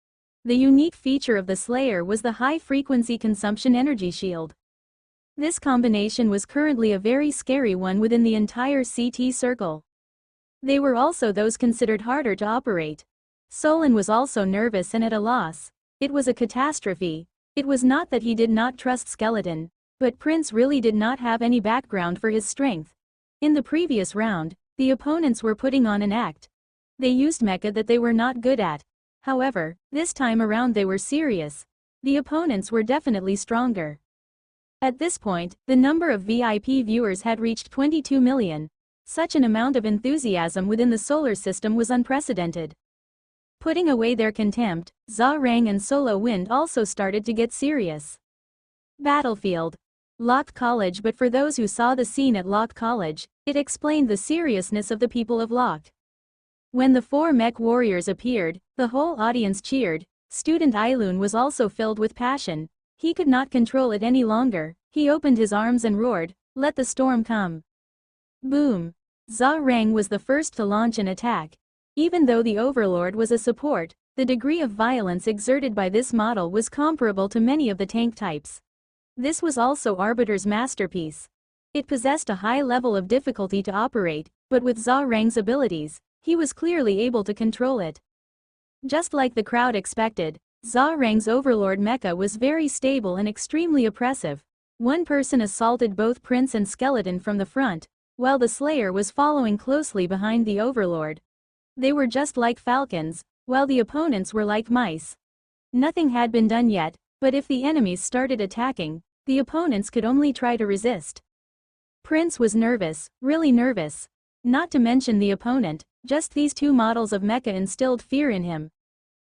The unique feature of the Slayer was the high-frequency consumption energy shield. This combination was currently a very scary one within the entire CT circle. They were also those considered harder to operate. Solon was also nervous and at a loss. It was a catastrophe. It was not that he did not trust Skeleton, but Prince really did not have any background for his strength. In the previous round, the opponents were putting on an act. They used mecha that they were not good at. However, this time around they were serious. The opponents were definitely stronger. At this point, the number of VIP viewers had reached 22 million. Such an amount of enthusiasm within the solar system was unprecedented. Putting away their contempt, Zha Rang and Solo Wind also started to get serious. Battlefield. Locke College. But for those who saw the scene at Locke College, it explained the seriousness of the people of Locke. When the four mech warriors appeared, the whole audience cheered. Student Ailun was also filled with passion. He could not control it any longer. He opened his arms and roared, "Let the storm come." Boom. Zha Rang was the first to launch an attack. Even though the Overlord was a support, the degree of violence exerted by this model was comparable to many of the tank types. This was also Arbiter's masterpiece. It possessed a high level of difficulty to operate, but with Zha Rang's abilities, he was clearly able to control it. Just like the crowd expected, Zha Rang's Overlord mecha was very stable and extremely oppressive. One person assaulted both Prince and Skeleton from the front, while the Slayer was following closely behind the Overlord. They were just like falcons, while the opponents were like mice. Nothing had been done yet, but if the enemies started attacking, the opponents could only try to resist. Prince was nervous, really nervous. Not to mention the opponent, just these two models of mecha instilled fear in him.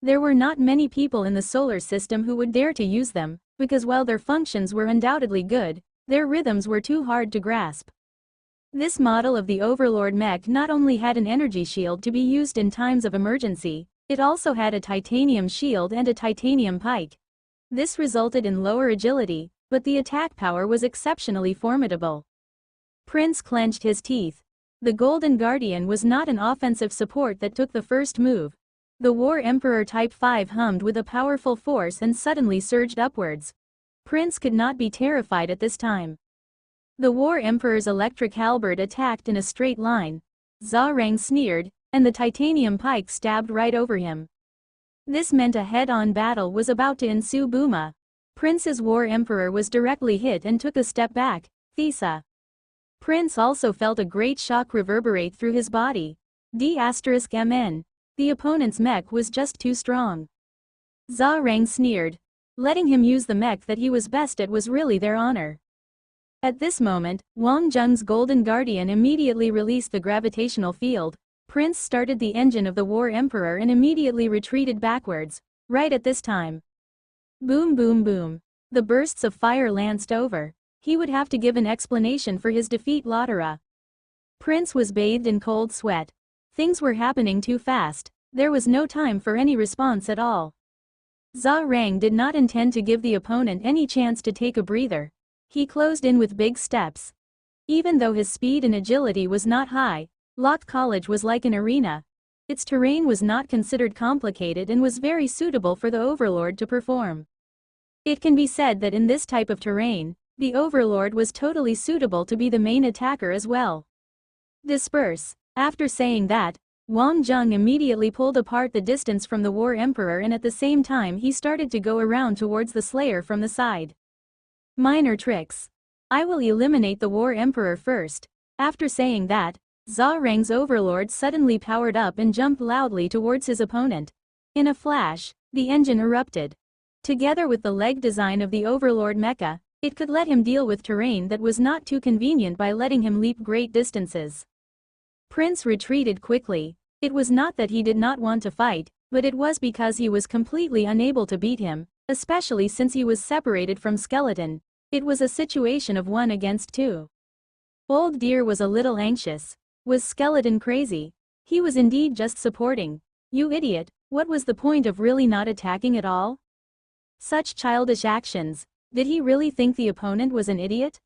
There were not many people in the solar system who would dare to use them, because while their functions were undoubtedly good, their rhythms were too hard to grasp. This model of the Overlord mech not only had an energy shield to be used in times of emergency, it also had a titanium shield and a titanium pike. This resulted in lower agility, but the attack power was exceptionally formidable. Prince clenched his teeth. The Golden Guardian was not an offensive support that took the first move. The War Emperor Type 5 hummed with a powerful force and suddenly surged upwards. Prince could not be terrified at this time. The War Emperor's electric halberd attacked in a straight line. Zha Rang sneered, and the titanium pike stabbed right over him. This meant a head-on battle was about to ensue. Booma. Prince's War Emperor was directly hit and took a step back. Thesa. Prince also felt a great shock reverberate through his body. D*MN. The opponent's mech was just too strong. Zhao Rang sneered. Letting him use the mech that he was best at was really their honor. At this moment, Wang Zheng's Golden Guardian immediately released the gravitational field. Prince started the engine of the War Emperor and immediately retreated backwards. Right at this time. Boom boom boom. The bursts of fire lanced over. He would have to give an explanation for his defeat later. Prince was bathed in cold sweat. Things were happening too fast. There was no time for any response at all. Zhao Rang did not intend to give the opponent any chance to take a breather. He closed in with big steps. Even though his speed and agility was not high, Lock College was like an arena. Its terrain was not considered complicated and was very suitable for the Overlord to perform. It can be said that in this type of terrain, the Overlord was totally suitable to be the main attacker as well. Disperse. After saying that, Wang Zheng immediately pulled apart the distance from the War Emperor, and at the same time he started to go around towards the Slayer from the side. Minor tricks. I will eliminate the War Emperor first. After saying that, Zhao Rang's Overlord suddenly powered up and jumped loudly towards his opponent. In a flash, the engine erupted. Together with the leg design of the Overlord mecha, it could let him deal with terrain that was not too convenient by letting him leap great distances. Prince retreated quickly. It was not that he did not want to fight, but it was because he was completely unable to beat him, especially since he was separated from Skeleton. It was a situation of 1 against 2. Old Deer was a little anxious. Was Skeleton crazy? He was indeed just supporting. You idiot, what was the point of really not attacking at all? Such childish actions. Did he really think the opponent was an idiot?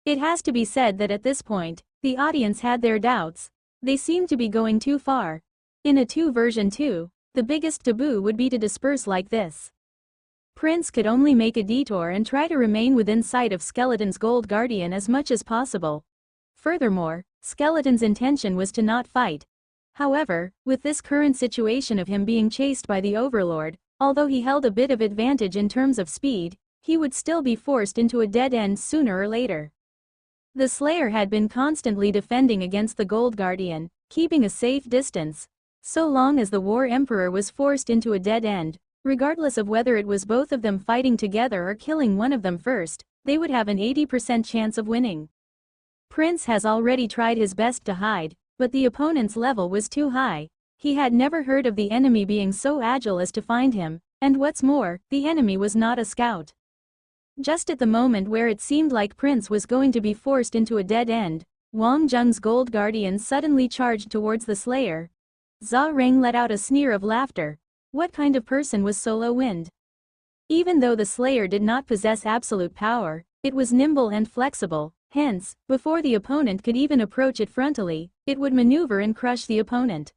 It has to be said that at this point, the audience had their doubts. They seemed to be going too far. In a 2 version 2, the biggest taboo would be to disperse like this. Prince could only make a detour and try to remain within sight of Skeleton's Gold Guardian as much as possible. Furthermore, Skeleton's intention was to not fight. However, with this current situation of him being chased by the Overlord, although he held a bit of advantage in terms of speed, he would still be forced into a dead end sooner or later. The Slayer had been constantly defending against the Gold Guardian, keeping a safe distance. So long as the War Emperor was forced into a dead end, regardless of whether it was both of them fighting together or killing one of them first, they would have an 80% chance of winning. Prince has already tried his best to hide, but the opponent's level was too high. He had never heard of the enemy being so agile as to find him, and what's more, the enemy was not a scout. Just at the moment where it seemed like Prince was going to be forced into a dead end, Wang Zheng's Gold Guardian suddenly charged towards the Slayer. Zhao Rang let out a sneer of laughter. What kind of person was Solo Wind? Even though the Slayer did not possess absolute power, it was nimble and flexible, hence, before the opponent could even approach it frontally, it would maneuver and crush the opponent.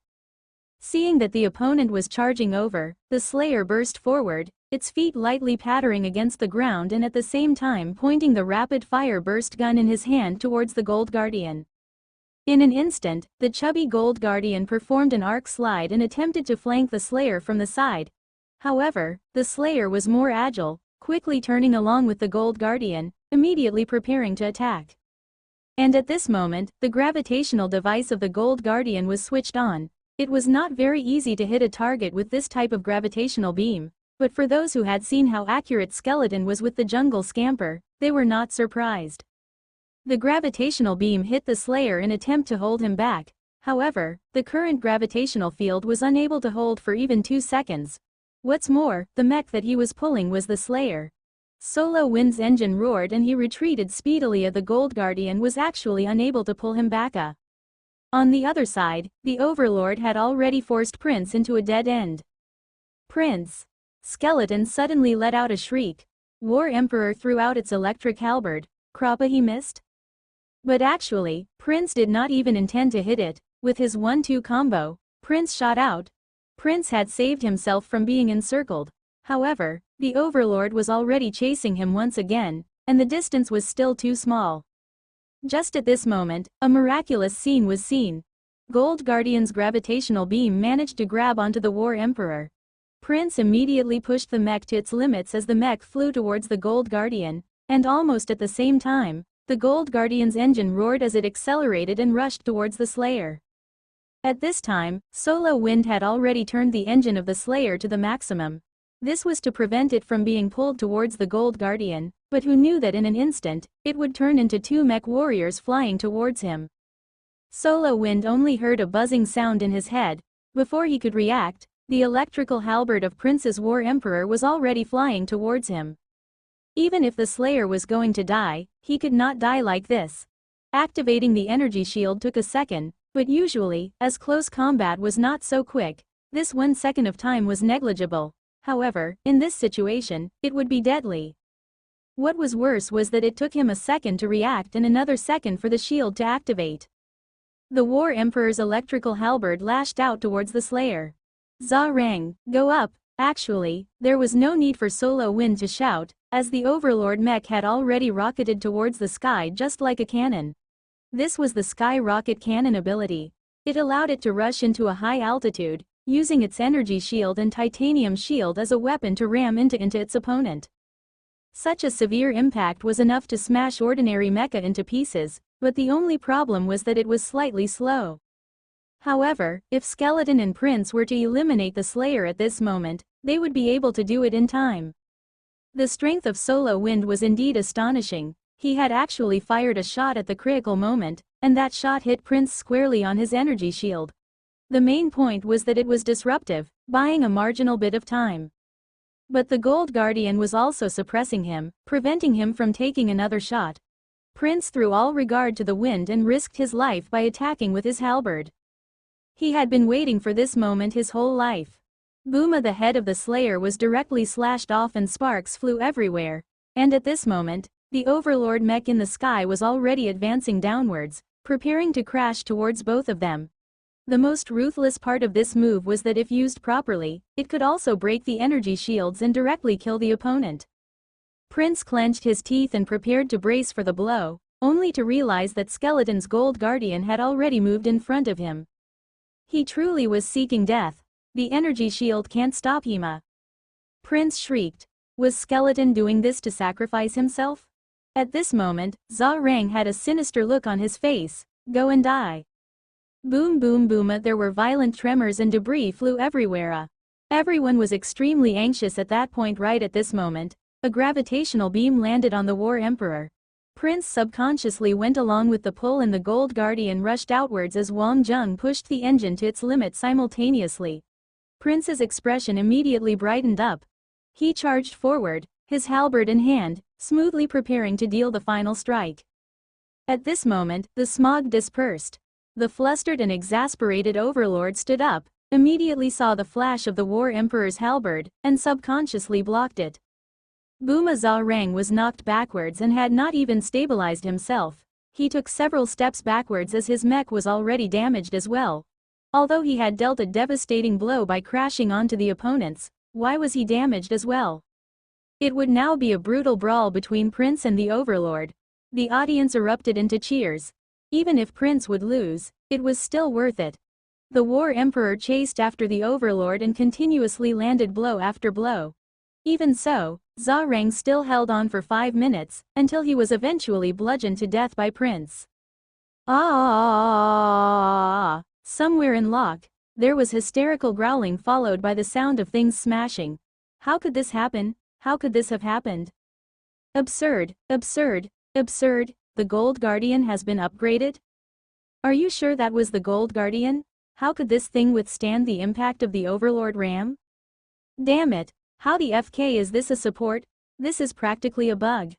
Seeing that the opponent was charging over, the Slayer burst forward, its feet lightly pattering against the ground and at the same time pointing the rapid-fire burst gun in his hand towards the Gold Guardian. In an instant, the chubby Gold Guardian performed an arc slide and attempted to flank the Slayer from the side. However, the Slayer was more agile, quickly turning along with the Gold Guardian, immediately preparing to attack. And at this moment, the gravitational device of the Gold Guardian was switched on. It was not very easy to hit a target with this type of gravitational beam, but for those who had seen how accurate Skeleton was with the jungle scamper, they were not surprised. The gravitational beam hit the Slayer in an attempt to hold him back. However, the current gravitational field was unable to hold for even 2 seconds. What's more, the mech that he was pulling was the Slayer. Solo Wind's engine roared and he retreated speedily as the Gold Guardian was actually unable to pull him back. On the other side, the Overlord had already forced Prince into a dead end. Prince! Skeleton suddenly let out a shriek. War Emperor threw out its electric halberd. Crappa, he missed? But actually, Prince did not even intend to hit it. With his 1-2 combo, Prince shot out. Prince had saved himself from being encircled. However, the Overlord was already chasing him once again, and the distance was still too small. Just at this moment, a miraculous scene was seen. Gold Guardian's gravitational beam managed to grab onto the War Emperor. Prince immediately pushed the mech to its limits as the mech flew towards the Gold Guardian, and almost at the same time, The Gold Guardian's engine roared as it accelerated and rushed towards the Slayer. At this time, Solo Wind had already turned the engine of the Slayer to the maximum. This was to prevent it from being pulled towards the Gold Guardian, but who knew that in an instant, it would turn into two mech warriors flying towards him. Solo Wind only heard a buzzing sound in his head. Before he could react, the electrical halberd of Prince's War Emperor was already flying towards him. Even if the Slayer was going to die, he could not die like this. Activating the energy shield took a second, but usually, as close combat was not so quick, this 1 second of time was negligible. However, in this situation, it would be deadly. What was worse was that it took him a second to react and another second for the shield to activate. The War Emperor's electrical halberd lashed out towards the Slayer. "Za-Rang, go up!" Actually, there was no need for Solo Wind to shout, as the Overlord mech had already rocketed towards the sky just like a cannon. This was the Sky Rocket Cannon ability. It allowed it to rush into a high altitude, using its energy shield and titanium shield as a weapon to ram into its opponent. Such a severe impact was enough to smash ordinary mecha into pieces, but the only problem was that it was slightly slow. However, if Skeleton and Prince were to eliminate the Slayer at this moment, they would be able to do it in time. The strength of Solo Wind was indeed astonishing. He had actually fired a shot at the critical moment, and that shot hit Prince squarely on his energy shield. The main point was that it was disruptive, buying a marginal bit of time. But the Gold Guardian was also suppressing him, preventing him from taking another shot. Prince threw all regard to the wind and risked his life by attacking with his halberd. He had been waiting for this moment his whole life. Booma, the head of the Slayer, was directly slashed off and sparks flew everywhere, and at this moment, the Overlord mech in the sky was already advancing downwards, preparing to crash towards both of them. The most ruthless part of this move was that if used properly, it could also break the energy shields and directly kill the opponent. Prince clenched his teeth and prepared to brace for the blow, only to realize that Skeleton's Gold Guardian had already moved in front of him. He truly was seeking death. The energy shield can't stop him. Prince shrieked. Was Skeleton doing this to sacrifice himself? At this moment, Za-Rang had a sinister look on his face. Go and die. Boom boom boom. There were violent tremors and debris flew everywhere. Everyone was extremely anxious at that point. Right at this moment, a gravitational beam landed on the War Emperor. Prince subconsciously went along with the pull and the Gold Guardian rushed outwards as Wang Zheng pushed the engine to its limit simultaneously. Prince's expression immediately brightened up. He charged forward, his halberd in hand, smoothly preparing to deal the final strike. At this moment, the smog dispersed. The flustered and exasperated Overlord stood up, immediately saw the flash of the War Emperor's halberd, and subconsciously blocked it. Booma, Za-Rang was knocked backwards and had not even stabilized himself. He took several steps backwards as his mech was already damaged as well. Although he had dealt a devastating blow by crashing onto the opponents, why was he damaged as well? It would now be a brutal brawl between Prince and the Overlord. The audience erupted into cheers. Even if Prince would lose, it was still worth it. The War Emperor chased after the Overlord and continuously landed blow after blow. Even so, Za-Rang still held on for 5 minutes, until he was eventually bludgeoned to death by Prince. Ah! Somewhere in Locke, there was hysterical growling followed by the sound of things smashing. How could this happen? How could this have happened? Absurd, absurd, absurd, the Gold Guardian has been upgraded? Are you sure that was the Gold Guardian? How could this thing withstand the impact of the Overlord ram? Damn it, how the FK is this a support? This is practically a bug.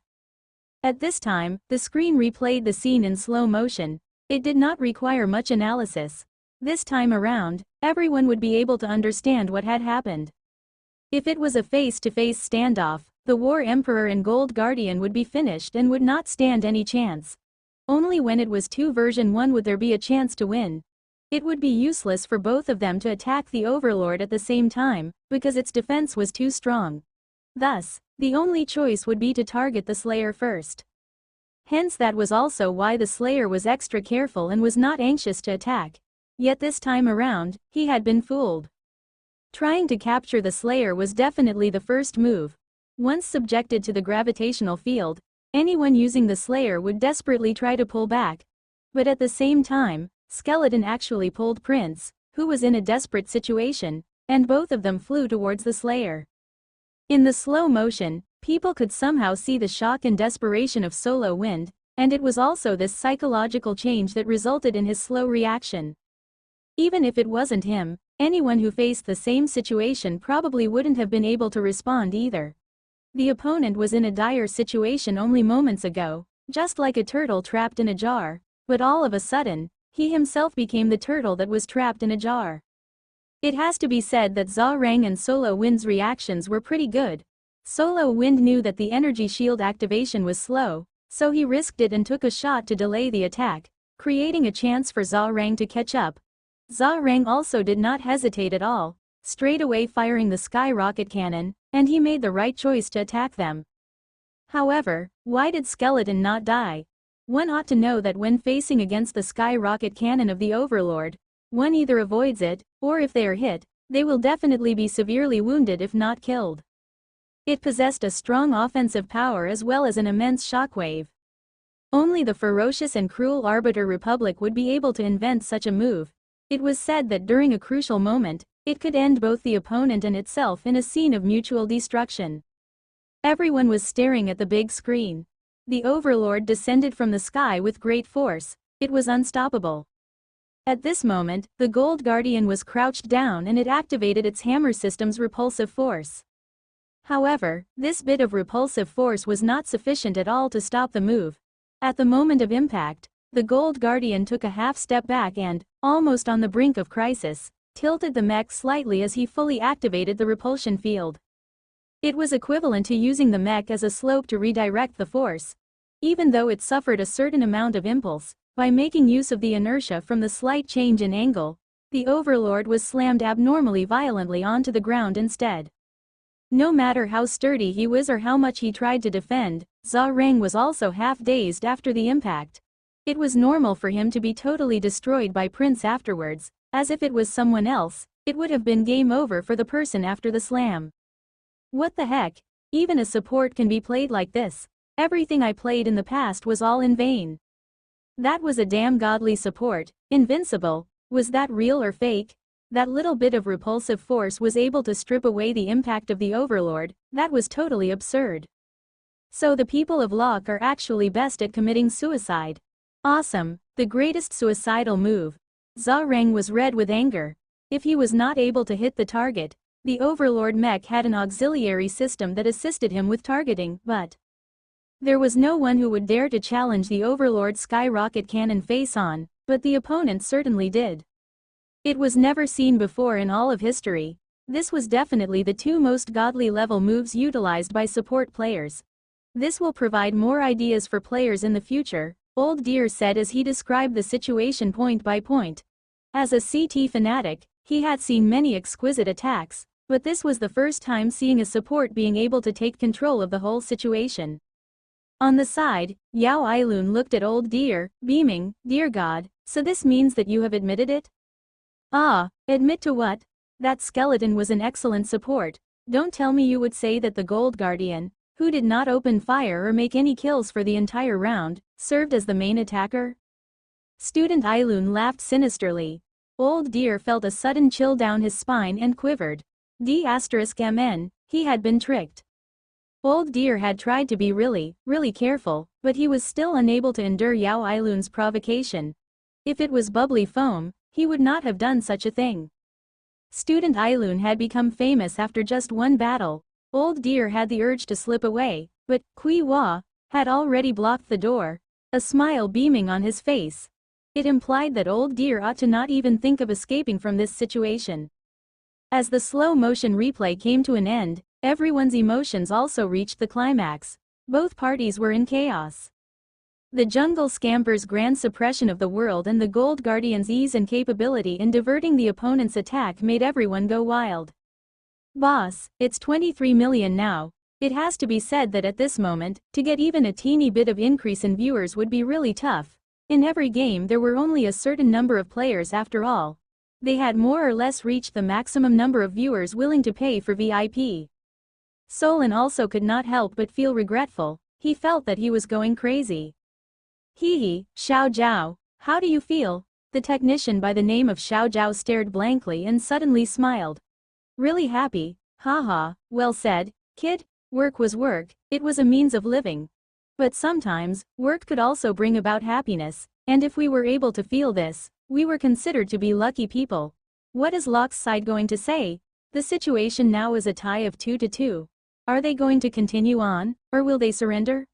At this time, the screen replayed the scene in slow motion. It did not require much analysis. This time around, everyone would be able to understand what had happened. If it was a face-to-face standoff, the War Emperor and Gold Guardian would be finished and would not stand any chance. Only when it was 2v1 would there be a chance to win. It would be useless for both of them to attack the Overlord at the same time, because its defense was too strong. Thus, the only choice would be to target the Slayer first. Hence that was also why the Slayer was extra careful and was not anxious to attack. Yet this time around, he had been fooled. Trying to capture the Slayer was definitely the first move. Once subjected to the gravitational field, Anyone using the Slayer would desperately try to pull back. But at the same time, Skeleton actually pulled Prince, who was in a desperate situation, and both of them flew towards the Slayer. In the slow motion, people could somehow see the shock and desperation of Solo Wind, and it was also this psychological change that resulted in his slow reaction. Even if it wasn't him, anyone who faced the same situation probably wouldn't have been able to respond either. The opponent was in a dire situation only moments ago, just like a turtle trapped in a jar, but all of a sudden, he himself became the turtle that was trapped in a jar. It has to be said that Zhao Rang and Solo Wind's reactions were pretty good. Solo Wind knew that the energy shield activation was slow, so he risked it and took a shot to delay the attack, creating a chance for Zhao Rang to catch up. Zhao Rang also did not hesitate at all, straight away firing the sky rocket cannon, and he made the right choice to attack them. However, why did Skeleton not die? One ought to know that when facing against the sky rocket cannon of the Overlord, one either avoids it, or if they are hit, they will definitely be severely wounded if not killed. It possessed a strong offensive power as well as an immense shockwave. Only the ferocious and cruel Arbiter Republic would be able to invent such a move. It was said that during a crucial moment, it could end both the opponent and itself in a scene of mutual destruction. Everyone was staring at the big screen. The Overlord descended from the sky with great force. It was unstoppable. At this moment, the Gold Guardian was crouched down and it activated its hammer system's repulsive force. However, this bit of repulsive force was not sufficient at all to stop the move. At the moment of impact, the Gold Guardian took a half step back and, almost on the brink of crisis, tilted the mech slightly as he fully activated the repulsion field. It was equivalent to using the mech as a slope to redirect the force. Even though it suffered a certain amount of impulse, by making use of the inertia from the slight change in angle, the Overlord was slammed abnormally violently onto the ground instead. No matter how sturdy he was or how much he tried to defend, Zhao Rang was also half-dazed after the impact. It was normal for him to be totally destroyed by Prince afterwards, as if it was someone else, it would have been game over for the person after the slam. What the heck? Even a support can be played like this. Everything I played in the past was all in vain. That was a damn godly support, invincible. Was that real or fake? That little bit of repulsive force was able to strip away the impact of the Overlord. That was totally absurd. So the people of Locke are actually best at committing suicide. Awesome, the greatest suicidal move. Zhao Rang was red with anger. If he was not able to hit the target, the Overlord mech had an auxiliary system that assisted him with targeting, but there was no one who would dare to challenge the Overlord skyrocket cannon face-on, but the opponent certainly did. It was never seen before in all of history. This was definitely the two most godly level moves utilized by support players. This will provide more ideas for players in the future, Old Deer said as he described the situation point by point. As a CT fanatic, he had seen many exquisite attacks, but this was the first time seeing a support being able to take control of the whole situation. On the side, Yao Ailun looked at Old Deer, beaming, "Dear God, so this means that you have admitted it?" "Ah, admit to what? That Skeleton was an excellent support. Don't tell me you would say that the Gold Guardian, who did not open fire or make any kills for the entire round, served as the main attacker?" Student Ailun laughed sinisterly. Old Deer felt a sudden chill down his spine and quivered. D*MN, he had been tricked. Old Deer had tried to be really careful, but he was still unable to endure Yao Ailun's provocation. If it was bubbly foam, he would not have done such a thing. Student Ailun had become famous after just one battle. Old Deer had the urge to slip away, but Kui Hua had already blocked the door, a smile beaming on his face. It implied that Old Deer ought to not even think of escaping from this situation. As the slow-motion replay came to an end, everyone's emotions also reached the climax. Both parties were in chaos. The Jungle Scamper's grand suppression of the world and the Gold Guardian's ease and capability in diverting the opponent's attack made everyone go wild. "Boss, it's 23 million now." It has to be said that at this moment, to get even a teeny bit of increase in viewers would be really tough. In every game there were only a certain number of players after all. They had more or less reached the maximum number of viewers willing to pay for VIP. Solon also could not help but feel regretful. He felt that he was going crazy. Hee hee, Xiao Zhao, how do you feel? The technician by the name of Xiao Zhao stared blankly and suddenly smiled. Really happy, haha, well said, kid, work was work, it was a means of living. But sometimes, work could also bring about happiness, and if we were able to feel this, we were considered to be lucky people. What is Locke's side going to say? The situation now is a tie of 2-2. Are they going to continue on, or will they surrender?